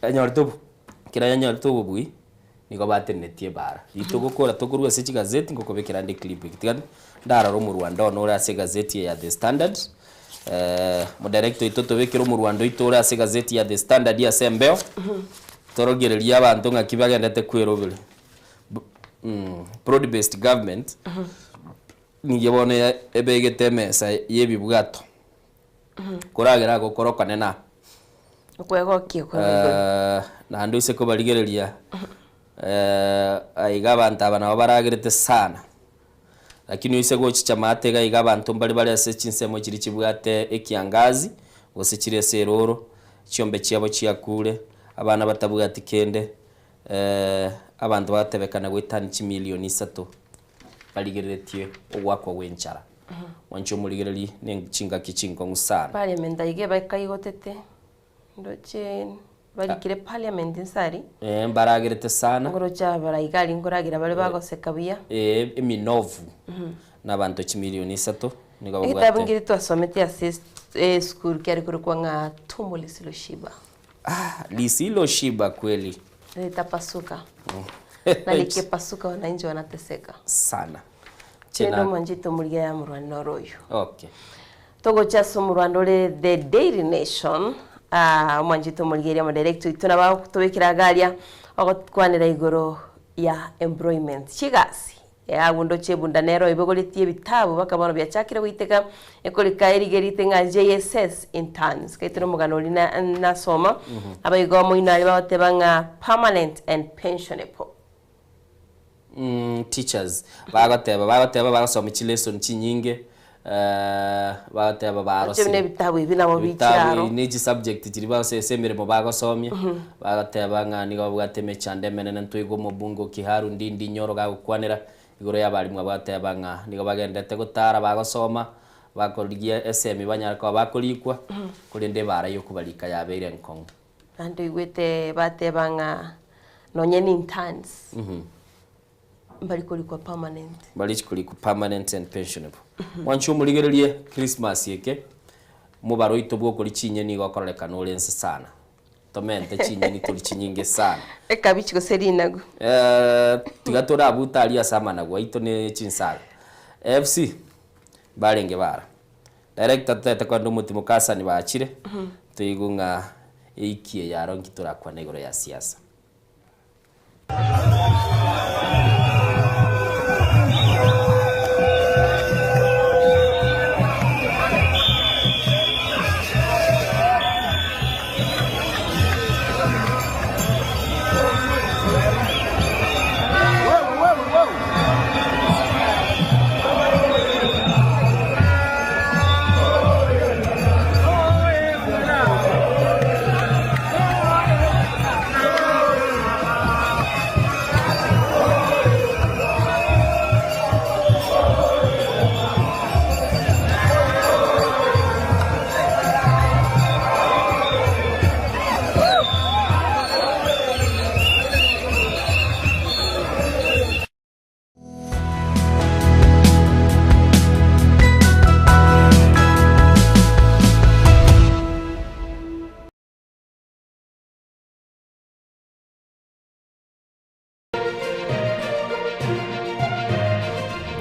yanyore tobu kira yanyore tobugwi niko batenetie bara itugukora tukurwa se gazeti ngokobekera ndi clip tigani ndara ro mu Rwanda onora se gazeti ya The Standard mo director itoto bekero mu Rwanda itora se gazeti ya The Standard ya Sembeo torogereria abantu ngakibagendete kwerobere broad based government niyebone ebegete mesa yebibwato kuragera gokorokane na okwego kiko na ndo ise ko baligereria aiga abantu aba nabo baragirete sana lakini ise gochicha matega iga abantu mbali bali ase chinsemo chiri chibwate ekiangazi gose chiri seroro chiombe chiabo chiakure abana batabwati kende abantu batebekana gwitani chimilioni 3 baligeretie ogwakwa wenchara wancho muligereri n'chinga kichingo ngusana parliament aige bakayigotete ndoche balikire parliament nsari mbaragerete sana ngorocha baraigali ngoragira bale bagoseka buya eminovu n'abantu chimilioni 3 nigo bagwate itabungire twasomete assist school kyari kurikwa nga tumbo lisiloshiba lisiloshiba kweli litapasuka na likipasuka wananchi wanateseka sana chendo mwanjito muliga ya murwano royo okay togo chaso murwano le the Daily Nation mwanjito muliga ya director ituna ba kutobekira galia okwanira igoro ya employment chigasi ya gundo chebunda nero ibogoletie bitabo bakabano byachakira witeka ekolika erigerite nga JSS interns kaitiro mugano lina nasoma abayigo moinali batebanga permanent and pensionable teachers bagateba bagasoma lesson chinyinge bagateba barose chebne bitabo ibina mo bicharo ni subject kiri basemere mo bagasomye bagateba nga ni bwateme chande menene ntwigo mu bungo kiharu ndindi nyoro gakwanira igoro y'abarimu abateba nga nigo bagendete gutara bagasoma bakoligia SM banyarako bakolikwa kulinde bara yo kubalika yabeire nkongo ando igwete bateba nga nonyeni interns balikolikwa permanent and pensionable wancho muligererie Christmas yeke mubaro itobwo kuri cinye ni gokoreka no lense sana tomente cinye ni turi cinyinge sana ekabichiko serinago tigatora abutali asama nagwa ito ne cinsala FC barenge bara director tete kwa ndo mutimo kasa ni baachire tuigunga ikie yaro ngitora kwa negoro ya siasa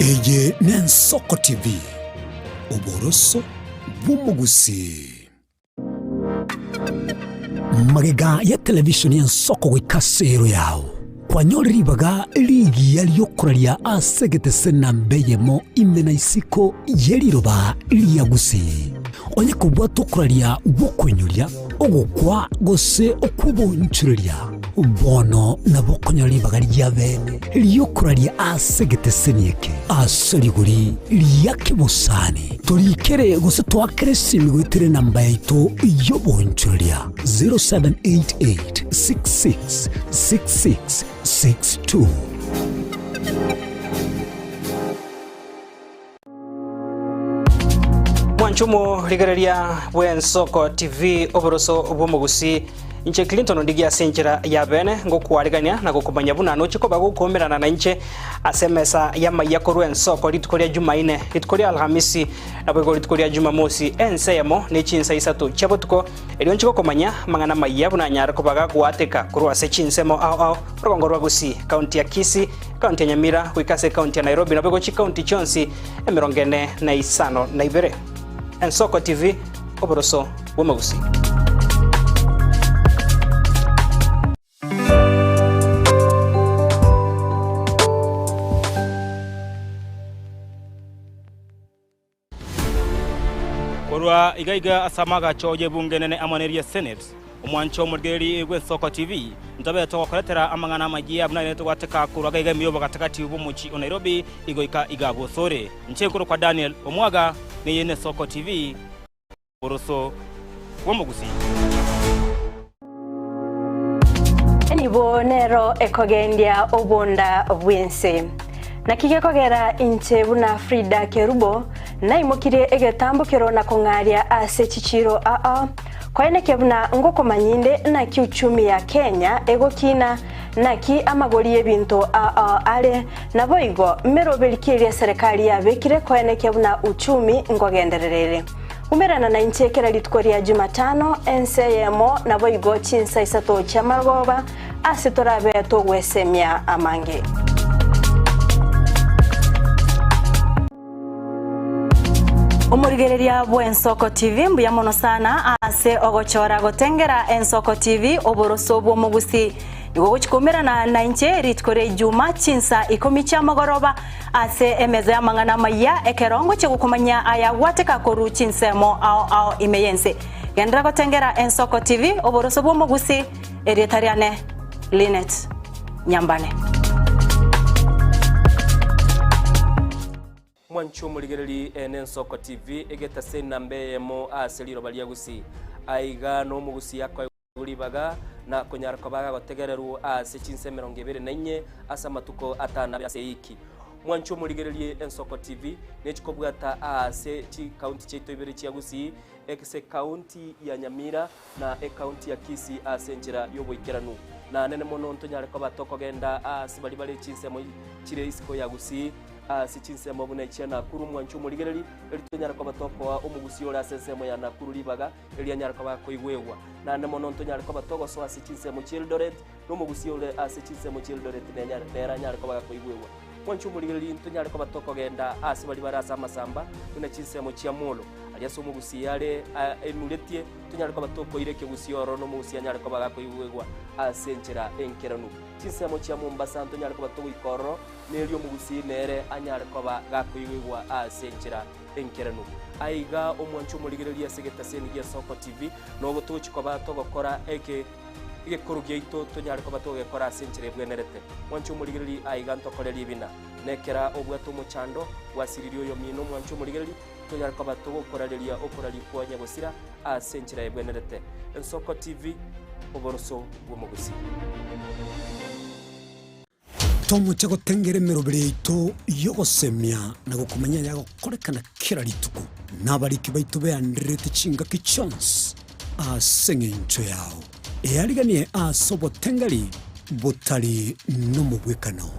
Eye Nensoko TV uboroso bw'umugusi magega ya television ya Nsoko gwikasero yawo kwanyoribaga ligi yaliyokuralia asegete sena mbeyemo imena isiko yeliroba liyagusi onye kubwa tokuralia bokwenyulia ogukwa gose okubonchuria bono na bokonyoribaga lyabene liyokuralia asegete senieke asaliguri liyakibusani tolikere gose twakere simigwitere namba yaito yobonchuria 0788666662 Mwanchumo ligereria Nsoko TV oboroso bw'umugusi inche Clinton ndigia senjera ya bene ngokwarigania na gukumanya buna no chiko bagukomerana na inche asemesa ya mayako Nsoko litukoria Jumaine litukoria Alhamisi na bwego litukoria Jumamosi ensemo ne chinsa isatu chabotuko elionchiko komanya mangana mayabu na nyara kubaga kuateka kurwa se chinsemo au rogongorwa gusi county ya Kisii county ya Nyamira wikase county ya Nairobi na bwego chi county chonsi emirongene na isano na ibere Nsoko TV oboroso bw'umugusi Korwa igaiga asamaga choje bungenene amaneria Senate omwancho omurigeri gwe Soko TV ntabe tokoretera amangana magia buna neto wateka kuraga igamiyo bagatakati ubumuchi o Nairobi igoika igabo sore nchekuru kwa Daniel Omwaga ni yene Soko TV Boroso womugusi Enibo nero ekogendia obonda bwense nakige kogera inche buna Frida Kerubo na imokire egetambukiro na kongaria ase chichiro koene kebuna ngoko manyinde na kiuchumi ya Kenya egokina naki amagori ebintu ale naboigo merobelikiria serikali yabekire koene kebuna uchumi ngogendererere umerana na inchekera litkoria Jumatano NCMO naboigo chinsa isato chamagoba asitorabe togwesemia amange Omurigereria bw'Ensoko TV mbuya mono sana ase ogochora gotengera Ensoko TV oboroso bw'omugusi nigo guchikomera na inche ritkore Juma chinsa 10 cy'amagoroba ase emeza y'amangana maya ekerongo cyo gukomanya aya wateka koru chinsemo ao imeyense gendera gotengera Ensoko TV oboroso bw'omugusi eretariane Linet Nyambane Mwancho muligereri Ensoko TV egeta senambe mo aseliro baliagusi aiga no mugusi yakwa ulibaga na konyarako baga gotegereru ase chinse 24 asa matuko atana ase iki Mwancho muligereri Ensoko TV nechikobwata ase chi county cheto ibere chiagusi ekse county ya Nyamira na county ya Kisii ase njira yoboikeranu na nene mono ntonyarako batoko genda ase bali chinse mo chire isiko yagusi sichinse mabuna ichana kuru Mwancho muligereri elitonyara kwa batoko wa omugusi ora sensemo ya Nakuru libaga elianyara kwa koigwewa na nemono ntonyara kwa batoko so asichinse mu Childoret no mugusi ora asichinse mu Childoret nenyara kwa koigwewa Mwancho muligereri ntonyara kwa batoko genda asibali barasa masamba kuna chinse mu Chiamolo aliaso mugusi yale enuletie tonyara kwa batoko ireke gusi oro no mugusi anyara kwa koigwewa asenchera enkeranu chinse mu Chiamombasa ntonyara kwa batoko ikoro nelio mugusi nere anyara koba gakuigwa asenchera enkeranu aiga omwancho muligereria segeta senigia Soko TV no gotuchi koba to gokora ige korugeito tonyara koba to gokora asenchera bwenerete mwancho muligereri aiga ntokoreri bina nekera obwato muchando wasiririo yo mino mwancho muligereri tonyara koba to gokorareria okorari kwanya gosira asenchera bwenerete Soko TV oboroso bwomugusi Tomo chago tengere merobere ito yogosemia na gukumanya yago korekana kira rituko nabariki baitu be andrete chinga ki chance asengencho yao eariganie asobo tengari botari no mubwekano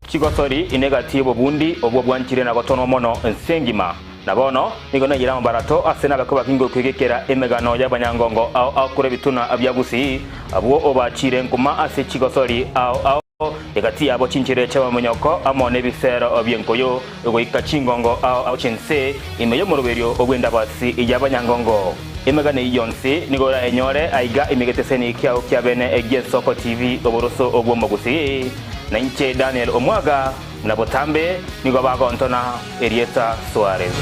Chigosori inegatibo bundi obwo bwanchire na gotono mono nsengima nabono nigona yira mbarato asena gakoba kingo kwegekera emegano y'abanyangongo au kure bituna abyagusi abwo obachire nkuma ase Chigosori au egati abo chinchire chaba munyoko amone bisero obyenkoyo egoika chingongo au chinse imeyo muruberio ogwenda basi y'abanyangongo emegane yonse nigora enyore aiga imegeteseni kyao kyabene egie Soko TV oboroso ogwo mogusi na inche Daniel Omwaga na botambe nigo bago ntona Erieta Suarez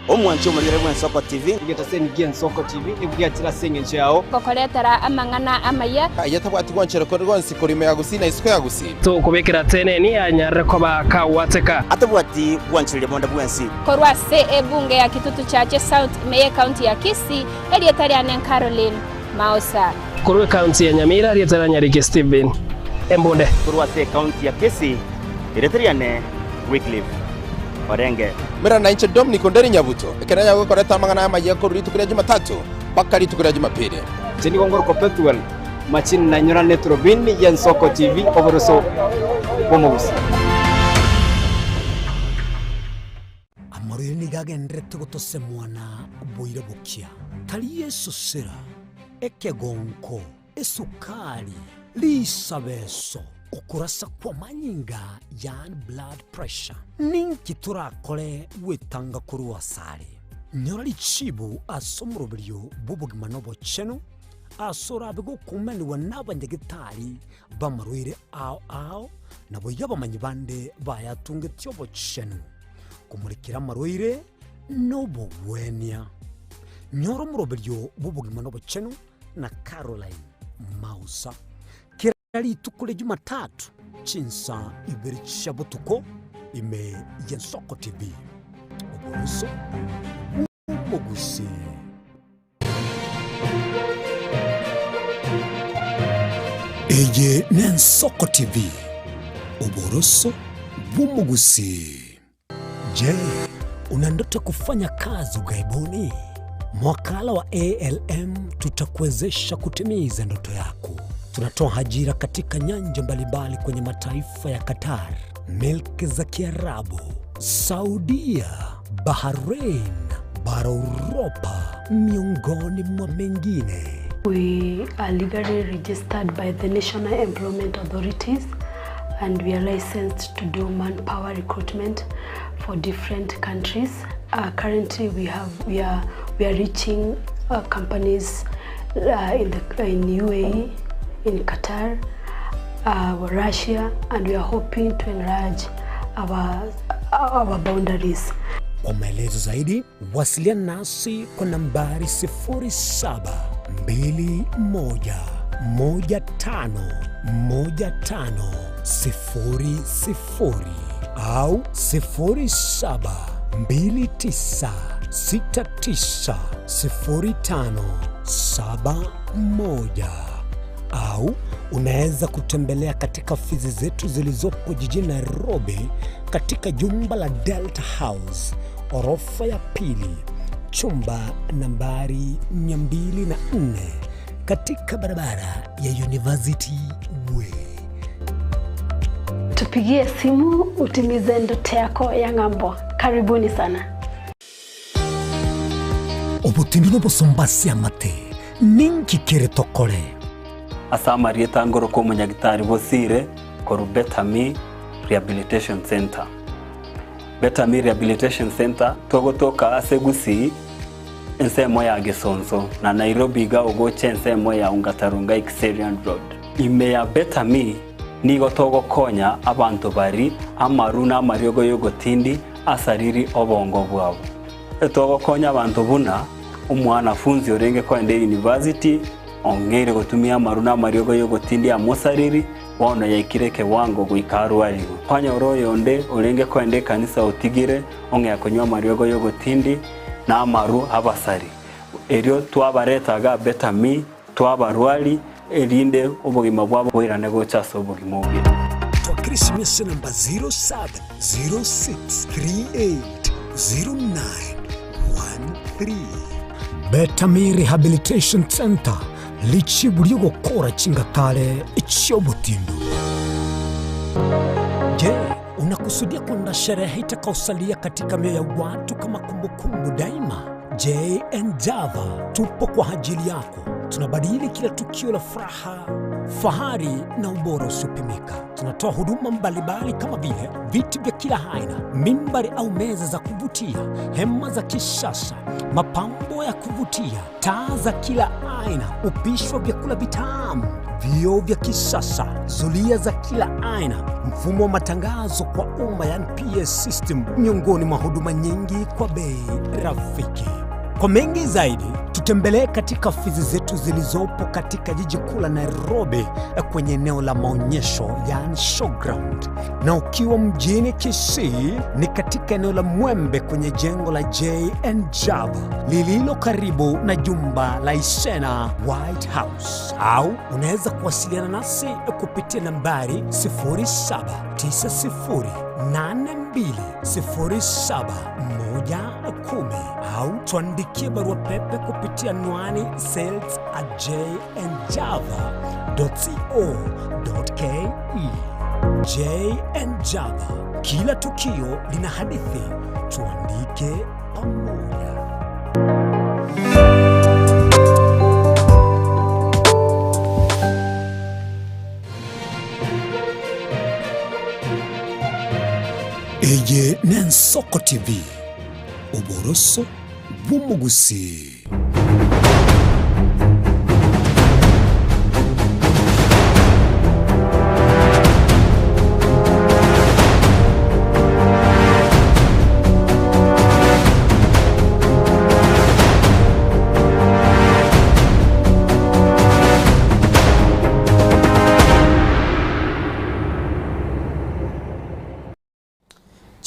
Omwancho muligereri Ensoko TV igeta senigia Soko TV ibwatira sengenche yao kokoretera amangana amaya ayatabwati gwanchero ko rwonsi kurime yagusi na isiko yagusi to kubekera tene ni anyare ko bakawateka atabwati gwanchiro bonda bwensi korwa se ebunge ya Kitutu Chache South Meye County ya Kisii elietariane Caroline Mausa Kurwe County ya Nyamira rietara Nyarike Steven Embonde kurwa se County ya Kisii rietariane Wycliffe Orenge mera na inche Dominic Onderi Nyabuto ekera yago koreta amangana amaye ko ritukira Jumatatu bakari tukira Jumapili Jeni gongoro ko Petuel machine na nyora netrobin ya Soko TV oboroso bomugusi Amorire ni gagendrete gotosemwana boire bukia tali Yesu sera ekegonko esukari lisabeso okurasa kwa manyinga yani blood pressure ninki turakore wetanga kuri wasare nyora lichibu asomurobelyo bubugima nobo cheno asora bego kumeni wanabanyegitari bamarwire ao nabo yabamanyi bande bayatunge tyobo cheno kumurikira marwire nobugwenia nyoro muroberio bubugima nobochenu na Caroline Mausa kirali tukule Jumatatu chinsa ibiri chabutuko ime Yensoko TV oboroso bumugusi Eye Yensoko TV oboroso bumugusi. Je, una ndoto kufanya kazi ughaibuni? Mwakala wa ALM tutakuwezesha kutimiza ndoto yako. Tunatoa ajira katika nyanja mbalimbali kwenye mataifa ya Qatar, Milki za Kiarabu, Saudia, Bahrain, bara Europa, miongoni mwa mengine. We are legally registered by the National Employment Authorities and we are licensed to do manpower recruitment for different countries. Currently we are reaching companies in UAE, in Qatar, Russia, and we are hoping to enlarge our boundaries. Kwa maelezo zaidi, wasiliana nasi kwa nambari 0721151500 au 0729690571 au unaweza kutembelea katika ofisi zetu zilizopo jijini Nairobi katika jumba la Delta House, orofa ya pili, chumba nambari 204 katika barabara ya University Way. Tupigie simu utimize ndoto yako ya ng'ambo. Karibuni sana. Obutindi n'obusumbasi amate ninki kere tokore. Asamari etangoro ko munyagitari bosire koru Betami Rehabilitation Center. Betami Rehabilitation Center togotoka asegusi ensemo ya Gesonzo na Nairobi ga ogoche ensemo ya Ungatarunga Xerian Road. Ime ya Betami nigo togokonya abantu bari amaruna amariogo yogotindi asariri obongo bwabo. Togokonya abantu buna umwanafunzi orenge kwende university ongere gutumia maruna amariogo yogotindi amosariri waona yaikireke wango guikaru aligo kwanya oroyonde orenge kwende kanisa otigire onge akonywa amariogo yogotindi na amaru abasari erio twabaretaga Betami twabarwali elinde obugima bwabo bwirane gochaso obugima obwe Christmas number 0706380913 Betami Rehabilitation Center lichibulio gukora chingatale ichobutindu. Je, unakusudia kwenda sherehe itakayosalia katika mioyo ya watu kama kumbukumbu daima? J&Java tupo kwa ajili yako. Tunabadili kila tukio la furaha, fahari na ubora usiopimika. Tunatoa huduma mbalimbali kama vile viti vya kila aina, mimbari au meza za kuvutia, hema za kisasa, mapambo ya kuvutia, taa za kila aina, upishi wa vyakula vitamu, vioo vya kisasa, zulia za kila aina, mfumo wa matangazo kwa umma yani PS system, miongoni mwa huduma nyingi kwa bei rafiki. Kwa mengi zaidi, tutembelee katika ofisi zetu zilizopo katika jiji kuu la Nairobi kwenye eneo la maonyesho yani showground. Na ukiwa mjini Kisii ni katika eneo la Mwembe kwenye jengo la J&Java lililo karibu na jumba la Isena White House. Au unaweza kuwasiliana nasi kupitia nambari 0790720710 au tuandikie barua pepe kupitia anwani sales@jnjava.co.ke. J&Java, kila tukio lina hadithi, tuandike pamoja. Eye Yensoko TV oboroso bumugusi.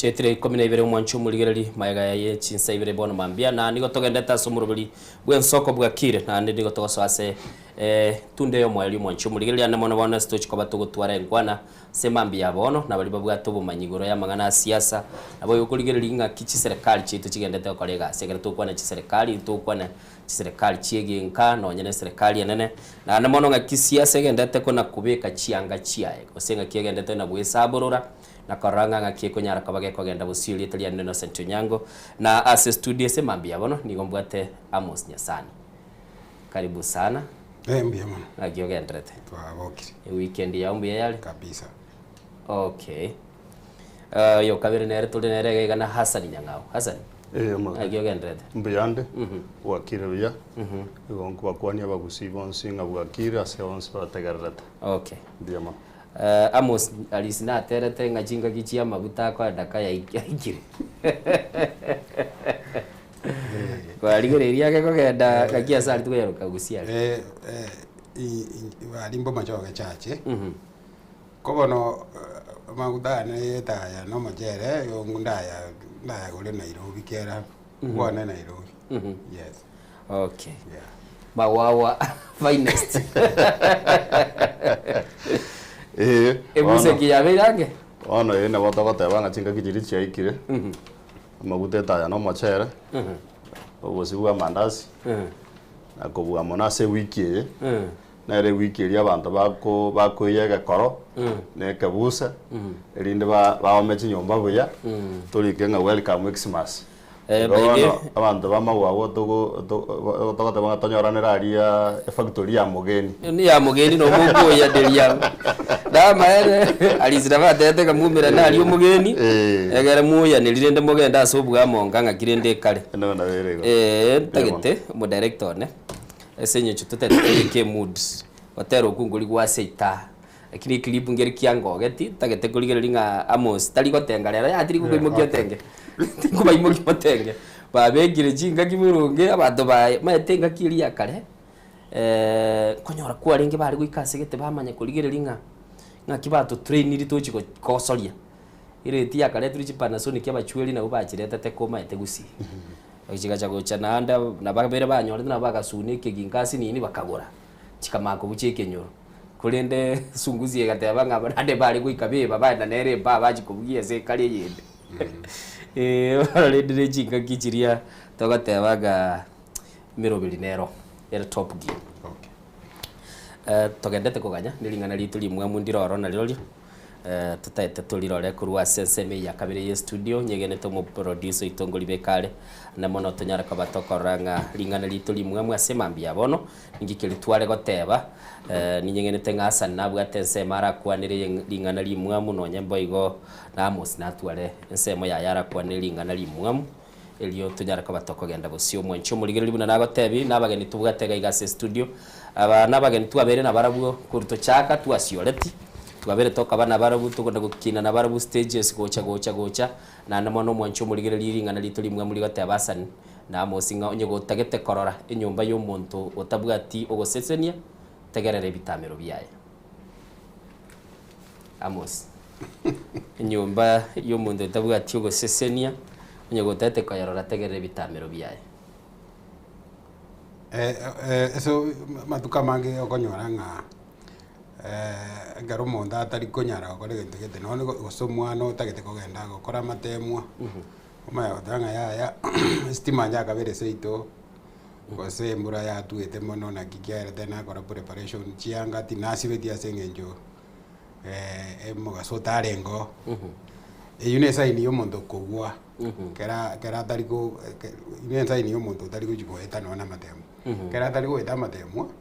chetire 12 omwancho muligereri maega ye chinsa ibere bono mambia na nigo togendeta somurubiri bwensoko bwakire na nigo togosase tunde yo mwali mwancho muligereri ane mono bona stoch ko batugutwara enkwana semambia bono na bali babwato bumanyigoro ya mangana siasa abo yokuligereri nga kichi serikali chitu chigendeta kolega segera tukwana chi serikali tukwana serikali chiegenka no nyene serikali enene na ane mono nga kisiasa gendete kona kubeka chianga chiae osenga kiegendete na bwesaburura na koranga nga kieko nyara kabage kogenda busiri Italian Innocent Onyango na as studio semambia bono nigombwate Amos Nyasani. Karibu sana. Mbia mwana. Agiogendrete. Twabokire. Weekend ya umbia yali kabisa. Okay. Yo kabere nere tulde nere gana Hassan Nyangao. Hassan. Mwana. Agiogendrete. Mbiyande. Wakire bya. Igonko bakwani abagusi bonsinga bwakire ase onse batagarrata. Okay. Mbia mwana. Amos alisina terete ngajinga gichia maguta kwa daka ya ikire. Kwa ligereria ke kogenda gakia sari tugeruka gucia. Alimbo machoge chache. Kobono maguta ne taya no majere yo ngundaya ndaya gole Nairobi kera. Bwana Nairobi. Yes. Okay. Yeah. Mawawa finest. Ebuseki yaberange ono ene botogoteba nga chinga kijiri chiaikire amaguta etaya no mochere obosibu amandasi nakobua monase wiki eye nere wiki eri abantu bakoiya egekoro nekebusa erinde baomeche nyomba buya torike nga welcome Xmas abantu bamagwagwo togoteba nga tonyoranera aria efactory ya mugeni ni ya mugeni no mukuya deria dama alizira batete kamumira nari umugeni egere muya nilirende mugenda asobwa monga ngakirende kare no na berego tagete mu director ne esenye chutete ke moods watero kunguli gwa seita ekiri clip ngeri kiango geti tagete kuligereri nga Amos tari gotengarera ya tiri kuko imogyo tenge kuba imogyo tenge babegire jinga kimurunge abantu ba matenga kiri yakare konyora kwa ringe bari gwikase gete bamanya kuligereri nga kibato trainiri tochi ko soria ire tia kare turi Panasonic abachweli na ubachireta te koma etegusi ochiga chago chananda na bagabere banyore na bagasune kegingasi nini bakagora chikamako bucheke nyoro kulende sunguzi egateba nga banade bari gwikabe baba na nere baba jikubugie se kare yende already jinga kichiria togateba ga mirobili nero era top gear. Togendete kuganya nilingana litu limwe mundiroro na lirori tutaite tulirore kurwa senseme ya kabiri ye studio nyegene to mu producer itongoli bekale na mono tonyara kabatokoranga lingana litu limwe mwasemambia bono ngikeli tware goteba ni nyegene tengasa nabwo atense mara kwanire lingana limwe muno nyembo igo na Amos na tware ensemo ya yara kwanire lingana limwe elio tonyara kabatoko genda bosio mwencho muligere libuna nagotebi nabageni tubwatega igase studio aba nabageni twabere na barabu kuruto chaka twasioleti twabere toka bana barabu tukonda gukina na barabu stages gocha na namono mwencho muligere liringana lituli mwe muligote abasani na Amosinga onye gotagete korora enyumba y'omuntu otabwati ogosesenia tegerere bitamero biyaye Amos enyumba y'omuntu otabwati ogosesenia nyegotete kayarora tegerere bitamero biyaye eso matuka mange okonyora nga ngaro monda atari konyara okore gento gete no gosomwa no tagete kogenda gokora matemwa omaya otanga ya estima nya kabere seito gose mbura ya tuete mono na kikiara tena kora preparation chianga tinasi betia sengenjo emoga sotarengo yune saini yo mondo kogwa kera tariko yune saini yo mondo tariko jugo eta no na matemo kera tariko eta matemo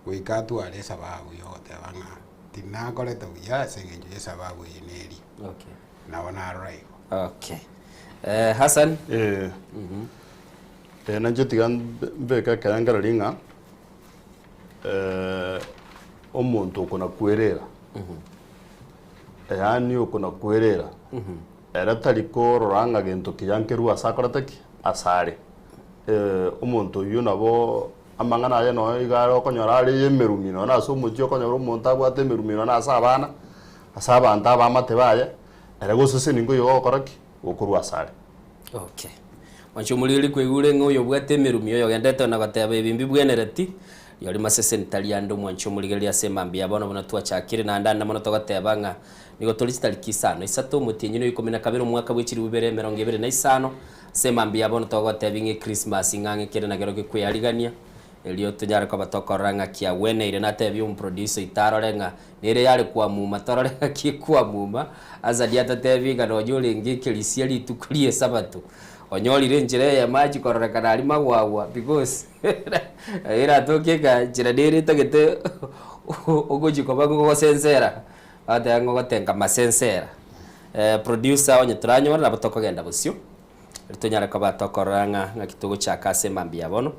goikatu ale sababu yote banga tinakole to ya sengenjo ya sababu ineri okay na wana right okay Hassan na jotigan beka kangara ringa omuntu kuna kwerera yani ukuna kwerera era tariko roranga gento kiyankeru asakorataki asare omuntu uyu nabo amangana ya no igaro konyora ari yemerumino na so mujyo konyora omuntu agwate merumino na asabana asabanta bamate baye era gosese ningo yo koraki gokorwa sare. Okay. Wanchumulili kwigure ngoyo bwate mirumio yo gendete na gatebe bimbi bwenereti yori masese nitaliando mwanchumuligelia sema mbia bono bona twachakire na ndanda mono togatebanga nigo tulisitali kisano isato mutinyi 12 mwaka w'ikiri 2025 sema mbia bono togatebinge Christmas ingange kire na geroge kuyarigania elio tunyara kwa batokoranga kia wene ile natebi producer itarorenga nire yari kwa muma tororenga kikuwa muma azadia tebiga no jole ngikilisia litukulie sabato onyolire njire ya maji kororekana ari magwagwa because ira tokeka njira ndiri tagete ugujikoba ngo sensera ate ngo gatenga masensera producer onye turanyora na batoko genda busyo ritonyara kwa batokoranga ngakitugo cha kase mambia bono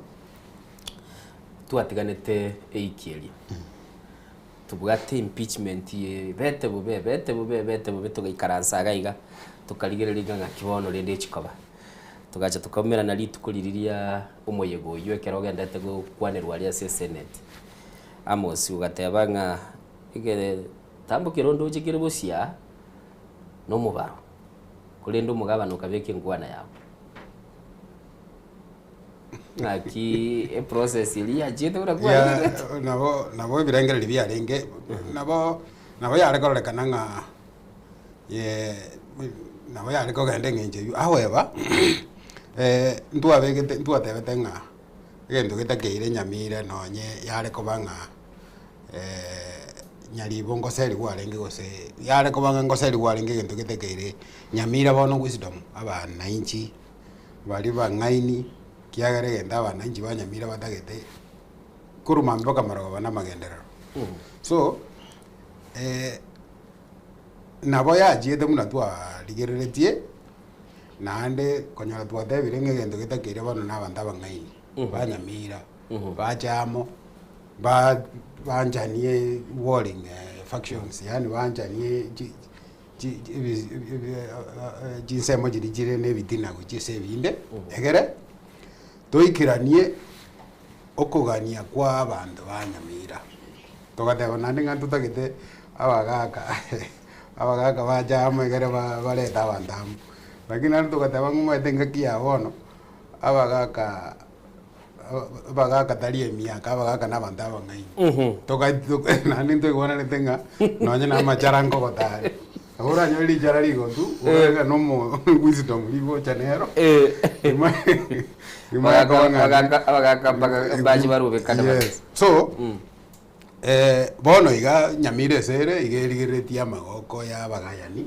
tuatiganete eikieli tubwate impeachment ye bete bube tugaikaransa gaiga tukarigereriga ngakibono rinde chikoba tugacha tukamera na litukuriria umoyego yekero gendete go kwanirwa ali ase senate Amos ugatebanga igere tambo kirondo chikire busia no mubaro kulindo mugabano kabeke ngwana yawo ngaki process ili ajite urakwa nabo birengere libya renge nabo yarekorekana nga ye nabo yarekogende ngenje however ntwatebete nga egento gitakeire nyamire nonye yarekobanga nyaribo ngoseri gwarenge gose yarekobanga ngoseri gwarenge egento gitakeire nyamira bono wisdom abana inchi bali bangaini kiagere genda abana inchi banyamira batagete kuruma mboka marogo bana magenderero so nabo yajiete muna twarigereretie nande konyara twatebire ng'egento gitakeire bono n'abantu abangaini banyamira bachamo banjanie warring factions yani banjanie jinsemo jirigire n'ebitina gukise binde egere toikiranie okugania kwa abantu banyamira togateba nande ng'antu tagete abagaka bajamo egere bareta abantu amu lakini nando tugateba ng'umwete ng'akia bono abagaka talie miaka abagaka n'abantu abang'aini nandi ntoigwana netenga nonye n'amacharango gotare ahora nyori lichara ligo tu urega nomo wisdom ligo chanero abagaka baji barube kada so bono iga nyamire sere igerigeretia magoko ya bagayani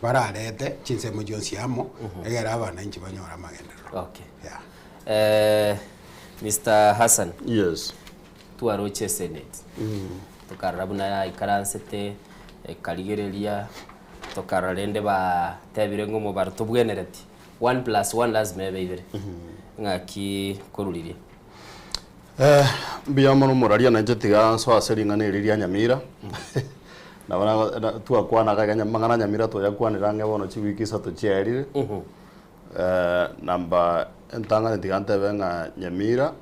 bararete chinsemo jonsiamo egera abana inchi banyora magendero. Okay. Yeah. Mr. Hassan. Yes. Tuaroche Senate. Tukarabuna ya ikaransete kaligerelia tukararende ba tebirengo mu bar tubwenereti 1+1 lazima ebe ngaki koruririe. Biamono moraria na jetiga so aseringa ne riria nyamira na bana tu akwana kaganya mangana nyamira to yakwanira nge bono chiwiki sato cherire namba entanga ndigante benga nyamira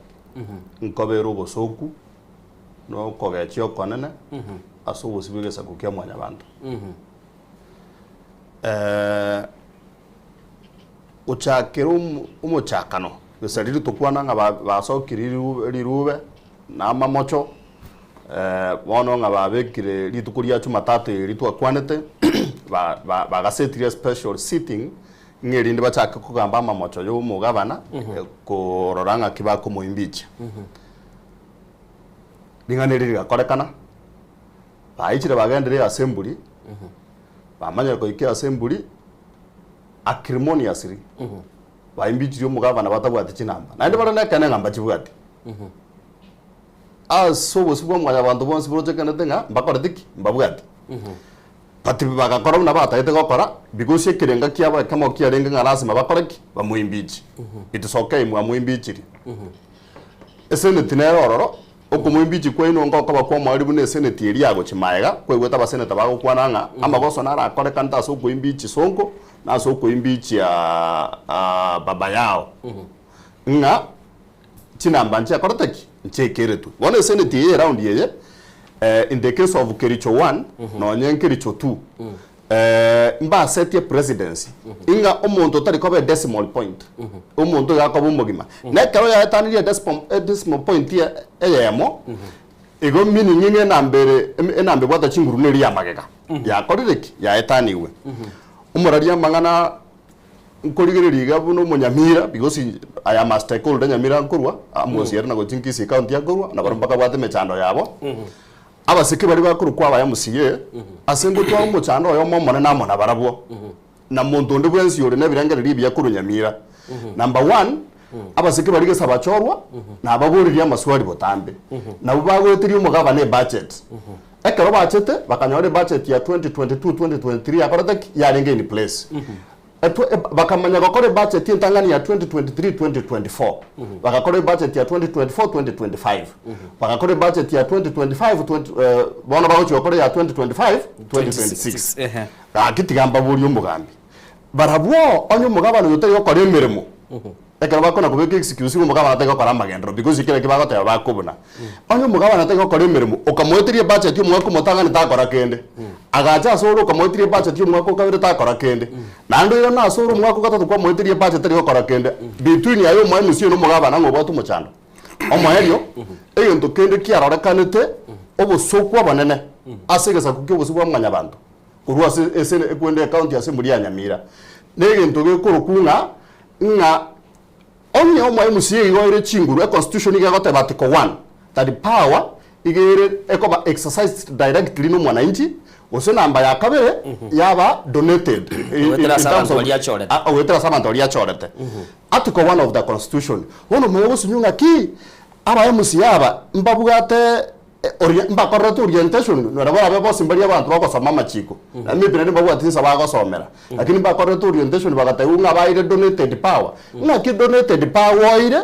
nkobero bosoku no kogechio konene aso bosibige sakukia mwanya bantu uchakero umuchakano besariri tukwana nga basokiriri rirube na mamocho bono nga babekire litukuria chuma tatu litwakwanete bagasetire special sitting ngerinde bachaka kugamba mamocho yo mugabana kororanga kibako muimbiche linganeri gakorekana baichire bagendere assembly bamanya ko iki assembly acrimoniously baimbichi yo mugabana batabwate chinamba nande barana kana ngamba chibwate so bosibwa mwanya bantu bonse project na tenga bakoretiki mbabwate pati bagakora na batayete gokora because kirenga kiaba kama kiarenga ngarasima bakoreki bamuimbichi itusoke mu amuimbichiri senate nerororo okumuimbichi kwino ngoko bakwa mwari bune senate eri yago chimaega kwegweta basenate bago kwananga amagoso nara akoreka ntaso kuimbichi sonko naso kuimbichi ya baba yao nga chinamba nchi akoroteki nchi keretu one senate ye round ye in the case of Kericho 1 no nyen Kericho 2 mba set ye presidency inga omuntu tari kobe decimal point omuntu yakoba umugima nekero ya etanirie decimal point ye eyemo ego meaning inge nambe bwata chinguru neri yamagega yakorireki ya etaniwe umuraria mangana nkorigeriga buno munyamira because I am a stakeholder nyamira nkurwa amosiera na gotinkisi county ya kurwa na barambaka bwate mechando yabo abaseke bari bakuru kwa ba MCA asengo twa umucando yo momone na mona barabwo na muntu ndi bwensi yore na birangere bya kuru nyamira number 1 abaseke bari gesa bachorwa na abaguriri amaswari botambe na bubagwetiri umugaba ne budget ekero bachete bakanyore budget ya 2022-2023 akorata yarenge in place bakamanya gukora budget y'intangani ya 2023-2024 bagakora budget ya 2024-2025 bagakora budget ya 2025 bona baho cyokora ya 2025-2026 akitigamba buri umugambi barabwo onyo mugabano yotari gukora emirimo ekero bakona kubeka excuse umugabano atari gukora amagendro because ikire kibagota bakubona onyo mugabano atari gukora emirimo ukamweterie budget y'umwaka umutangani takora kende agacha asoro ukamweterie budget y'umwaka ukabire takora kende nando yo nasoro umwaka gatatu kwa mweterie budget atari gukora kende between ayo mwana musio n'umugabano ngo batu mucando omoherio eyo ntokende kiarorekanete obusokwa banene asegesa kukyo busubwa mwanya bantu kurwa ese ekwende county assembly ya Nyamira nege ntoge kurukunga nga onye omwe musio igoire chinguru a constitution igagote batiko 1 that the power igere ekoba exercised directly no mwananchi ose namba ya kabere yaba donated wetera sabanto ya chorete article 1 of the constitution wono mwe sunyunga ki aba MCA yaba mbabugate mbakorete orientation no rabara bebo simbali abantu bakosoma machiko na mibi nende babu atinsa bagosomera lakini mbakorete orientation bagataunga baire donated power nga ki donated power ire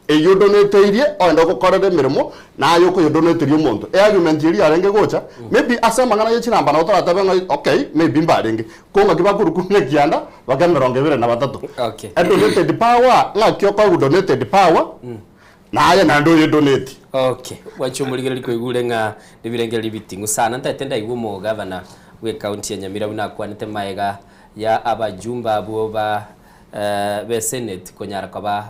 eyo donaterie ondo gukorera mirimo na yo ko donaterie umuntu argument iri arenge gocha maybe asema ngana yechiramba na utaratabe nga okay maybe mbarenge konga kibakuru kumwe kianda bakamirongevere na batatu okay donated power nga kyo ko donated power na aya na ndo ye donate okay wachumuligere liko igule nga nibirengeri bitingu sana ntatenda igumo governor we county ya Nyamira unakwanite maega ya abajumba abo ba be senate konyara kwa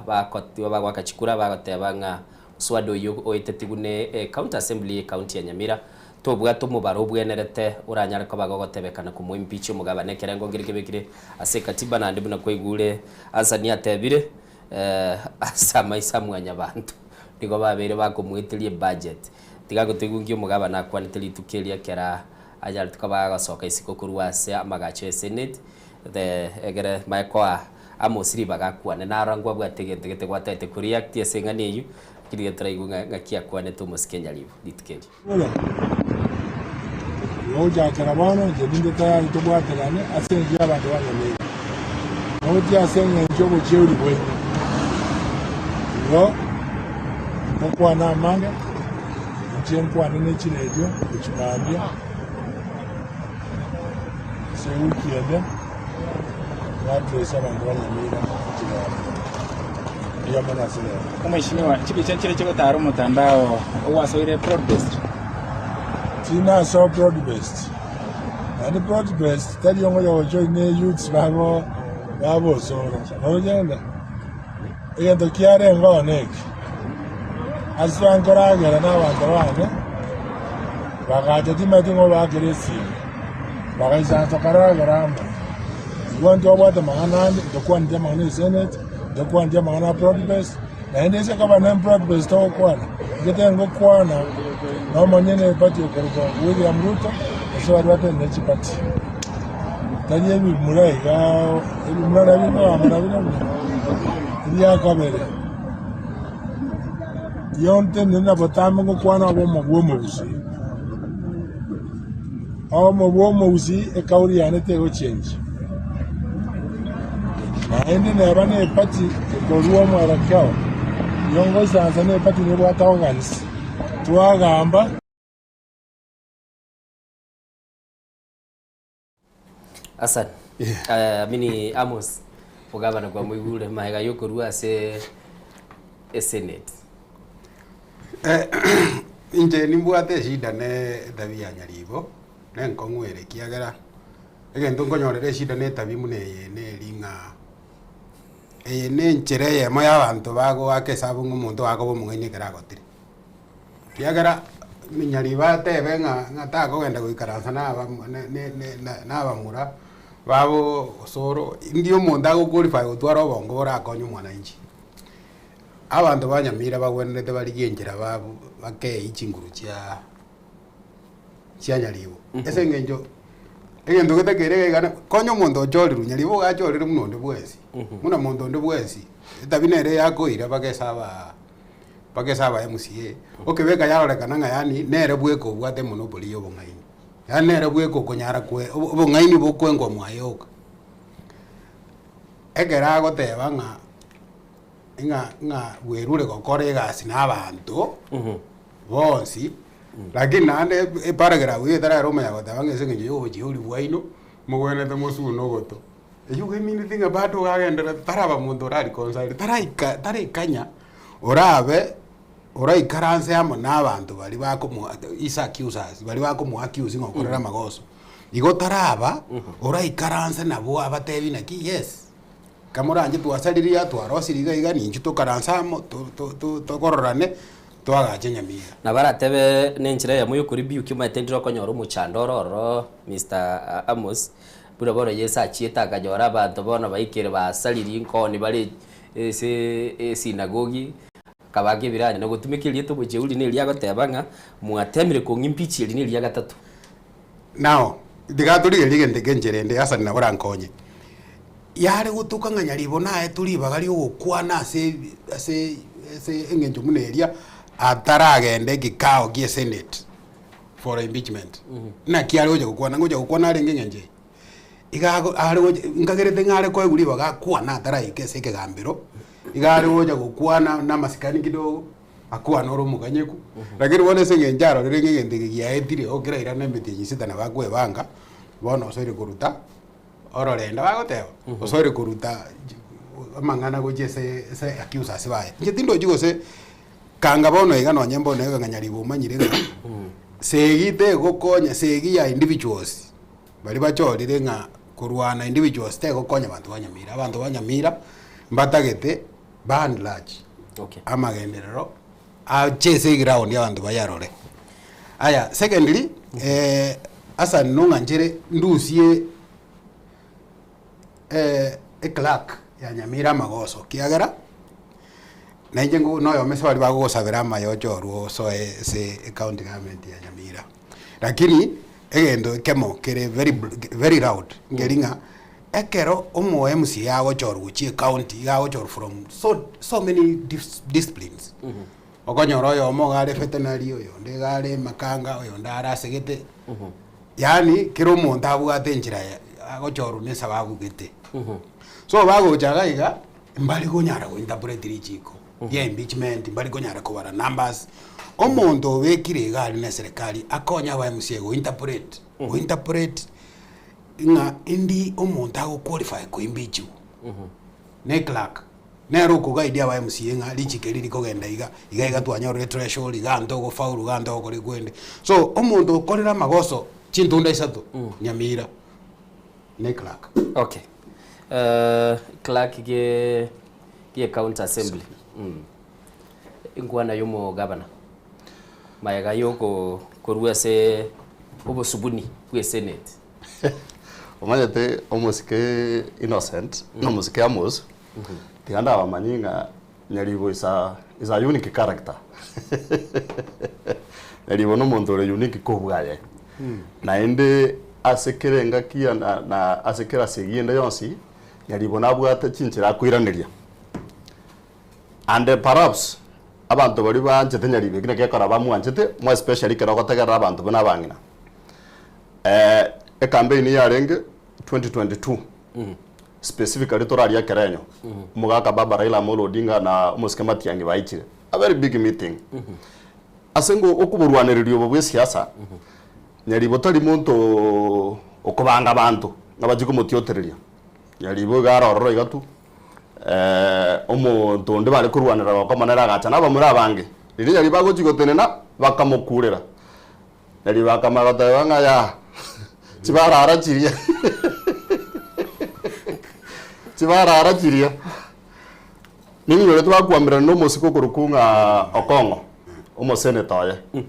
bakachikura bagoteba nga swado yo oitetigune county assembly county ya Nyamira tobwa tomubaro bwenerete uranyara kwa bagotebekana ku mu impeach umugaba nekerengo ngirikebekire ase katiba na ndibuna kwigule azania tebire asama isamwanya abantu ndigo babere bakomwetirie budget tigago tegungi umugaba nakwanitiri tukelia kera ajara tukabagosoka isiko kurwase amagache senate the egere maikwa amosiri bagakwane narangwa bwategete gwatete kureact yesengane yu kiriye traigu ngakia kwane tumusikenya livo litkeli oja karabano jebinde tayari tobwaterane asenje abantu banyamira oja asenye njobo cheuri bwe no okwana amanga nchenkwana nechiredio kuchibambia sewukiende wadresa abantu banyamira kuchibambia yamana sile Mheshimiwa chibi chachire chiko taro mutandao wasoire broad based tina so broad based and broad based tali yongo yo join youths babo so nojenda endo kiare ngone aswankora gara na wandawane bagaje timatingo bageresi bagaisa tokara garamba iwanto wabata manganande dokwandia mangane senate dokwandia mangana broad based na endese kama na broad based to kwana getengo kwana na manyene pati okorwa William Ruto so adwate nechi pati tanye bi mulai ga mulai bi no amana bi ya kabere yonte nina botamu kwana abo mabwo musi e kauri yanete go change na ende na bane pati ko ruwa mara kao yongo sanza ne pati ne bwata organis tuagamba Asan mini Amos ugabana kwa mwigule maega yoko ruwa se senate inje nimbwate shida ne David Nyaribo nenko ngwere kiagera egento nkonyorere shida netabi muna eye ringa eye nenchera eyemo ya abanto bagoaka esabu ng'omonto akoba omong'aini ekero agotire kiagera minyari batebe ng'a takogenda goikaransa nabamura babo osoro ndi omonto agoqualify gotwara obongo borakonya omwananchi abanto ba Nyamira bagwenerete bari enchera babo bakei chinguru chia Nyaribo ese ngenjo egento getekere gana konya omonto ochoriru Nyaribo gachorire muno ndi bwesi muna monto ndi bwesi etabinere yakoira bagesaba MCA okebeka yarorekana ng'a yani nere bweko bwate monopoly yobong'aini yani nere bweko konyara kwe obong'aini bokwengo mwayoka ekera agoteba ng'a bwerure gokora egasi n'abanto bonsi lakini nande paragraph yetara roma yagoteba ng'ese ng'encho yogochiuri bwaino mogwenete mosuno goto you give me anything about wagendera taraba mundu rari concern taraikanya oraikaranse amo n'abantu bari bakomu isa accusers bari bakomu accuse ngokorera magoso igo taraba oraikaranse nabo abatebi naki yes kamoranje twasariria twarosiriga iga ninju tukaransamo tukororane twagache Nyamira na baratebe nenchira ya muyo kuri biuki matendiro konyora umuchandororo Mr. Amos bura bora yesa achieta akanyora abantu bona baikire basariri nkoni bari sinagogi kabage biranye no gutumikirie to bujeuri ni ria gotebanga mwatemire ko ngimpichiri ni ria gatatu now digaturige ligende genjerende asa na bora nkonye yare gutuka ng'a Nyaribo nae turibagari ogokwana ase engenjo muneria ataragende gikao gie Senate for impeachment na kiare oje gukwana ngoja gukwana arenge ngenje igago ari ngagerete ngare ko eguri bagakwana ataraike seke gambiro igare oje gukwana na masikani kidogo akwana oro muganyeku lakini wone senge njaro renge ngende giaetire okira irane metinyi sitana bagwe banga bono soire kuruta ororenda bagoteba osoire kuruta amang'ana goche se accuse asibaye njetindo chigose kanga bono igano nyembo ne ng'a Nyaribo manyire segite gokonya segi ya individuals bali bachorire ng'a kurwana individuals te gokonya bantu ba Nyamira mbatagete band large amagenderero chese ground ya bantu bayarore aya secondly asa nunga njere ndusie clerk ya Nyamira magoso kiagera na injengo noyo mese bali bagosabira amayochorwo so se county government ya Nyamira lakini egendo kemo kere very loud ngeringa ekero omo MC yago chorwo chi county yago chor from so many disciplines okonyoro yo mo gare veterinary oyo ndegare makanga oyo ndara segete yani kero monta abugate njira ago choru ne sababu gete so bago chagaiga mbali gonyara go interpret richiko ya impeachment mbali gonyara ko bara numbers omonto wekire gari na serikali akonya ba MC go interpret nga indi omonto ago qualify ko impeach ne clerk ne roko ga idea ba MC nga lichike lili kogenda iga twanyore threshold iga ndogo faulu ga ndogo kuri gwende so omonto korera magoso chintunda isato Nyamira ne clerk okay clerk ge county assembly ingwana yomo governor mayaga yoko koruase obosubuni kwe senate omanyete omusike innocent no musike Amos tiganda abamanyinga Nyaribo is a unique character Nyaribo no muntu ore unique kobwaye na ende asekerenga kia na asekera segienda yonsi Nyaribo nabwate chinchira kwiraniria and perhaps abantu bari banjete Nyaribo kina kekora bamwanjete mo especially kera gotegera abantu bana bangina campaign ya renge 2022 specifically toraria kerenyo mugaka baba Raila Amolo Odinga na Musike Matiang'i baichire a very big meeting asengo okuburwaniririo bwe siasa Nyaribo tari muntu okubanga abantu nabajiko mutiotereria Nyaribo garororo igatu omuntu ndi bari kurwanira bakomanera gacha naba muri abange riri Nyaribo agochigotenena bakamukurira Nyaribo akamagota banga ya Chibarara chiria. Chibarara chiria. Nini yore twakwamira no musiko kurukunga Okongo. Omo senator ye.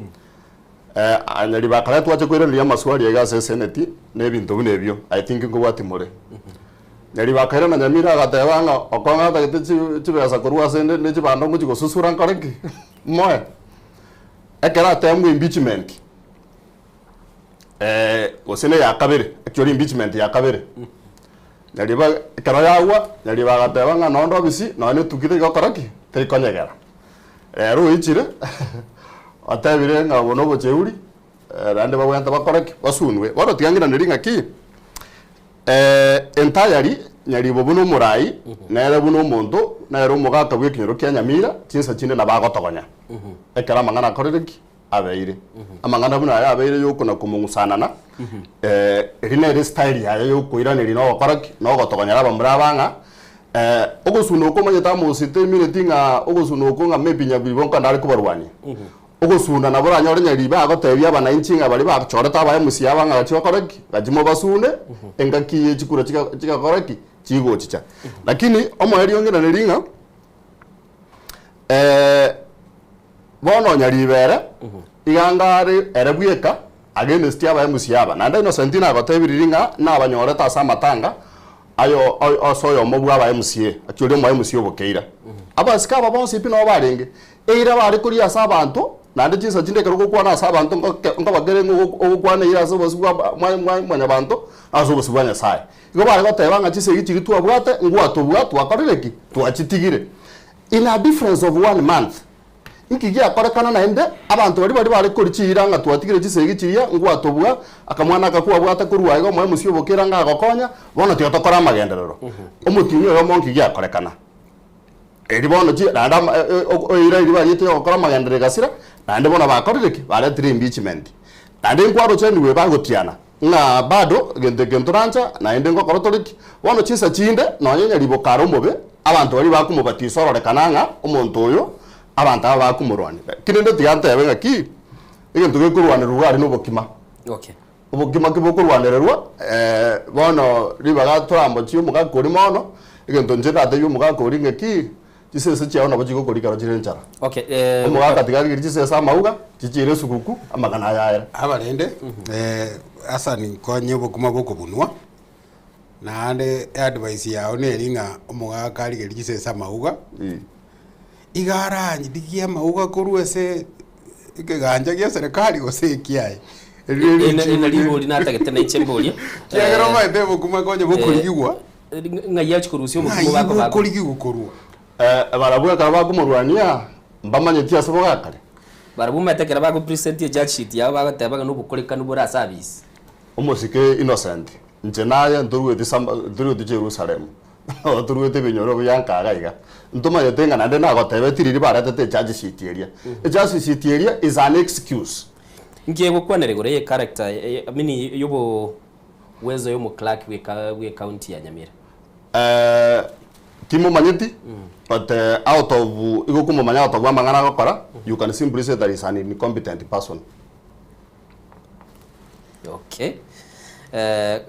Anyari bakara twache kwiraniria maswali ya senate ne bintu binebyo. I think ngo watimure. Nyari bakara na Nyamira agatebanga Okongo atagite chibesa kurwa sende ne chibando ngo chigosusura nkoreki. Moya. Ekera temu impeachment. Osene ya kabere, actually impeachment ya kabere. Nyari ba ekera yawa, nyari bagatebanga nondo bisi, none tukire gokoraki, tekonyegera. Rero ichire. Atabire ngabo no bocheuri. Rande babwenta bakoraki, basunwe. Waro tiangira ndiringa ki. Entirely nyari bobuno murai, nere buno mondo, nere mugaka bwekinyoro kya Nyamira, chinsa chine na bagotogonya. Ekera mangana korereki abeire. Amangana buna ya abeire yoko na kumungusanana. Rine style ya yoko iraniri no koraki, no gotogonya bamurabanga. Ogosuno ko manyeta mo site minetinga ogosuno ko nga mepinya bibonka ndari kubarwani. Ogosuna na bora nyore nyari ba gotebya bana inchinga bari ba choreta ba musi yabanga gachiwa koraki, gajimo basune engaki chikura chika koraki, chigo chicha. Lakini omo eri ongena neringa bono nyari bere igangari erebuyeka against yaba musi yaba. Nanda Innocent na gotebiriringa na abanyoreta samatanga ayo osoyo mobwa ba MCA actually mo MCA bokeira abasika babonse pino barenge eira bari kuri asa abantu nande chinsa chindeke roko na asa abantu ngo bagere ngo kwana ira so bosubwa mwanya abantu aso bosubwa nyasaye ngo bari gotebanga chise gichiri twabwate ngo atobwatu akorereki twachitigire in a difference of 1 month inkigia korekana na ende abantu bari kuri chiranga twatigire chise gichiria ngo atobwa akamwana akakuwa bwata kurwa igo mwe musio bokera nga gokonya bono tyo tokora magenderero omutinyo yo monki gia korekana eri bono chi randa oira iri bari tyo gokora magendere gasira nande bono bakorireki bare three impeachment nande nkwaro cheni we bagotiana nga bado genturancha na ende ngokoro toriki bono chisa chinde no nyenya libokaro mobe abantu bari bakumubatisorore kananga omuntu oyo abantu abakumurwane kinende tigante yabenga ki igentu gekurwana rugari no bokima. Okay. Ubugima kibokurwanirerwa bono ribaga turambo chiyo mugakuri mono igentu njira ate yo mugakuri ngeki chisese chiao na bajiko kuri karo chirenchara. Okay. Mugaka tigari chisese amauga chichire sukuku amagana yaya abarende asa ni konye bokuma bokubunwa na ande advice yao neringa omugaka ari chisese amauga igara nyidigia amauga kurwese ikeganja gya serikali gose kiai ina libuli natagete na ichembuli kiagero maende bokuma konye bokurigwa ngaya chikurusio bokuma bako bako kurigwa kurwa barabuga karaba kumurwania mbamanye tia soboga kare barabuga tekera bako present ya judge sheet yao bagatebaga no bukoreka no bura service Omosike Innocent nje naye nduruwe Jerusalem oturuwe binyoro byankaga iga ntuma yetenga nande nagotebe tiriri baratete judge sheet area judge sheet area is an excuse ngiye gukwanere gore character mini yobo wezo yo mu clerk we county ya Nyamira timo manyeti but out of igokumo manya out of mangana gokora you can simply say that is an incompetent person. Okay.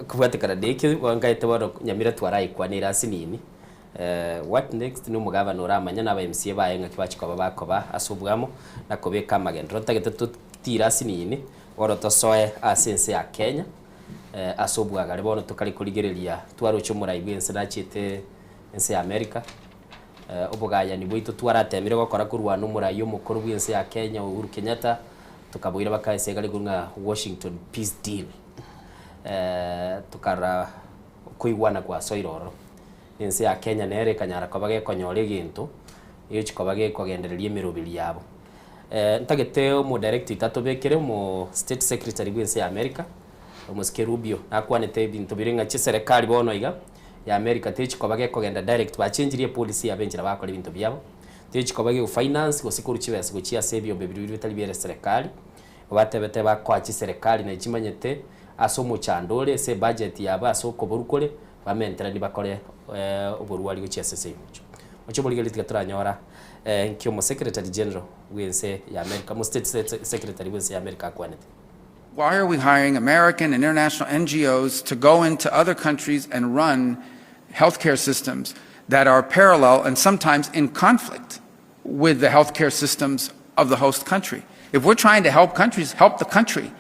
Kubatikana deke wangaite baro Nyamira twarai kwanira sinini. What next no mugavana uramanya na ba MCA bayenga kibachiko bakoba asubwamo nakobeka magendro tagete tutira sinini oro tosoe asense ya Kenya asubwaga rebono tukari kurigereria twarucho muraibu ense nachite ense ya America obugaya ni bwito twaratemire gokora kurwa no murayo mukuru bw'ense ya Kenya Uhuru Kenyatta tukaboira bakaise gari kunga Washington peace deal tukara kuigwana kwa soiroro ense ya Kenya nere kanyara kobage konyore gintu iyo chikobage kogendereria mirubiri yabo ntagete mu director tatobekere mu state secretary bw'ense ya America Omusike Rubio nakwanete bintu birenga che serikali bono iga ya America techi kobage kogenda direct bachenjirie policy abenjira bakora ibintu byabo techi kobage finance gosikuru chibese gochia sebyo bebiri bitali bere serikali batebete bakwachi serikali na chimanyete asomo chandole se budget yaba asoko burukore bamentera ni bakore oburuwali gochia sese mucho boligeli tigaturanyora nkyo mu secretary general wense ya America mu state secretary wense ya America akwanete Why are we hiring American and international NGOs to go into other countries and run healthcare systems that are parallel and sometimes in conflict with the healthcare systems of the host country? If we're trying to help countries, help the country.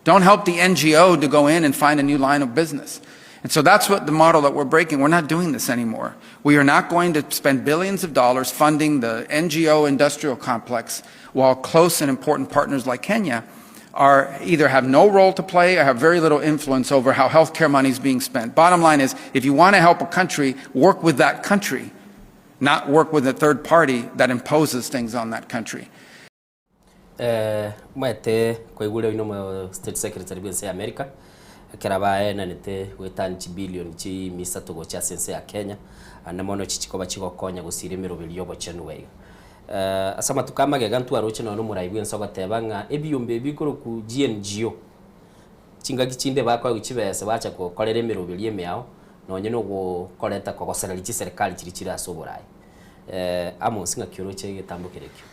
Don't help the NGO to go in and find a new line of business. And so that's what the model that we're breaking. We're not doing this anymore. We are not going to spend billions of dollars funding the NGO industrial complex while close and important partners like Kenya are either have no role to play or have very little influence over how healthcare money is being spent. Bottom line is, if you want to help a country, work with that country, not work with a third party that imposes things on that country. Mwete kwa igule ino State Secretary bwense America kerabae na nete wetanchi billion chi misatogo cha sense ya Kenya anamono chichikoba chigokonya gusirimiro bilyobo chenwe asama tukama gegantu aroche no muraibwe nsoga tebanga ebiyombe bikoro ku GNGO chinga kichinde bakwa uchibese bacha ko kolere miro bilyeme yao nonye no go koleta ko goserali chi serikali chiri chira soborai amo singa kyoroche getambukerekyo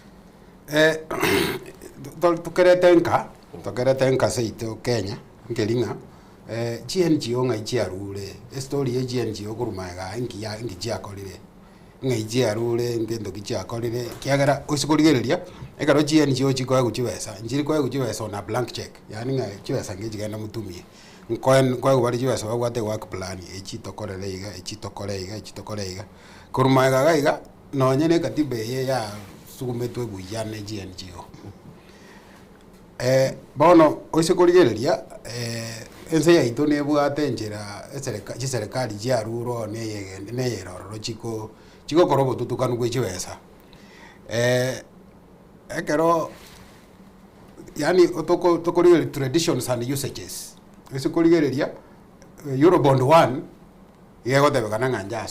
tukerete nka seito Kenya ngelinga GNGO ngaichia rule story ya GNGO kurumaga ingi chiakorire ngaichia rule ngendo kichiakorire kiagara usikurigereria ekaro GNGO chikoya guchibesa njiri koya guchibesa na blank check yani ngai chibesa ngijigenda mutumie kwa wali chibesa wagwate work plan echitokoreiga kurumaga gaiga nonye katibe ye ya sugumetwe buyane GNGO bono usikurigereria ense ya ito nebwate njira serikali ya ruro ne yeroro chiko korobo tutukanu gwechibesa ekero yani tokorigereria traditions and usages usikurigereria Eurobond 1 yegotebekana nganja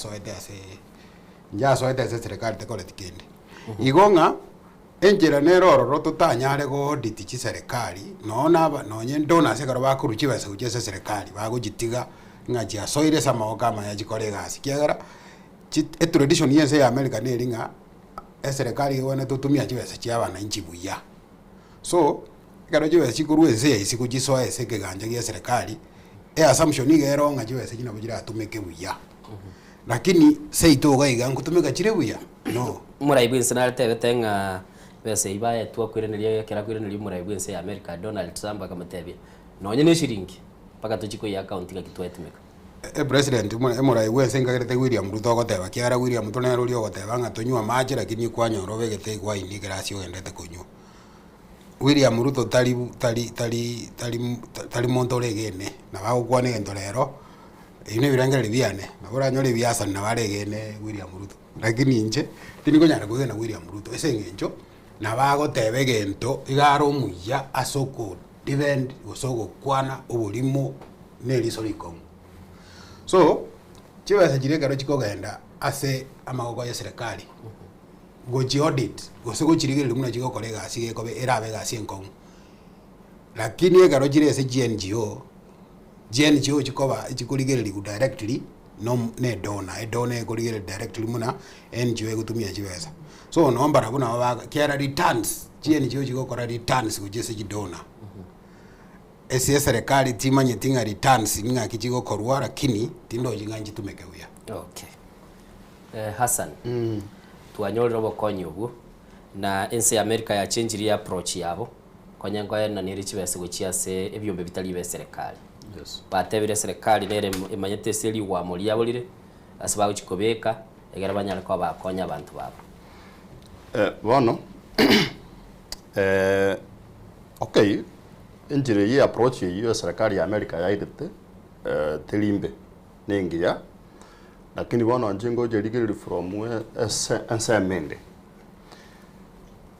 soete serikali tekore tikende igonga enjera neroro tutanyare go audit chi serikali nonye ndona sekaro bakuruchi basa ugese serikali bagujitiga ngaji asoire sama okama ya jikore gasi kiagara tradition yense ya America neringa serikali wona tutumia chibesa chiaba na inchi buya so garo chibesa chikurueze isikujisoa eseke ganja ya serikali assumption igero ngaji besa kina bujira atumeke buya lakini seito gaiga nkutumeka chire buya no muraibu senal tebetenga bese ibaye twakwireneria kera kwireneria muraibu ense ya America Donald Trump akamatebia nonye ne shiringi paka tuchiko ya account gakitwetemeka president muraibu ense ngagete William Ruto goteba kiara William Ruto ne ruri goteba ngatunywa maji lakini kwanyoro begete kwa ini grasio endete kunywa William Ruto tali montoregene na bagukwane gentorero ine birangere biane na bora nyore biasa na baregene William Ruto lakini nje tiniko nyara kugena William Ruto ese ngencho na bagotebe gento igaro muya asoko defend osoko kwana obulimo nelisoriko so chiwasa jiregaro chikogenda ase amagogo ya serikali goji audit gosego chirigere muna chigo kolega asige kobe erabe gasi enkong lakini egaro jirese GNGO chikoba chikurigere ligu directly no ne dona kurigere directly muna NGO gutumia chibesa so nomba rabuna baga kiara returns GNGO chigokora returns kujese chidona ese serikali timanye tinga returns ninga kichigo korwa lakini tindo jinganji tumekebuya okay Hassan tuanyole robo konyogu na ense ya America ya change approach yabo konyango na niri chibese guchiase ebyombe bitali be serikali yes batebire serikali nere imanyete seli wa muri yabolire asiba uchikobeka egera banyala kwa bakonya abantu babo bono okay injire yi approach yi serikali ya America ya idete telimbe nengia lakini bono njengo jerigiri from ensemble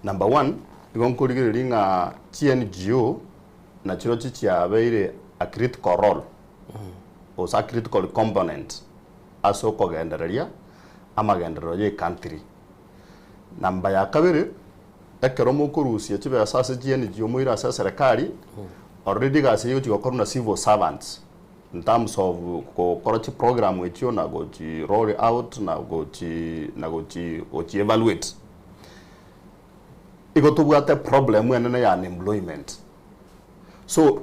number 1 igonkorigiri nga GNGO na chiro chichia beire a critical role o sa critical component aso ko gendereria amagendero ye country namba ya kabiri ekero mukurusia chibe asase GNGO muira asa serikali already gasi yo chigokoruna civil servants in terms of quality program which you na go to roll out na go to evaluate iko to get a problem when ya unemployment so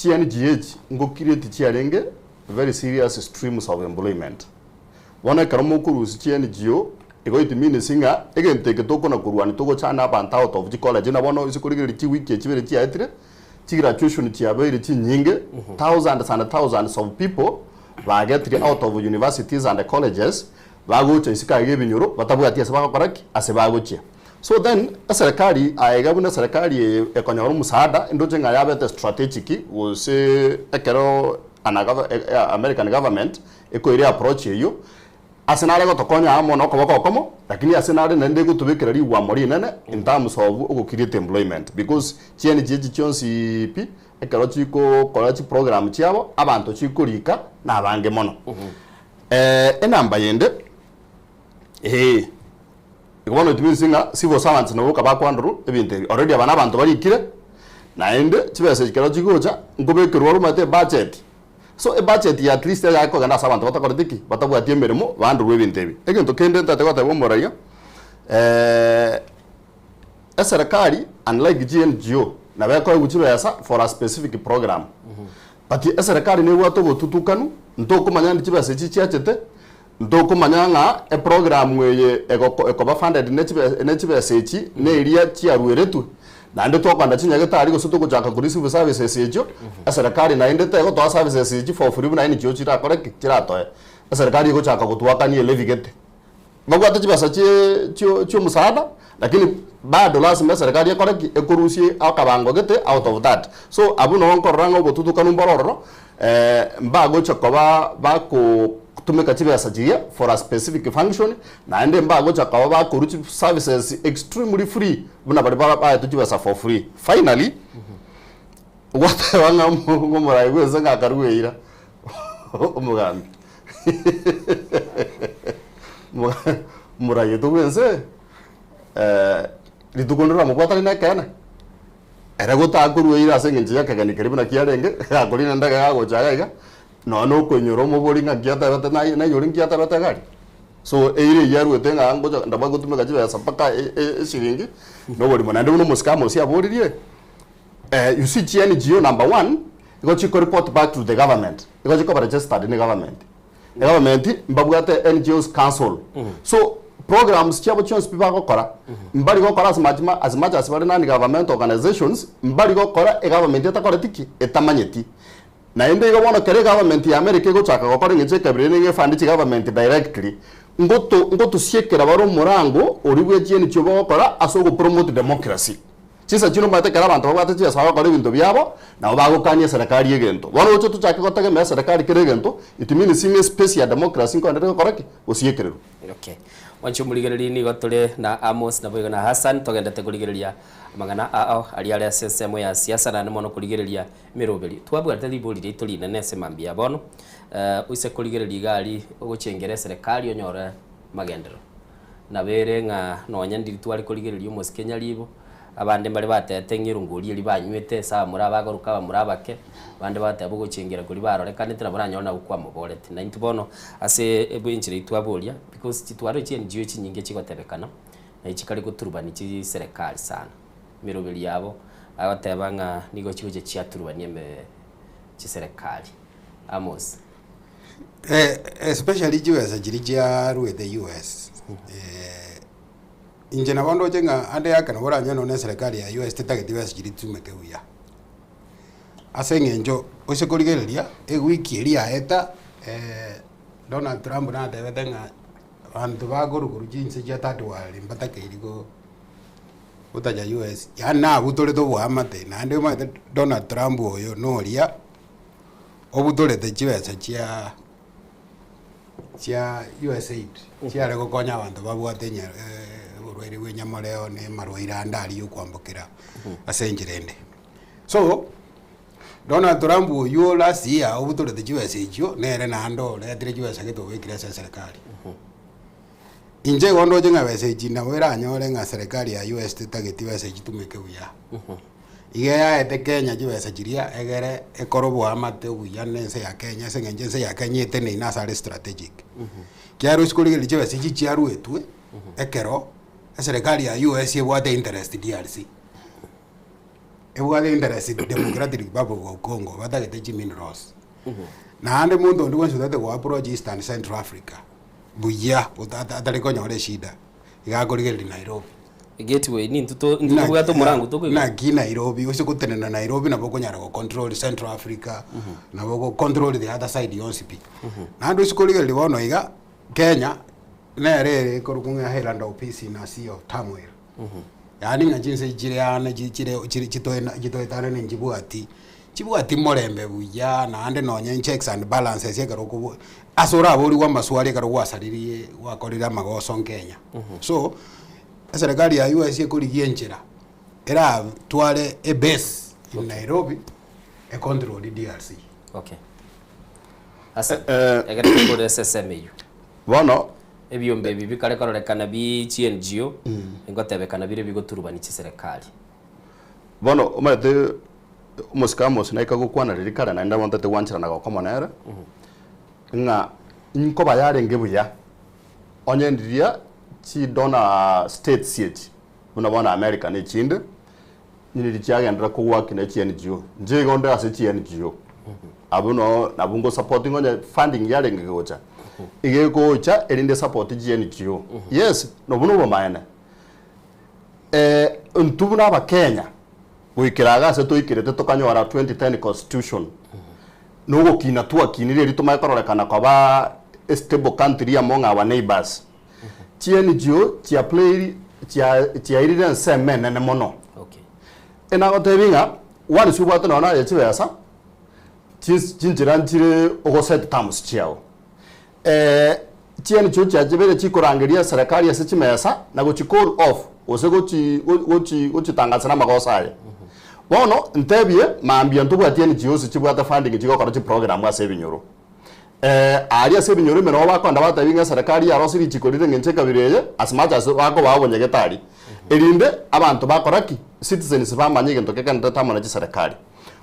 CNGH ngo create chiarenge very serious streams of employment. Wana karamo kurusi CNGO ego itimini singa egenteke toko na kurwani toko chana abantu out of the college na bono isikurigiri chi wiki chibere chi aitire chi graduation chi abere chi nyinge thousands and thousands of people bagetri out of universities and colleges bagocha isika gebinyoro batabwati asaba koraki asebagocha. So then serikali aigabuna serikali ekonyoro musaada ndoje nga yabete strategic was ekero American government eko ire approach yo asenale go tokonya amo no koboko komo lakini asenale nende go tubekera ri wa mori nene in terms of go create employment because CNG chonsi pi ekero chiko college program chiabo abantu chikurika na bange mono enamba yende ikono timisinga civil servants no ka bakwandru ebinte already abana abantu barikire na ende chibese kero chikocha ngobekerwa rumate budget. So a budget at least ya ko ganda sabantu batakoretiki batabwatie meremo bandu rwebintebi egento kende ntategota bomoraya serikali unlike GNGO na bako guchibesa for a specific program but serikali ne wato botutukanu ntoko manyandi chibese chichiachete ntoko manyanga a program weye eko funded ne chibese chi ne iria chiarweretu nande to kwanda chinyage tari go suto kujaka kuri civil services ejo serikali na inde te go to services ejo for free na ni jochi ra correct kira to serikali go chaka kutwaka ni levigete bagwata chibasa chio musaada lakini bado lazima serikali correct ekurusie akabango gete out of that. So abuno nkorango botutu kanumbororo mbago chakoba bako tumeka chibasa jia for a specific function na ende mbago chakawa bakuruchi services extremely free buna bari baba tuchibasa for free. Finally what wanga ngomora gweza ngakarwira umugambi muraye tuwense litukondora mukwata na kana era gutakurwira asengenje yakagani karibuna kiarenge akorina ndaga gago chagaga no kwenyoro mubori ngakiata bata na yori ngiata bata gari. So eire yaru tenga ngo ndabago tumeka jiba sapaka shiringi no bori mona ndio muskamo sia boririe. You see GNGO number 1 iko chiko report back to the government iko chiko registered in the government. The government mbabwate NGOs council. So programs chiabo chons pipa gokora mbali gokora as much as bari nani government organizations mbali gokora government etakoretiki etamanyeti na ende igobona kere government ya America go chaka gokora ngiche kabirene nge fund government directly ngoto siekera baro murango oribwe chini chobo gokora asogo promote democracy chisa chino mate kara bantu bagwate chisa sawa kore bintu byabo na bagokanye serikali yegento bono ocho tuchake gotege me serikali kere gento it means singe space ya democracy ko ndere koraki osiekerero. Okay. Wancho muligereria ni gotore na Amos na Boyga na Hassan togendete kuligereria magana ali ali sesemo ya siasa na mono kuligereria mirobeli twabwate liboli rituli nene semambia bono uise kuligereria gali ogochengere serikali onyore magendero na bere nga nonya ndiri twali kuligereria mos Kenya libo abande bari batete ngirunguri ri banywete sa muraba garuka murabake bande batabo gochengera kuri barorekanite na baranyona gukwa muborete na intubono ase ebinjire itwaboria because titwaro CNGO chinyinge chigotebekana na ichikari guturubani chi serikali sana mirobeli yabo abatebanga nigo chije chiaturubani eme chi serikali Amos especially US jirija ruwe the US inje na bondo jenga ande yakana bora nyano ne serikali ya US tetagetiwa sijiritumeke uya asengenjo osekorigereria wiki eria eta Donald Trump na tebetenga bantu bagoruguru jinse jatatu wali mbatake irigo utaja US yana butore to bwamate na ande ma Donald Trump oyo noria obutore te chiwesa chia USAID chia rego konya abantu babwatenya urwere wenyamoreo ne marwaira ndali yokwambukira asenjirende. So Donald Trump yo last year obutore te USAID nere na ando le dire US ageto wekira serikali inje gondo jenga USAID na wera nyore nga serikali ya US tetagetiwa USAID tumeke uya igea ete Kenya jiwesa jiria egere ekorobo amate uya nense ya Kenya sengenje ya Kenya etene inasare strategic kiaro sikulige jiwesa jichiaru etwe ekero serikali ya US yebwate interest DRC ebwate interest Democratic Republic of Congo batagete Jimmy Ross na ande mundu ndi wensu tate kwa approach Eastern Central Africa buya atarikonya ole shida igakorigeli Nairobi gateway ni ntuto to murango to na gi Nairobi ose kutenena Nairobi na boko nyara ko control Central Africa na boko control the other side yonsipi na ndo sikorigeli bono iga Kenya na rere korukunga Highland office na sio Tamwell yani nga jinse jireana jitoetana ne njibuati morembe buya na ande nonye checks and balances yekaro kubo asora bori wa maswali karo wasaririe wakorira magoso Kenya so serikali ya US ekorigie njira era twale a base in Nairobi e control the DRC okay asa egere ko SSMU bono ebyombe bibi kare karorekana bi CNGO ingotebekana bire bigoturubani ci serikali bono umate umusikamos na ikagukwana ririkara na ndabonta te wanchira na gokomonera nga inko bayare ngebuya onyendiria chi dona state siege unabona America ne chinde niri chiagendera ko work na CNGO nje gonda ase CNGO abuno nabungo supporting on funding yare ngegocha igeko cha elinde support GNGO yes no buno bomayana ntubuna aba Kenya wikiraga se toikirete tokanyora 2010 constitution nugo kina tua kinire rituma kororekana kwa ba stable country among our neighbors GNGO tia play tia irire semene ne mono okay ena gotebinga wani subwata nona yechibesa chinjiranjire ogo set terms chiao chieni chuchi ajibere chikorangeria serikali yase chimesa na go call off ose gochi tangaza na magosa aya bono ntebie maambia ntubwati ni jiose chibwata funding chigokora chi program ase binyoro aria se binyoro mero bakonda batabinga serikali ya rosiri chikorire ngenche kabireye asmacha bako babonye getari erinde abantu bakoraki citizens bamanye gento kekanda tamana chi serikali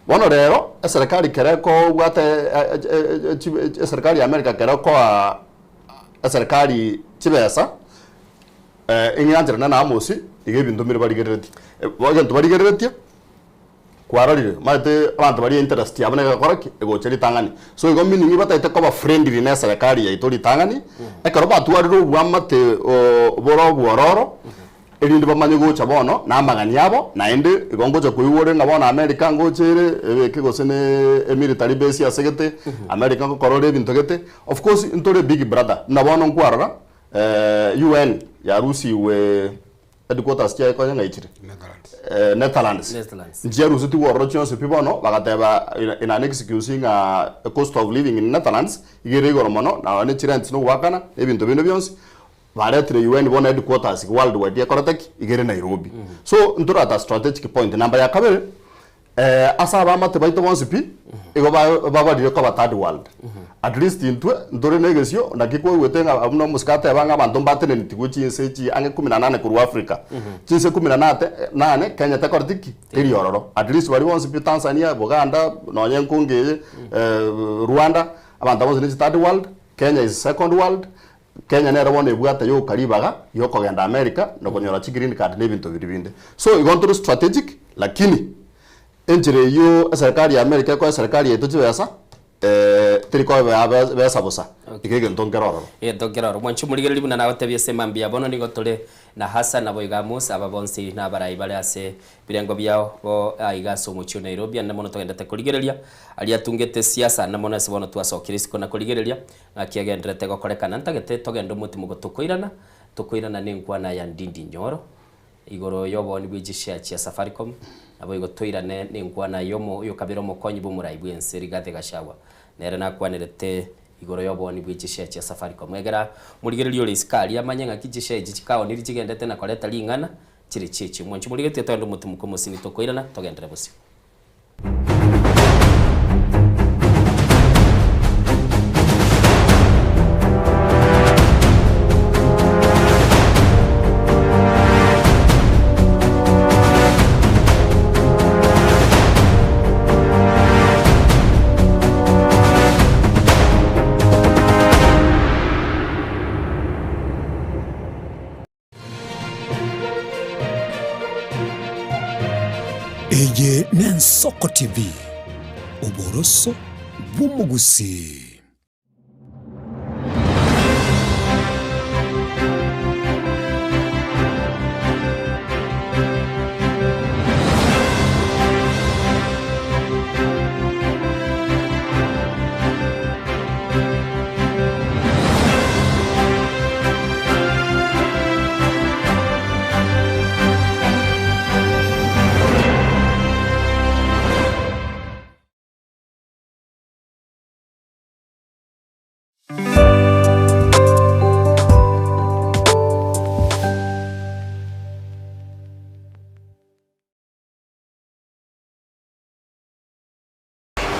bono rero serikali kereko bwate serikali ya America kereko serikali chibesa inyanjira na amosi igebintu mbere barigereti bagento barigereti kwararire mate abantu bari interest yaboneka koraki egocheri tangani so igo meaning bataite ko ba friendly na serikali ya itori tangani ekaro batwariro bwamate bororo erinde bamanye gocha bono na magani yabo na ende igongoja kuiwore ngabona America ngochere ekegosene military base ya segete America ko korore bintogete of course intore big brother na bono nkwarara UN ya Rusi we headquarters ya ko ngaichire Netherlands njeru zuti woro chonse pibono bagateba in an excusing cost of living in Netherlands igere goromono na wane chirent no wakana ebintu bino byonse baretire UN bona headquarters worldwide ya korotaki igere Nairobi so ntura at strategic point number ya kabere asaba mate baito bonse pi ego ba dire ko ba third world at least intwe ndore negesio ndakiko wetenga abuno muskata yabanga abantu mbatene nitiguchi sechi ange 18 ku Africa chinse 18 Kenya takortiki teriororo at least bari bonse pi Tanzania Buganda nonye nkungeye Rwanda abantu bonse ni third world Kenya is second world Kenya nera wone bwata yo karibaga yo kogenda America no konyora chi green card nebintu biribinde so igontro strategic lakini enjire yo serikali ya America ko serikali yetu chibesa tiriko besa bosa ikege ntongeroro ntongeroro mwanchu murigereri buna nawe tebye semambia bono nigo tole na hasa na boigamus ababonsi na barai bale ase birengo byao bo aigaso mucho Nairobi na mono togenda tekurigereria ali atungete siasa na mono sibono twasokirisi na kurigereria akiagendrete gokorekana ntagete togenda muti mugotukoirana tukoirana ninkwana ya Ndindi Nyoro igoro yobo ni bwijishia chia Safaricom abo igotoirane ninkwana yomo yo kabiro mokonyi bumurai bwense rigate gashawa nere nakwanerete igoro yobo ni bwijishia chia Safaricom egera murigererio riskali amanyanga kijishia jikao niri kigendete na koleta lingana chiri chichi mwanchu murigete tondo muti mukomosini tokoirana togendere bosi Eye Nensoko TV, Oboroso Bumugusi.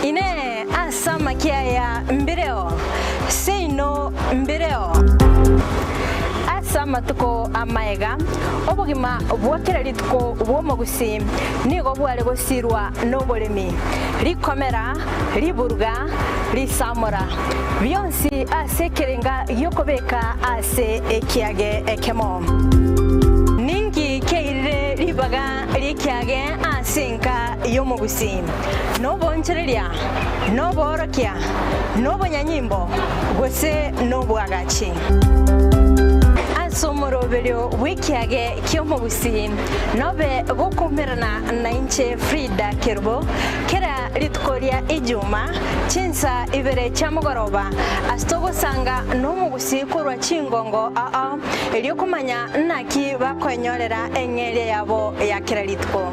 Ine asama kiaya mbireo seino mbireo asama tuko amaega obugima bwakira lituko bwomogusi nigo bwale gosirwa nobolemi likomera liburuga lisamura byonsi asekerenga yokobeka ase ekiage ekemo ningi keire libaga likiage asinka yomogusi nobonchereria noborokia nobonyanyimbo gose nobwagachi asomorobelio wikiage kyomogusi nobe gokumerana na inche Frida Kerubo kera litukoria ijuma chinsa ibere chamugoroba astogo sanga nomugusi kurwa chingongo eliokumanya naki bakwenyorera engere yabo ya kera lituko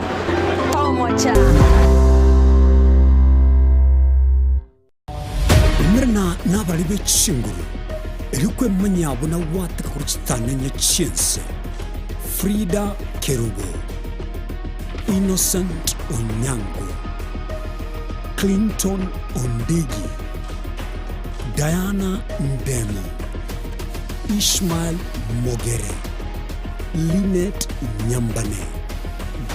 pomocha Mrna nabali bechinguru Erikwe manyabo na wataka kuruchitana nya chinse Frida Kerubo, Innocent Onyango, Clinton Ondigi, Diana Ndemo, Ishmael Mogere, Lynette Nyambane,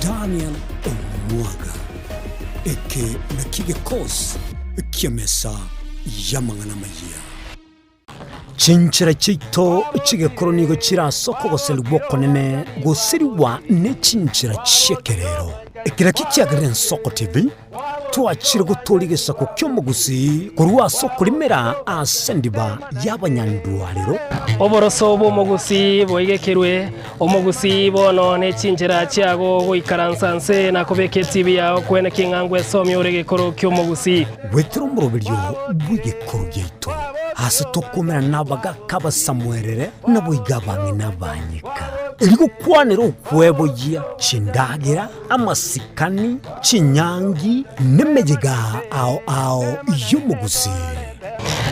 Daniel Omwaga, eke nakige kos kiamesa yamangana maya. Chinchira chito chige koronigo chira soko goseli bokonene gosiriwa ne chinchira chekerero ekira kichagren soko TV twachire gutoligesa ko kyomogusi kurwa soko limera asendiba yabanyandwaliro oboroso bomogusi boigekerwe omogusi bono ne chinchira chiago goikaransanse na kobeke TV yao kwene kingangwe somi orege koro kyomogusi wetro murobelyo bwigekoro yeito asitokomera nabaga kaba samwerere nabuigabange nabanyika eriko kwanero ukwebo yia chindagira amasikani chinyangi nemejega ao yomugusi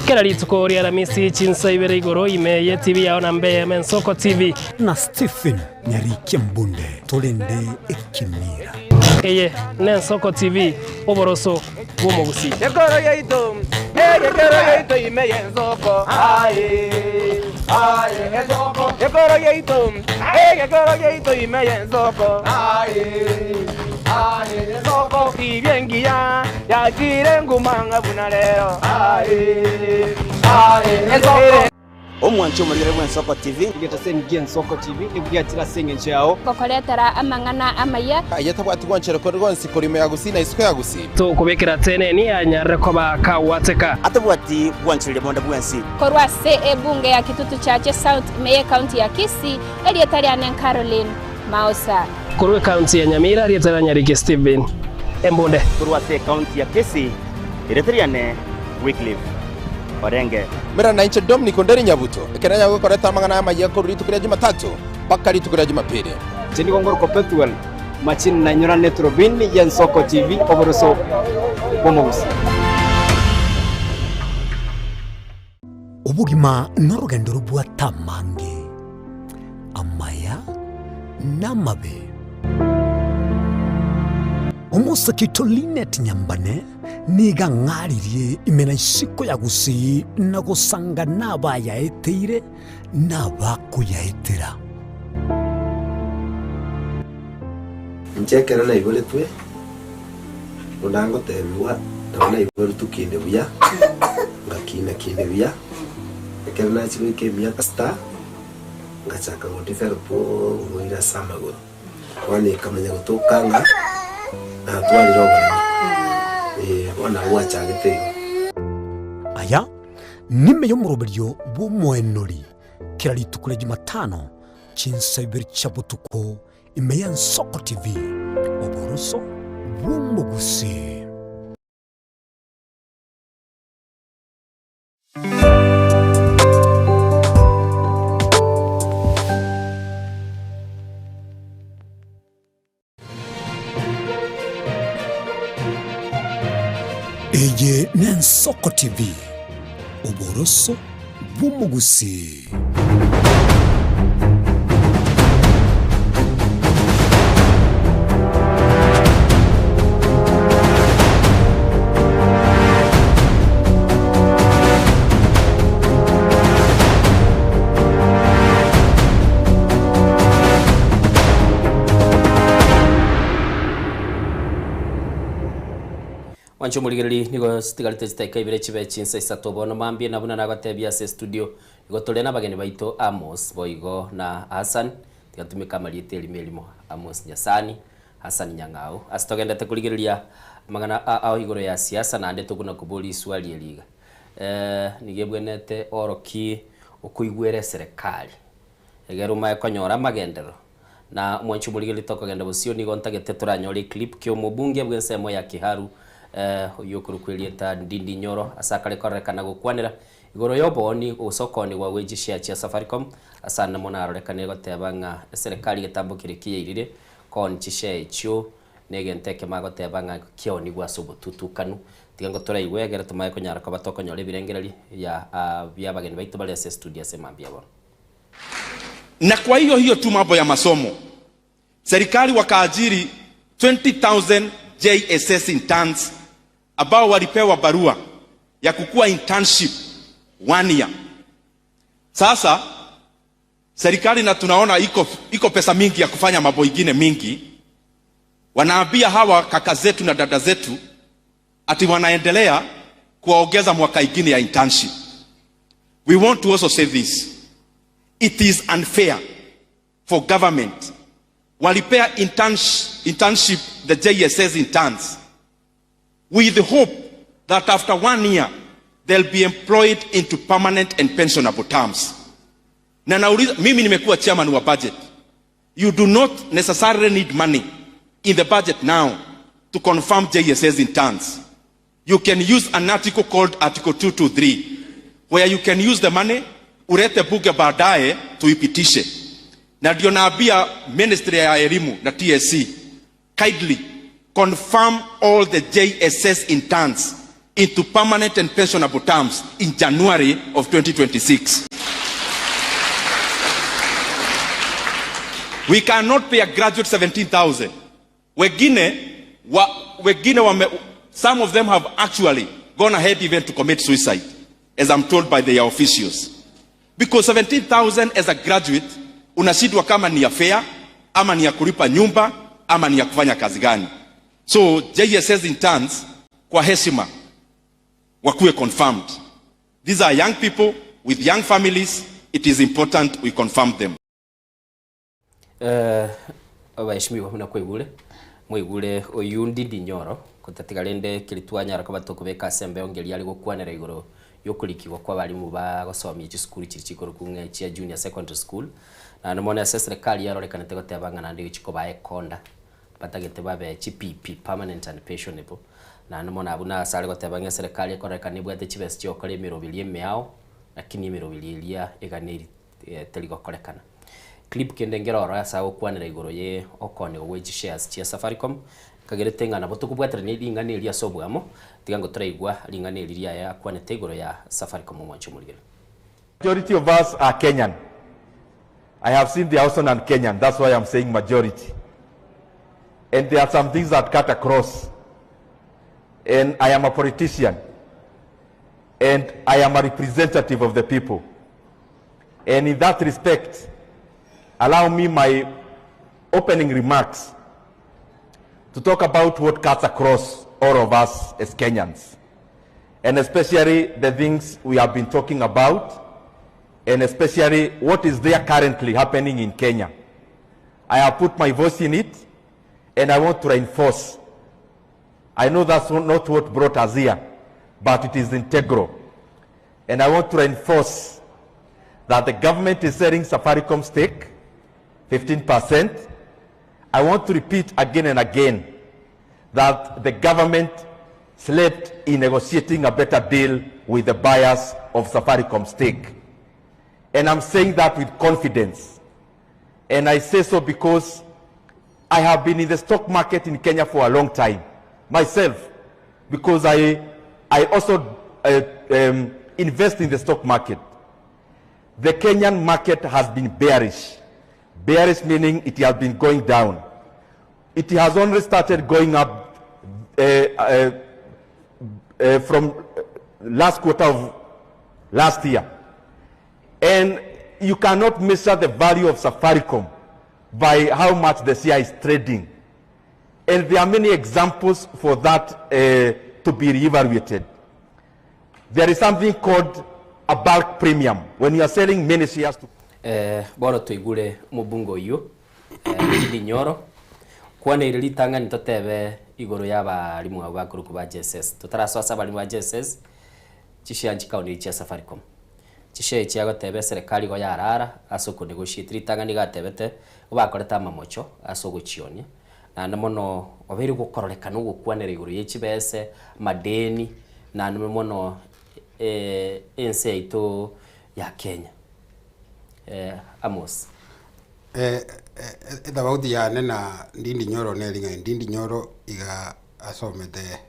kera lituko ria ramisi chinsa ibere igoro imeye TV yao na Mbeya Nensoko TV na Stephen Nyariki Mbunde tolende ekimira eye Nensoko TV oboroso bwomogusi yekoro yeito imeye Nensoko Nensoko yekoro yeito imeye Nensoko Nensoko ibyengia yakire ngumanga bunalero Nensoko omwanchi omurigere bw'Ensoko TV igeta sengi Ensoko TV nibwatira senge chao kokoretera amangana amaya ayetabwati gwanchero ko rwonsi korimo yagusi na isiko yagusi to kubekera tene ni anyare ko bakawateka atabwati gwanchiro bonda bwensi korwa se ebunge ya kitutu chache South Meye County ya Kisii elietari anen Caroline Mausa korwe county ya Nyamira elietari Nyariki Stephen Embunde korwa se county ya Kisii elietari ane Wycliffe Orenge Mera na inche Dominic Onderi Nyabuto ekeranya gukoreta amangana y'amagiye ko ritukuria Jumatatu paka ritukuria Jumapili Chini Gongoro Perpetual Machine na Nyora Netrobin Ensoko TV oboroso bwomogusi Ubugima n'urugendo rubwatamange amaya namabe Umusakito Lynette Nyambane niga ngaririe imena isiko yagusi nagusanga nabaya eteire nabakuyaetera Nchekera na ibole twe unango tebiwa ndabona ibole tukinde buya ngakina kinde buya ekera na chiko kemia kasta ngachaka ngo diferpo ngoira samagoro wani kamenya gutokanga na twalira obona ona gwachagete aya nime yo muroberio bw'omwenori kira ritukure Jumatano chinsa ibiri cha butuko imeya Nsoko TV oboroso bw'umugusi. Eye ni Nsoko TV oboroso bw'umugusi. Wancho muligereri nigo stigalite zitaika ibire chibe chinsa isato bono mambie na buna nagatebia se studio nigo tolena bageni baito Amos Boigo na Hassan tigatumika maliete limelimo Amos Nyasani Hassan Nyangao asitogenda tekuligereria magana ao igoro ya siasa na ande tuguna kubuli swali eliga nigebwenete oroki okuigwere serikali egeruma ekonyora magendero na mwancho muligereri tokogenda busio nigo ntagete turanyori clip kyo mubunge bwensemo ya Kiharu yokuru kwelieta Ndindi Nyoro asakale korekana gukwanira igoro yoboni usokoni wa weji share cha Safaricom asana mona arorekane gotebanga serikali getambukire kiyeirire kon chishe cho negenteke magotebanga kioni gwa subututukanu tigango toraigwe egere tumaye konyara ko batokonyore birengereri ya byabageni baitu bali ase studio sema byabo. Na kwa hiyo tu mambo ya masomo serikali wakaajiri 20,000 JSS interns ambao walipewa barua ya kukua internship 1 year. Sasa serikali na tunaona iko pesa mingi ya kufanya mambo ingine mingi, wanaambia hawa kaka zetu na dada zetu ati wanaendelea kuongeza mwaka ingine ya internship. We want to also say this. It is unfair for government walipea internship the JSS interns with the hope that after 1 year they'll be employed into permanent and pensionable terms. Na nauliza, mimi nimekuwa chairman wa budget. You do not necessarily need money in the budget now to confirm JSS interns. You can use an article called Article 223 where you can use the money urete bunge baadaye tuipitishe. Na ndio naambia Ministry ya Elimu na TSC kindly confirm all the JSS interns into permanent and pensionable terms in January of 2026. We cannot pay a graduate 17,000. Some of them have actually gone ahead even to commit suicide, as I'm told by their officials. Because 17,000 as a graduate, unashidwa kama ni ya fare, ama ni ya kulipa nyumba, ama ni ya kufanya kazi gani. So JSS interns kwa heshima wakuwe confirmed. These are young people with young families. It is important we confirm them. Abashimiwa muna mwigule oyundi Ndinyoro kutatigalende kilitwa nyara kwa batokubeka sembe ongeli ali gukwanira igoro yokulikirwa kwa balimu ba gosomye cy'isukuru cy'ikoro kumwe cya junior secondary school na namone serikali yarorekana tegotebanga nandi chiko bae konda batagete babe chipipi permanent and pensionable na namone abuna sare gotebanga serikali yakorekana ibwate chibesi cyokore emirobili emyao lakini emirobili ilia eganeri teligo korekana clip kendengera ora sa okwanira igoro ye okone wage shares chia Safaricom kagerete ngana botukubwatira ni lingane ilia sobwamo tigango turaigwa lingane ilia ya kwanete igoro ya Safaricom mwancho muligero. Majority of us are Kenyan. I have seen the Hausa and Kenyan, that's why I'm saying majority. And there are some things that cut across. And I am a politician. And I am a representative of the people. And in that respect, allow me my opening remarks to talk about what cuts across all of us as Kenyans, and especially the things we have been talking about, and especially what is there currently happening in Kenya. I have put my voice in it, and I want to reinforce I know that's not what brought us here, but it is integral. And I want to reinforce that the government is selling Safaricom stake, 15%. I want to repeat again and again that the government slept in negotiating a better deal with the buyers of Safaricom stake. And I'm saying that with confidence. And I say so because I have been in the stock market in Kenya for a long time, myself, because I also invest in the stock market. The Kenyan market has been bearish. Bearish meaning it has been going down. It has only started going up from last quarter of last year. And you cannot measure the value of Safaricom by how much the share is trading. And there are many examples for that to be reevaluated. There is something called a bulk premium when you are selling many shares to boro tuigure mubungo yu ndi nyoro kwane iri litanga nitotebe igoro yaba limu abakuru kuba JSS tutarasosa bali mu JSS chishe kauni cha Safaricom chishe chiago tebe serikali go yarara asoko negotiate litanga nigatebete ubakoreta mamocho asoko chionia na namono obiri gukororeka no gukwanera igoro yechibese madeni na namono ense ito ya Kenya. Amos. About ya nena Ndindi Nyoro nelinga Ndindi Nyoro iga asomete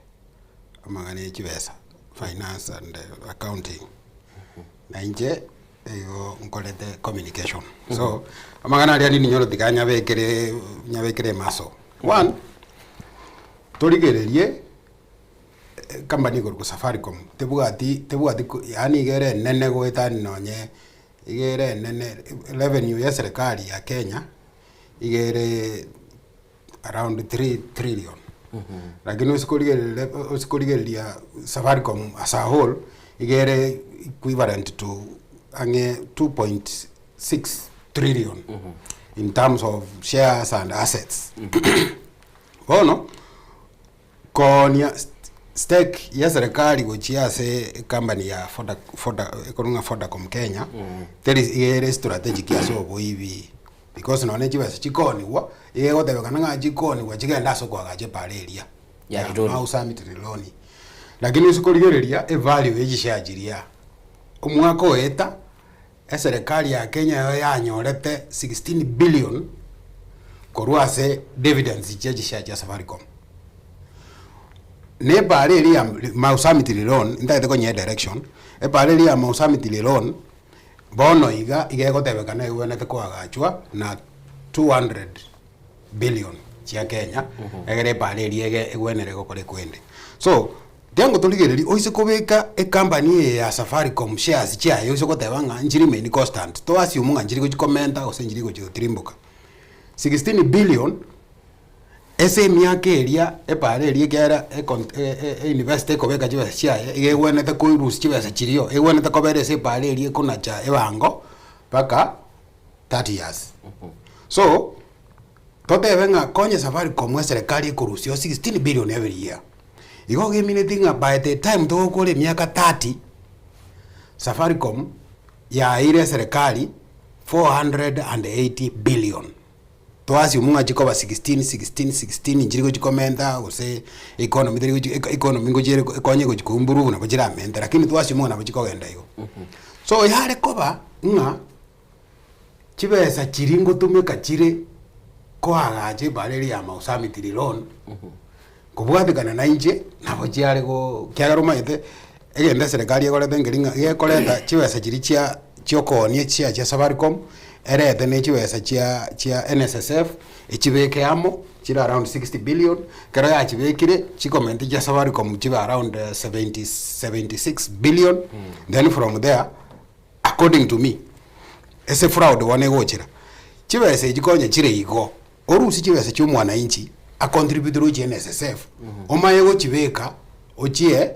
amagane chibesa finance and accounting. Na nje ego nkolete communication. So amagana ali Ndindi Nyoro tikanya nyabekere maso. One torigererie company go Safaricom tebugati yani gere nene go etani nonye igere nene revenue ya serikali ya Kenya igere around 3 trillion. Lakini usikolege Safaricom as a whole igere equivalent to ange 2.6 trillion in terms of shares and assets. Bono konya stake ya serikali gochia se company ya Vodacom Kenya there is a strategic ya so boibi because no ne chiba chikoni wa ye gote kana nga chikoni wa chigenda so kwa gache paleria ya au summit loni lakini usikoligereria e value ejishajiria umwako eta serikali ya Kenya yanyorete 16 billion korwase dividends ejishaji ya Safaricom ne pareli ya Mausamiti loan ndate konye direction e pareli ya Mausamiti loan bono iga gotebekana iwene te kwagachwa na 200 billion chia Kenya egere pareli iwenere gokore kwende so dengo tuligereri oise kobeka e company ya Safaricom shares chia yo gotebanga njiri meni constant to asiumunga njiri go commenta o senjiri go trimbuka 16 billion ese miake eria epareri gera university kobeka jiba chia igewene te koirus jiba sa chirio igewene te kobere se pareri kuna cha ebango paka 30 years so tote venga konye Safaricom serikali kurusio 16 billion every year igo gemine tinga by the time to kole miaka 30 Safaricom ya ile serikali 480 billion toasi umunga chikoba 16 njirigo chikomenda use economy ngojere konye go chikumburu na bajira menda lakini toasi umunga na bachikogenda yo so yale koba nga chibesa chiringo tumeka chire ko agaje bareri ya Mausamiti loan kubwatikana na nje nabo chiare go kyaroma ite egenda serikali egorete ngeringa ekoreta chibesa chiri chia chiokonie chia Safaricom erete ne chibesa chia NSSF echibeke amo chira around 60 billion kero ya chibekire chikomenti chia Safaricom chiba around 76 billion then from there according to me ese fraud wane gochira chibesa chikonye chire igo orusi chibesa chumwana inchi a contribute ro NSSF omaye go chibeka ochie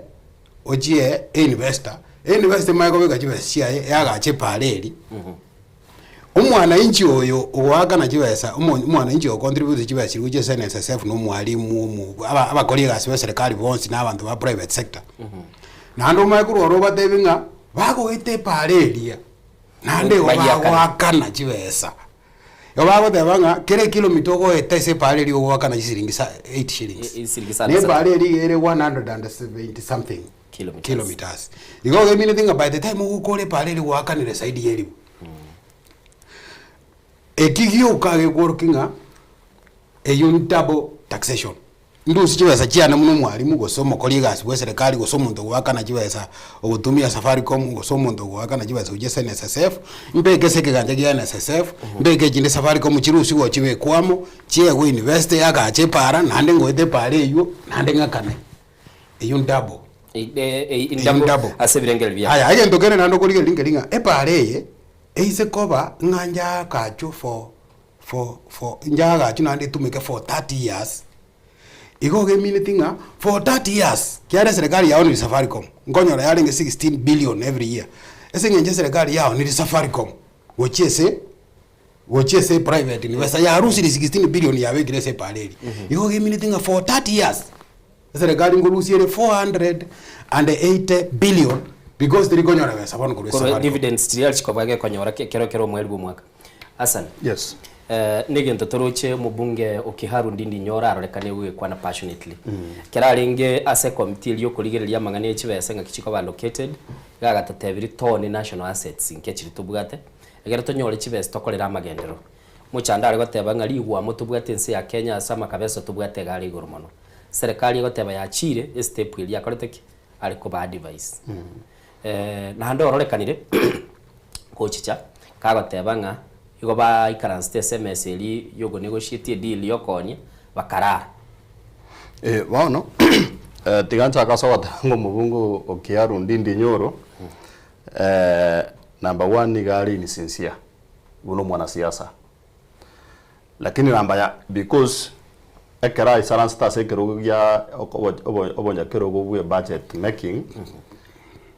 investor maye go beka chibesa chia ya gache pareli umwananchi oyo owakana chibesa umwananchi ocontribute chibesa chiri cha NSSF no mwalimu abakoli gasi ba serikali bonsi n'abantu ba private sector nando makuru oroba tebinga bako ite parelia nande wakana chibesa yobago tebanga kile kilomita go ete parelia wakana chisiringi 8 shillings ne parelia ere 170 something kilometers igo ge mean thing by the time ukole parelia wakanire side yeri ekigio kage workinga double taxation ndusi chibesa chiana muno mwalimu gosoma koligas bwe serikali gosoma ndo wakana chibesa ogutumia Safaricom gosoma ndo wakana chibesa uje NSSF mbeke seke ganje gya NSSF mbeke jinde Safaricom chirusi go chibe kwamo chie go invest yaka che para nande ngoete pare yo nande ngakane double double asebirengel bya aya aye ndogene nando kolige lingelinga epareye eise koba nganja kacho for njaga gachu nande tumeke for 30 years igo ge minutinga for 30 years kiara serikali yao ni Safaricom ngonyora yaringe 16 billion every year ese ngenje serikali yao ni Safaricom wochese private investor ya rusi ni 16 billion ya wegire se pareli igo ge minutinga for 30 years serikali ngolusiere 480 billion because tiri konyora besa bano kuri Safaricom dividends trial chikobage konyora kero mweri bumwaka Hassan yes negento toroche mubunge Okiharu Ndindi Nyora arorekane we kwana passionately keraringe ase committee lyo kurigereria mangane y'ikibese nga kichiko ba located gagatatebiri tone national assets nkechiri tubwate egera tonyore kibese tokorera amagendero muchandare goteba nga ligwa mutubwate nse ya Kenya sama kabeso tubwate gari igoro mono serikali goteba yachire step ili yakoreteki ariko ba advice na hando ororekanire kochicha kagoteba nga igo ba ikaranste SMS eli yogo negotiate deal yokonye bakarara wano tigancha kasawata ngo mubungu Okiharu Ndindi Nyoro number 1 ni gari ni sincere uno mwanasiasa lakini namba ya because ekera isaransta sekero ya obonya kero bobwe budget making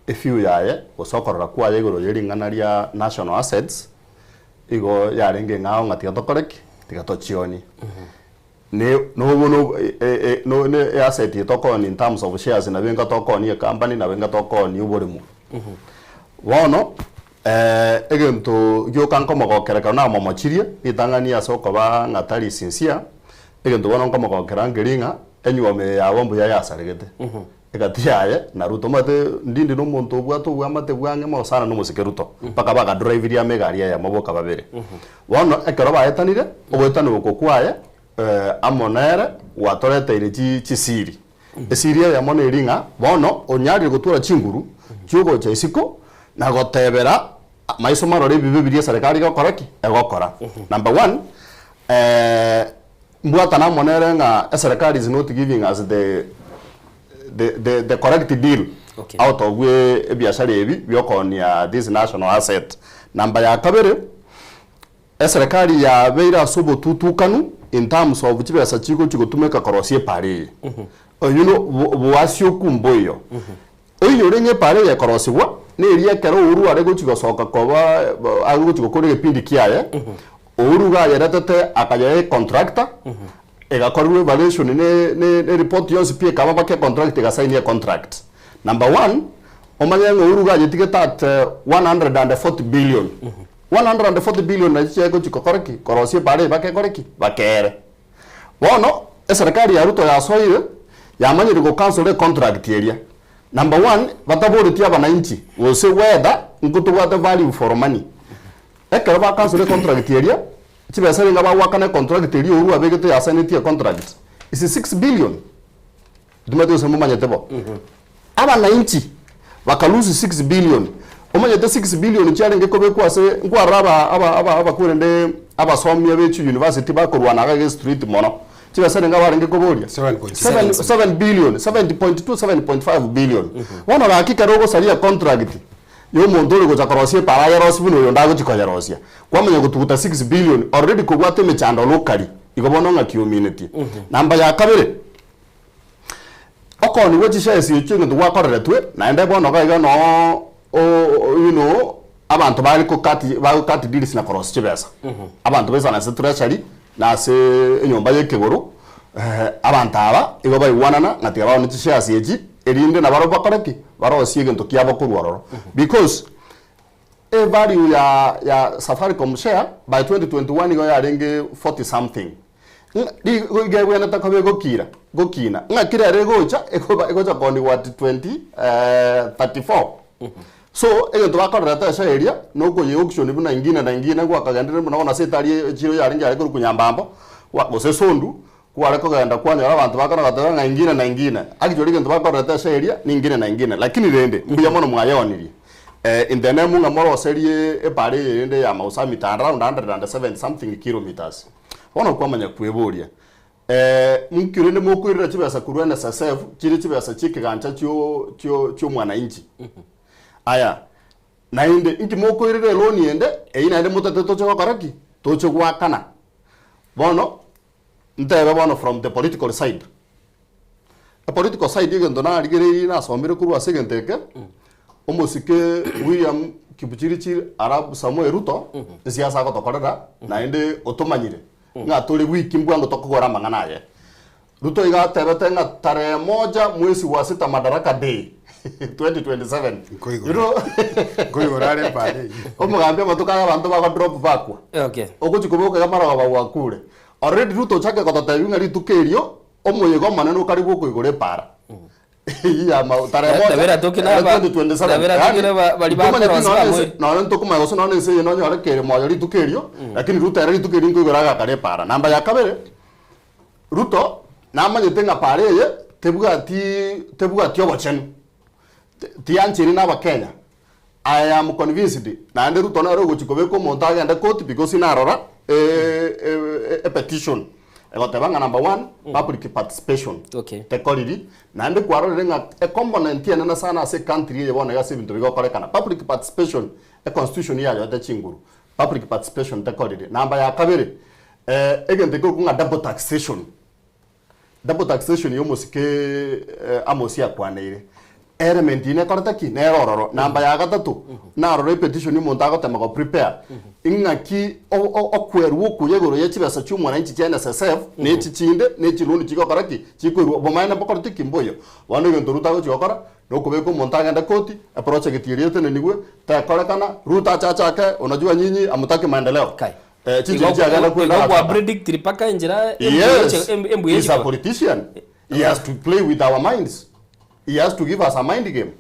if you yaye osokorora kwa yegoro yeringana ria national assets igo yarenge ngao ngati gatokoreki tigatochioni no ne asset yitokoni in terms of shares na benga tokoni ya company na benga tokoni uborimu wono egento yo kankomo gokereka na momochirie itangania soko ba ngatari sincere egento wono nkomo gokera ngeringa enyuome ya bombo ya yasaregete egatiaye na ruto mate ndindi no muntu bwato bwamate bwange mo sana no musikeruto paka baga drive ya megari ya maboka babere wono ekero baetanire obwetano kokwaye amonere watorete ile chisiri esiria ya mone ringa wono onyari gutura chinguru cyugo cha isiko na gotebera maiso marore bibibiria serikali gokoraki egokora number 1 mbwata na monere nga serikali is not giving us the correct deal out of we biashara ebi byokonia this national asset number ya kabere serikali ya beira sobo tutukanu in terms of chibesa chiko chigutumeka korosie pare you know bwasio kumboyo oyo renge pare ya korosiwa ne ria kero uru are gochigosoka koba agu gochigokore pindi kiaye uru ga yeratete akaye contractor egakorwe evaluation ne report yose pia kama bake contract egasign contract number 1 omanyango uru ga yetigetat 140 billion 140 billion na cheko chikokoreki korosie pare bake koreki bakere wono serikali ya Ruto ya soire yamanyire go cancel contract area number 1 batabori tia bananchi wose whether ngutu wate value for money ekero ba cancel contract area chibesa nga ba wakana contract area uru abegete ya sign tia contract is 6 billion dumate usemo manyetebo abananchi bakalusi 6 billion omanyete 6 billion challenge ko bekwa se ngwaraba aba kurende abasomya bechu university bakorwana aga street mono chibesa nga warenge ko boria 7 billion 7.2 7.5 billion wana la hakika rogo salia contract yo mondoro go zakorosie para ya rosbuno yo ndago chikoya rosia kwamenya gutuguta 6 billion already ko gwate mechando locally igobono nga community namba ya kabere okoni wechi shares yo chingo ndwa korere twe na ende bono ga no you know abantu bari ko kati deals na cross chibesa abantu besa na treasury na se enyomba yekegoro abantu aba igo bayiwanana ngati aba ni shares yeji erinde na baro bakoreki baro siege nto kiabo kurwaroro because a value ya Safaricom share by 2021 igo ya renge 40 something di gewe na takabe gokina ngakira regocha ekoja kondi what 34 so ego to bakorera ta area no ko ye auction buna ingine kwa kagandire buna ona setari chiro ya ringa ariko kunyambambo wa gose sondu kwa ko ganda kwa nyara abantu bakora gatanga ingine akijori gendo bakorera ta area ingine lakini rende mbuya mono mwayonirie in the name nga moro serie e pare rende ya mausa mitara around 107 something kilometers ono kwa manya kweburia mukirende mukwirira chibesa kurwana SSF chiri chibesa chikigancha cyo mwana inchi aya nainde inti mukwirire loni ende eina ende mutateto cyo karaki tocho gwakana bono ntebe bono from the political side the political side igendo na rigere na somire kurwa segenteke omusike William Kibuchirichi Arab Samuel Ruto siasa ko tokorera nainde otomanyire nga tuli wiki mbwango tokogora manganaye Ruto iga tebete nga tarehe 1 mwezi wa 6 Madaraka Day 2027 koigorare pale omugambia matuka abantu baga drop bakwa okay okuchikubuka gamara baba kure already Ruto chake kototebi ngari tukerio omuyego maneno karibu kuigore para ya ma tarehe 1 tabera tokina ba 2027 tabera tokina bali ba no ntokuma goso no nse no nyore kere moyori tukerio lakini Ruto era tukerio kuigora kare para namba ya kabere Ruto namanyete nga pare ye tebuga ti obochenu tianchiri na bakenya I am convinced na ande Ruto na rogo chikobeko monta agenda court because inarora a petition egotebanga number 1 public participation okay tekoriri na ande kwarore nga a component ene na sana se country ye bona ga sebintu bigo korekana public participation a constitution ya yote chinguru public participation tekoriri namba ya kabere egende ko kunga double taxation yo musike amosia kwaneire element ine kortaki ne rororo namba ya gatatu na roro petition mo ndago tamago prepare ingaki okweru kuyegoro yechibesa cyumwana inchi cyane SSF ne chichinde ne chirundi chiko karaki chikweru bomaina bokortiki mboyo wano gento rutago chikokora no kubeko montaga nda koti approach getiriete ne nigwe ta korekana ruta chachake unajua nyinyi amutaki maendeleo predict paka njira embu he's a politician. He has to play with our minds. He has to give us a mind game.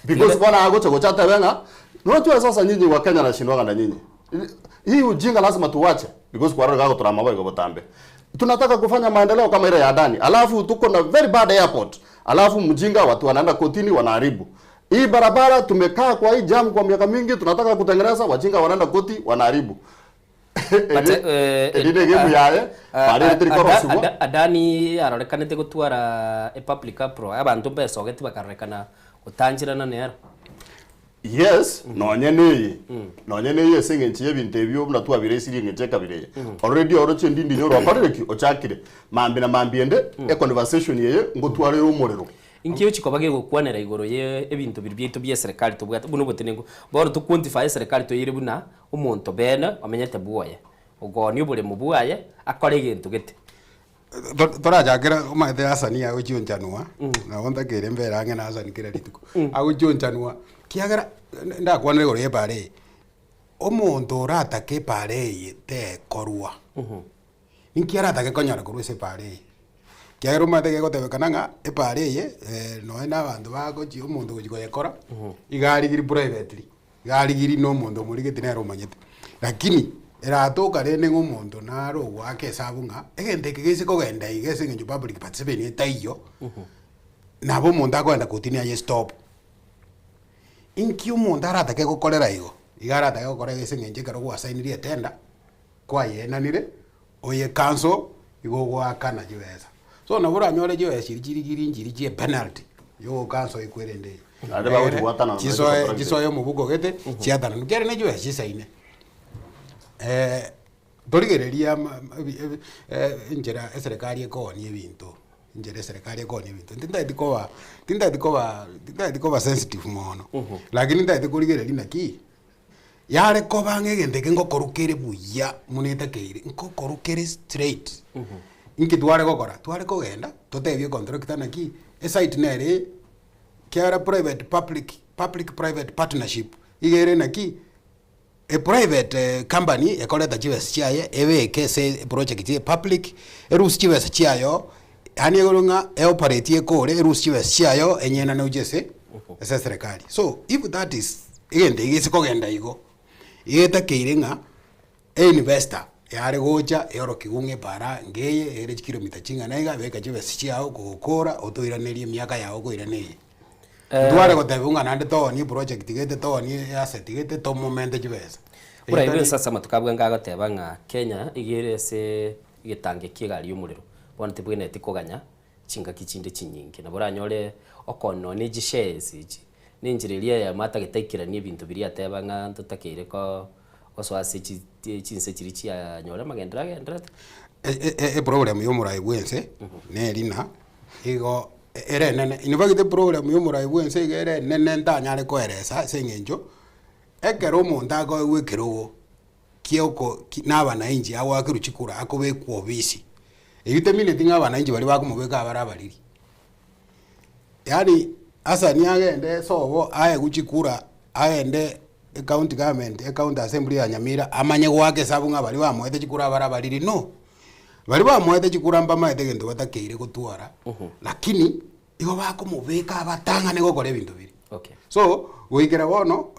Because bwana agocho gochata wenga unajua sasa nyinyi wa Kenya na shindwa na nyinyi. Hii ujinga lazima tuwache because kwa roho turama babo botambe. Tunataka kufanya maendeleo kama ile ya ndani. Alafu tuko na very bad airport. Alafu mjinga watu wanaenda kotini wanaharibu. Hii barabara tumekaa kwa hii jam kwa miaka mingi tunataka kutengeneza wajinga wanaenda koti wanaharibu. Adani arorekanete gutwara public pro abantu besogeti bakarekana utanjirana nero yes nonyeneye sengenchi ebintu ebyo mnatwa biresiri ngecheka bireye already oroche ndindi nyoro apareki ochakire mambi na mambiende a conversation yeye ngotware umuriro inkiyo chikobage gukwanera igoro ye ebintu birbyeto bya serikali to bwata buno botenengo boro to quantify serikali to yire buna umuntu bene amenyete buoye ugoni ubure mubuaye akore gintu gete torajakira umaite asani aguchionjanua na wonta kire mbera ngena asani kira rituko aguchionjanua kiagara ndakwanire gore pare omuntu ratake pare te korwa ninkiara take konyara korwa se pare kiagara umaite gotebekana nga epare ye no ena bantu bagochi omuntu gukora igari giri privately igari giri no muntu muri getinero manyete lakini eratoka rene ng'omonto naro gwake esabunga egente kegese kogenda igese ng'encho public participation etaiyo nabo omonto akoenda kotini aye stop inki omonto aratake gokorera igo iga aratake gokora egese ng'encho ekero gwasainirie etenda kwayenanire oye cancel igo gwakana chibesa so nabo oranyore chibesa chiri nchiri chie penalty yo cancel ekwerende chisoe omobuko gete chiatana nkere ne chibesa chisaine torigereria njera serikali ekoni ebintu njera serikali ekoni ebintu tindaiti koba sensitive mono lakini ndaiti kurigereria naki yare ko bange gende kengo korukere buya muneta keire nko korukere straight inki tware gokora tware kogenda totebie contractor naki a site nere kiara private public private partnership igere naki a private company ekoleta chives chiaye eweke se project ye public erus chives chiayo ani gorunga e operate kore erus chives chiayo enyena no jese esa serikali. So if that is igende igese kogenda igo igeta keirenga e investor yare gocha yoro kigunge para ngeye ere kilomita chinga naiga beka chives chiao gukora otoiranerie miaka yao goiranerie tware gotebunga nande to ni project gete to ni asset gete to moment chives ura ibe sasa matukabwa ngaga tebanga Kenya igere se gitange kigali umuriro bona tibwene tikoganya chinga kichinde chinyingi na boranyore okono ni shares ichi ninjireria ya mata gitaikirania ibintu biri atebanga tutakire ko oswase chinse chiri chia nyora magendra gendra problem yo murai bwense ne rina igo ere nene inivagite problem yo murai bwense igere nene ntanyare koeresa sengenjo ekero mundu ago gwekerogo kioko n'abana inji awo akiruchikura akobe ku obisi egite minute ng'abana inji bali bakumubeka abarabariri yani asa ni agende sobo aye guchikura agende county government county assembly ya Nyamira amanye gwake sabu ng'abali bamwete chikura abarabariri no bali bamwete chikura mba maete gendo batakeire gutwara lakini igo bakumubeka abatanga nego kore bintu biri. Okay. So wikira bono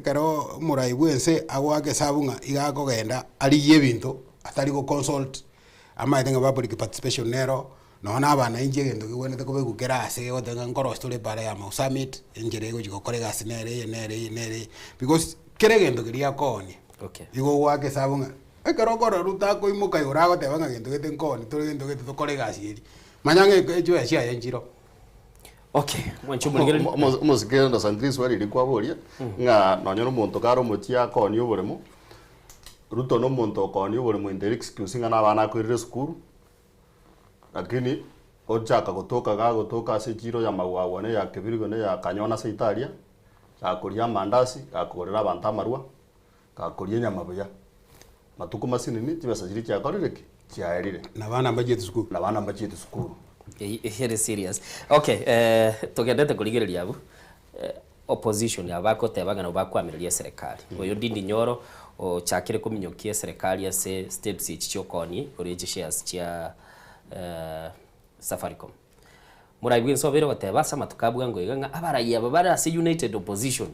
karo murai bwense agwake sabunga igako genda aliye bintu atari go consult amaitenga public participation nero no na bana inje gendo gibonete ko begukera ase otenga ngoro story para ya Mau Summit injere go chiko kore gas nere because kere gendo kiria koni. Okay. Igo gwake sabunga karo koro ruta ko imuka yorago tebanga gendo gete nkoni tore gendo gete to kore gas iri manyange ejo ya yenjiro. Okay, mwanchu musikira ndo sandris wari likwa boria nga nonyoro muntu karo mutia koni uburemo ruto no muntu koni uburemo inde excuse nga nabana kwirire skuru lakini ojaka gutoka gagutoka ase chiro ya magwagwa ne ya kibirigo ne ya kanyona seitaria gakuria mandasi gakurira abantu amarwa gakuria nyamabuya matuko masinini tibasa chiri kya korereki kyaerire nabana mbaje skuru here serious. Okay, tugendete kurigereria abu opposition yabako tebanga no bakwamiria serikali. Oyo ndindi nyoro o chakire kuminyokia serikali ase steps ichichokoni orije shares chia Safaricom. Muraibwe nsobero batebasa matukabwa ngo iganga abarayi babara ase united opposition.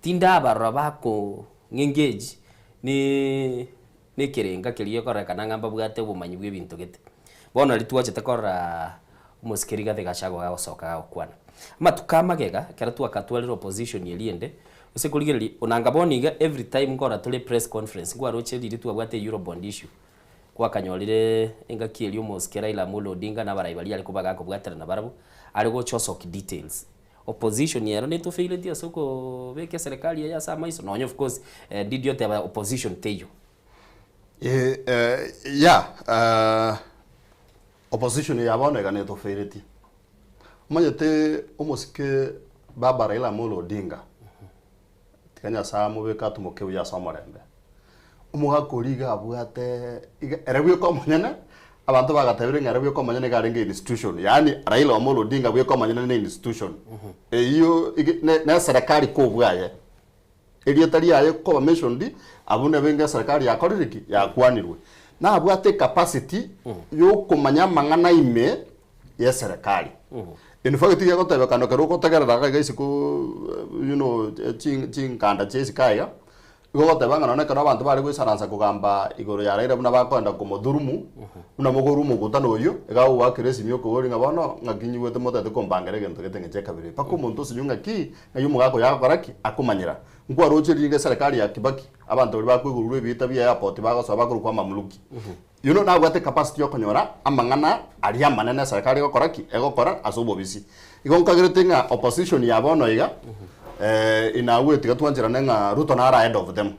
Tinda abarabako ngengage ni kirenga kiriyo korekana ngamba bwate bumanyi bw'ebintu gete. Bona lituache takora umusikiriga thegashagwa gagocoka gukwana matukamagega kera twakatwalira opposition yeliende usekurigeri unangaboniga every time ngora tuli press conference ngwa roche liri twabwate Eurobond issue kwa kanyorire engakiri umusikira ila mulo Odinga na baraibali ali kubaga kubwatira na barabu ali go chosock details opposition yero ne to fail dia soko beke serikali ya sama iso no of course did you have opposition teyo opposition yabona gane to fereti manyete umusike baba Raila Amolo Odinga tikanya samu beka tumuke ya somorembe umuga koriga abwate erebwe ko manyana abantu bagatabire ngarabwe ko manyana garenge institution yani Raila Amolo Odinga bwe ko manyana ne institution iyo na serikali ko bwaye eliyo tari yaye ko mentioned abune benga serikali yakoreriki yakwanirwe na abwate capacity yo kumanya mangana ime ya serikali in fact ya gotebe kano kero kotagerera gaisi ko kanda chesi kaya go gotebe ngana kana abantu bari gwisaransa kugamba igoro ya Raila buna bakwenda kumudhurumu una mugorumu gutano yo egawo wakiresi myoko gori ngabono ngakinyi wete motete kombangere gento getenge cheka bire pako muntu sinyunga ki nayo mugako ya baraki akumanyira ngwa roche ringe serikali ya Kibaki abantu bari bakwigururu bita bya airport bagaso bakuru kwa mamuluki na gwate capacity yo konyora amangana ari amanene serikali gokoraki egokora asobo bisi igonkagirete nga opposition yabono iga inawe tigatwanjira nga Ruto na ara head of them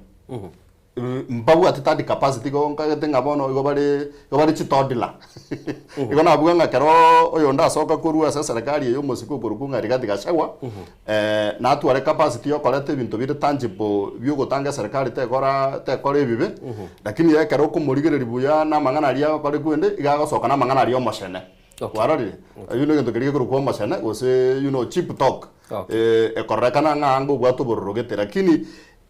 mbabu ati tadi capacity go ngagete ngabono igo bari chitodila igo nabuga ngakero oyo ndasoka kurua sasa serikali yo musiku kurukunga Rigathi Gachagua na atware capacity yo kolete bintu bire tangible byo gutanga serikali tekora ebibe lakini yekero kumurigirira buya na mangana ria bari kwende igagosoka na mangana ria omoshene warari yuno gento kirige kuruko omoshene gose cheap talk ekorekana ngango bwato borogete lakini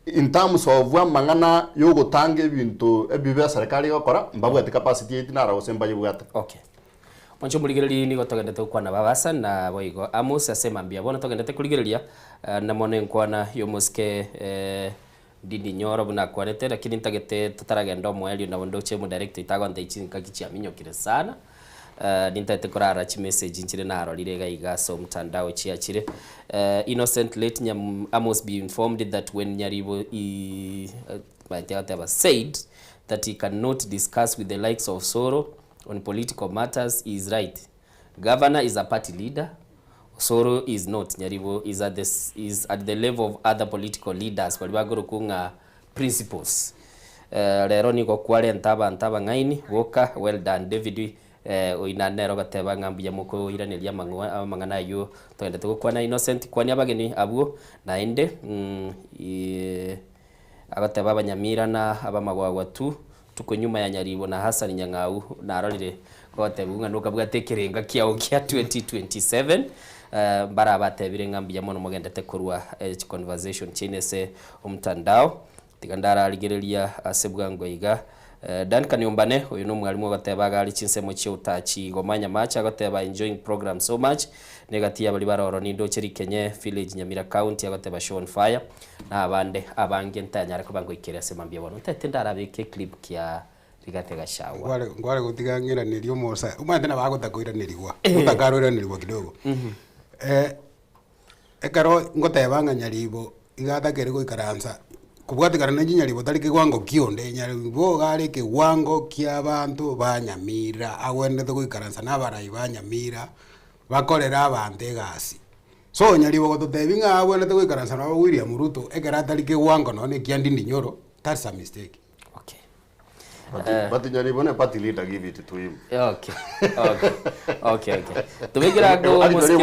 in terms of mangana yo gutanga ebintu ebibe serikali gokora mbabu ati capacity yetinara gosemba yibwata. Okay. Mwancho muligereria ni gotogendete kwana babasa na boigo Amos asema mbia bona togendete kuligereria na mone nkwana yo muske dindi nyoro buna kwanete lakini ntagete tutaragenda omwelio na bondo che mu director itago ndaicinka kichia minyokire sana. Nintete kurara chi message nchire naro lirega igaso mtandao chiachire Innocent late nyam Amos be informed that when Nyaribo said that he cannot discuss with the likes of Soro on political matters is right. Governor is a party leader, Soro is not. Nyaribo is at the level of other political leaders balibagoro kunga principles. Lero niko kwale ntaba ngaini woka well done David oina nero gateba ngambia muko iraniria mangana yo twende tukwana Innocent kwani abageni abuo na ende agateba abanyamira na abamagwagwa tu tuko nyuma ya Nyaribo na Hassan Nyang'au na arorire gotebunga nuka bwatekerenga kiao kia 2027 bara batebire ngambia mono mugendete kurwa conversation chinese umtandao tigandara aligereria asebwango iga Duncan Yombane uyu no mwarimu gatebaga ari chinsemo cyo utachi gomanya macha gateba enjoying program so much negatia bali baroro nindo cheri Kenya village Nyamira county agateba show on fire na abande abange ntanyara ko bango ikere asemambia bono tete ndarabike clip kia Rigathi Gachagua ngware gutigangira nirio mosa umande na bagotakoira nirigwa utakarora nirigwa kidogo ekaro ngotebanga Nyaribo igata kerego ikaranza kubwatikana na Nyaribo tari kiwango kionde Nyaribo gari kiwango kia bantu banyamira agwendete guikaranza na barai banyamira bakorera abante gasi so Nyaribo gototebinga agwendete guikaranza na William Ruto ekera tari kiwango none kia Ndindi Nyoro. That's a mistake. But Nyaribo ne party leader, give it to him. Okay. Tumegira go muske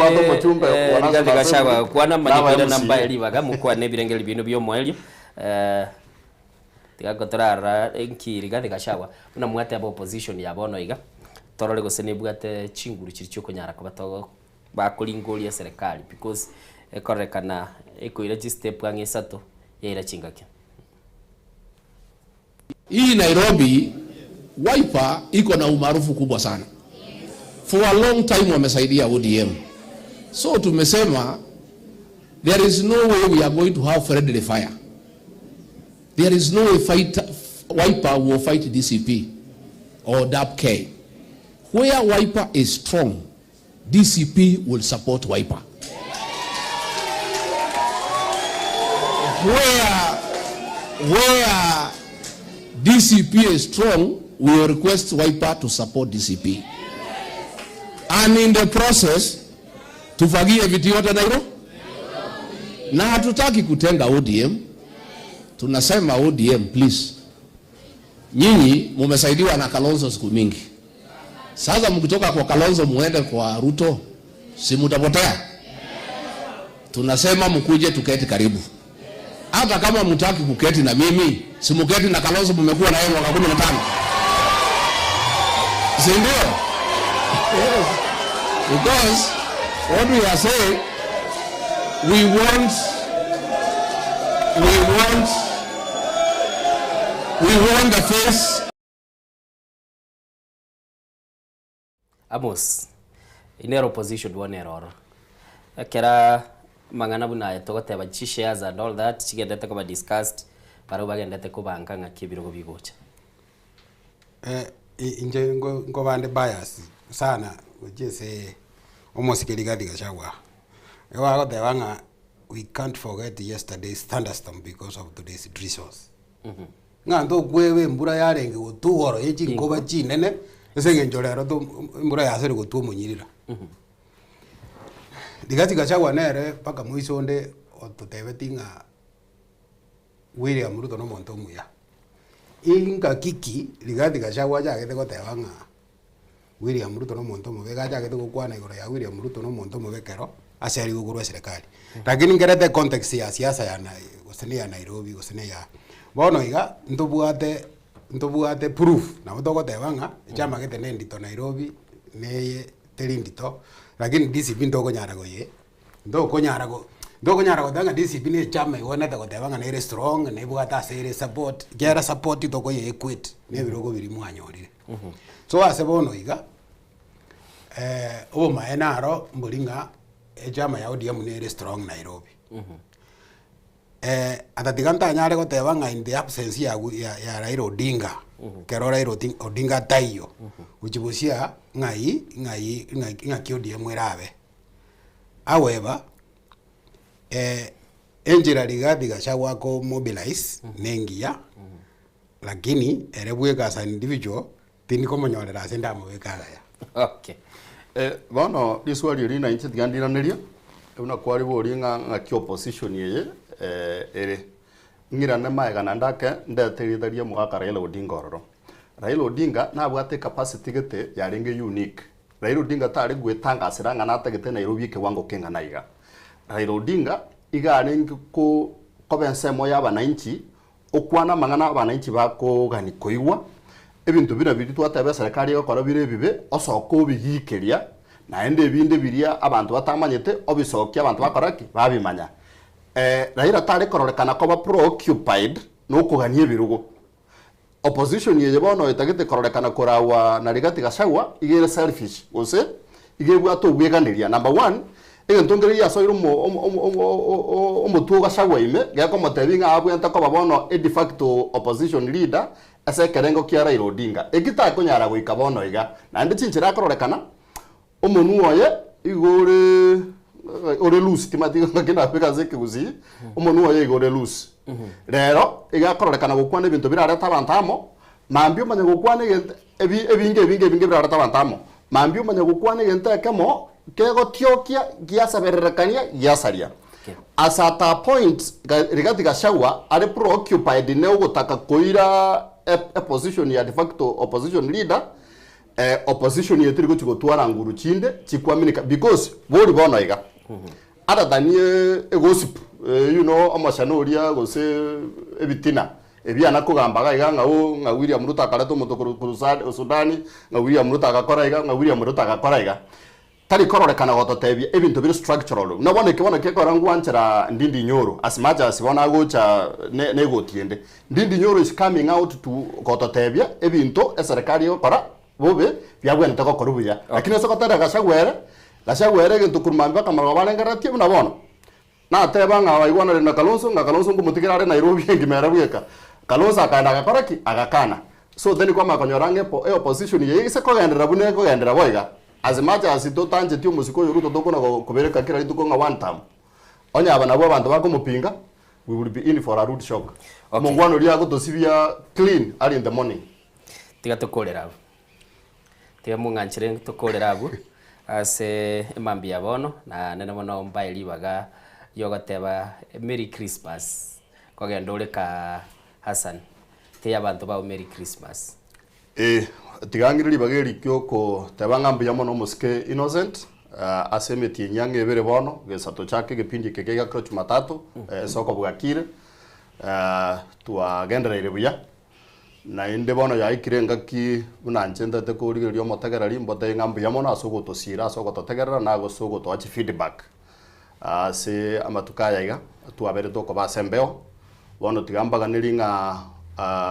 Rigathi Gachagua kwana manyira namba elibaga mukwane birengeli bino byo mwelio tigagotorara enki Rigathi Gachagua una mwate aba opposition ya bono iga torole gosene bwate chinguru chiricho konyara ko batogo bakulingolia serikali because ekorekana ekoira step yange sato yaira chingake. Hii Nairobi Wiper iko na umaarufu kubwa sana. For a long time wamesaidia ODM. So tumesema there is no way we are going to have friendly fire. There is no way Wiper will fight DCP or DAP-K. Where Wiper is strong, DCP will support Wiper. Where DCP is strong, we will request Wiper to support DCP. And in the process, tufagie vitu yote Nairobi. Na hatutaki kutenga ODM. Tunasema ODM, please. Nyinyi mumesaidiwa na Kalonzo siku mingi. Sasa mkitoka kwa Kalonzo muende kwa Ruto, si mutapotea? Tunasema mkuje tuketi karibu. Hata kama mtaki kuketi na mimi, si mketi na Kalonzo, mmekuwa na yeye mwaka 15. Si ndio? Because what we are saying, we want the face. Amos, inero position one error. Kera mangana buna togoteba chi shares and all that chigendete ko discussed baro bagendete ko bankanga kibiro go bigocha. Inje ngo bande bias sana ujese almost Rigathi Gachagua. Ewa gotebanga we can't forget yesterday's thunderstorm because of today's drizzles. Ngando gwewe mbura yarenge gutugoro yechi ngoba chinene esenge njorero to mbura yasere gutu munyirira. Rigathi Gachagua nere paka mwisho onde ototebetinga William Ruto no monto muya. inga kiki Rigathi Gachagua jagete goteba ng'a William Ruto no muntu mubega jagete gukwana igoro ya William Ruto no muntu mubekero aceri gugurwa serikali lakini ngerete context ya siasa ya gusene ya Nairobi gusene ya bono iga ntubuate proof na mutogoteba ng'a chama gete nendito Nairobi ne terindito lakini DCP ndogonyara goye ndogonyara gotanga DCP ne chama iwonete goteba ng'a nere strong ne bwata sere support gera support itoko ye equity ne birogo biri mwanyorire so ase bono iga obo maenaro mburinga chama ya ODM nere strong Nairobi atatiganta nyare goteba ng'a in the absence ya Raila Odinga kero Raila Odinga tayo uchibusia ngai ODM erabe however enjira Rigathi Gachagua ko mobilize nengia lakini erebweka as an individual tini komonyorera ase ndamubekaga ya okay bono diswali rina inchi tigandiraneria una kwari bori ng'a ki opposition yeye ere ngira na maega ndake ndeteritharia mwaka Raila Odinga ororo Raila Odinga na bwate capacity gete yarenge unique Raila Odinga tari gwetangasira ng'a nategete Nairobi kiwango kingana iga Raila Odinga iga arengi ko kobensemo y'abananchi okwana mangana abananchi bako gani koigwa ebintu bira biri twatebe serikali yakora bire bibe osoko bigikeria na ende ebinde biria abantu batamanyete obisokia abantu bakoraki babimanya Raila tari kororekana koba preoccupied no kugania ebirugo opposition yeye bono itagete kororekana korawa na Rigathi Gachagua igere selfish ose igebwa to gweganiria number 1 egentongere ya soiro omotuo Gachagua ime gako motebinga abwenta ko babono de facto opposition leader ase kerengo kia Raila Odinga egita konyara goika bono iga na ndi chinchira kororekana omonu oye igore ore loose timati ngakina peka zeke guzi omonu oye igore loose rero igakororekana gukwana ebintu birareta bantamo mambio manya gukwana ebinge birareta bantamo mambio manya gukwana egente kemo kego tiokia giasabererekania giasaria as at a point Rigathi Gachagua are preoccupied ne ugutaka koira a position ya de facto opposition leader opposition yetiri gutwara nguru chinde chikwaminika because bori bono iga other than gossip you know amashanoria gose ebitina ebiana kugambaga iga ng'a William Ruto akarato mutokuru Sudani ng'a William Ruto agakora iga ng'a William Ruto agakora iga tari kororekana gototebia ebintu biri structural naboneke boneke korangwanchera Ndindi Nyoro as much as bona gocha ne gotiende Ndindi Nyoro is coming out to gototebia ebintu eserikali yokora bobe byagwene tako korubuya lakini sokotara Gachagua gintu kurumamba kamaro balengaratie buna bono na teba ng'a waigwana na Kalonzo ngumutikira ari Nairobi ngimera bweka Kalonzo akaenda agakoraki agakana so then kwa makonyorange opposition yegise kogendera bune kogendera boiga as much as ito tanje tio musiko yoruto tokona kubereka kira rituko nga one time onya abana bo abantu bakomupinga we will be in for a rude shock mongwano ria gutosibia clean early in the morning tiga tukorera tiga munganchire tukorera abu ase emambia bono na nene mono mbaili baga yogoteba Merry Christmas kogenda ureka Hassan tiya abantu ba Merry Christmas tigangiriri bageri kyoko tabangambia mono muske Innocent asemeti nyange ebere bono gesato chake gepindi kekega kroch matatu soko bugakire twagenderere buya na inde bono ya ikirenga ki bunanchenda te kurigerio motegera rimbo te ngambia mono asogo to sira asogo to tegera na go sogo to achi feedback se amatukaya iga twabere toko basembeo bono tigambaga niringa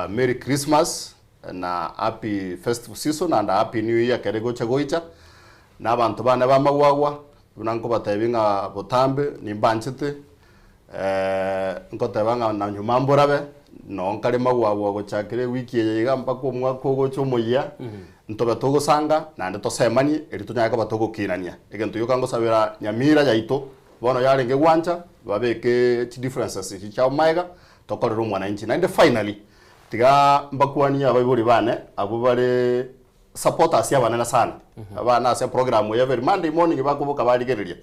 Merry Christmas na happy festive season and happy new year kerego chagoicha na abantu bana bamagwagwa bunanko batebinga botambe nimbanchite nkotebanga na nyumamborabe no nkare magwagwa gochakire wiki yega mpako mwaka gochomoya ntobe togosanga na ndo tosemani eritunyaka batogokinania egento yokango sabera nyamira yaito bono yarenge gwancha babeke differences cha maiga tokorera umwana inchi na finally tiga mbakwani abayiburi bane abo bare supporters yabana sana abana ase program ya every Monday morning bakubuka barigereria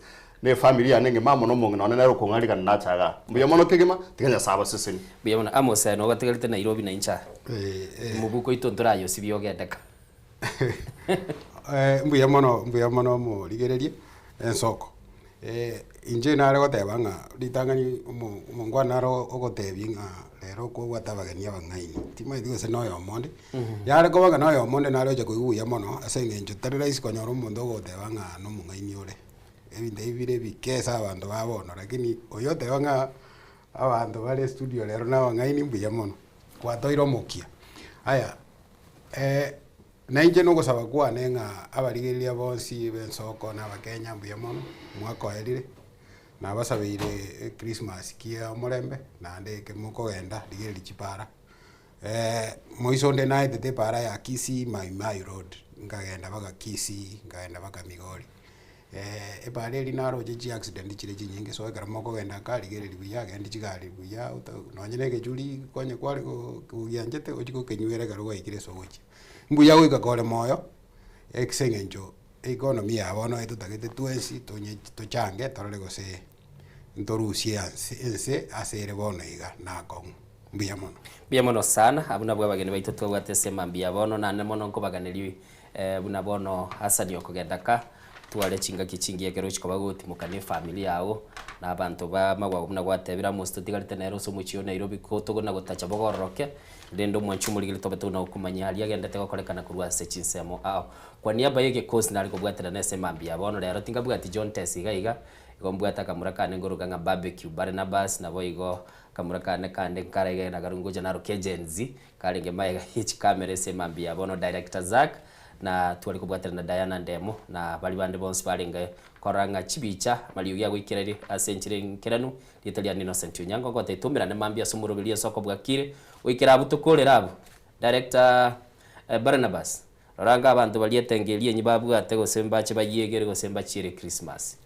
ne familia nenge mamo no monge none nero kongari kana nachaga mbuya mono kegema tiganya saba seseni buya mono Amos no gatigarite Nairobi na incha mubuko itontora yo sibyo gendeka mbuya mono mo ligererie ensoko inje nare goteba nga litangani mungwana ro ogotebi nga lero ko gwatabagania bangaini tima ithigo se no yo monde yare ko baga no yo monde nare je kuiguya mono asenge njo tarira isi konyoro mundo goteba nga no mungaini ore ebinde ibire bikesa abantu babona lakini oyote banga abantu bali studio lero na bangaini mbuya mono kwatoiro mokia aya na inje no gusaba kwa nenga abarigeria bonsi bensoko na bakenya mbuya mono mwaka erire na basabire Christmas kia mulembe na ndeke muko genda digeri chipara moiso nde na ite para ya Kisii Mai Road ngagenda baka Kisii ngagenda baka Migori ebale linaro je accident chile chinyinge so ekara moko genda kali gere libuya gendi chigari buya no nyene ke juli konye kwale ko yanjete ochiko kenywere garugo ikire so gochi mbuya go ikakole moyo exengenjo economy yabo no etutagete twensi tonye tochange torole gose ntorusia ense asere bono iga nako mbia mono sana abuna bwa bagene baito twagate sema mbia bono nane mono nkobaganeri buna bono hasani okogendaka twale chinga kichingi ekero chikoba gutimukane family yao na abantu ba magwa buna gwatebira musto tigarite nero so muchio Nairobi ko togo na gotacha bogoroke ndendo mwanchumurigire tobeto na ukumanya hali agendete gokorekana kurwa se chinsemo ao kwa niaba yeke course nari kobwatira nese mambia bono rero tinga bwati John Tesiga iga gombwata kamurakane ngoruka nga barbecue Barnabas na boigo kamurakane kande karege na garungoja na rokejenzi karenge maye hichi camera se mambia bono director Zack na twali kubwatira na Diana Ndemo na bali bande bonse balinga koranga chibicha maliugia gwikireri asenchire nkeranu Italian Innocent Onyango gote tumira ne mambia sumurubilia soko bwakire wikira butukolera abo director Barnabas ranga abantu balietengelie nyibabu ate gosemba che bayegere gosemba chire Christmas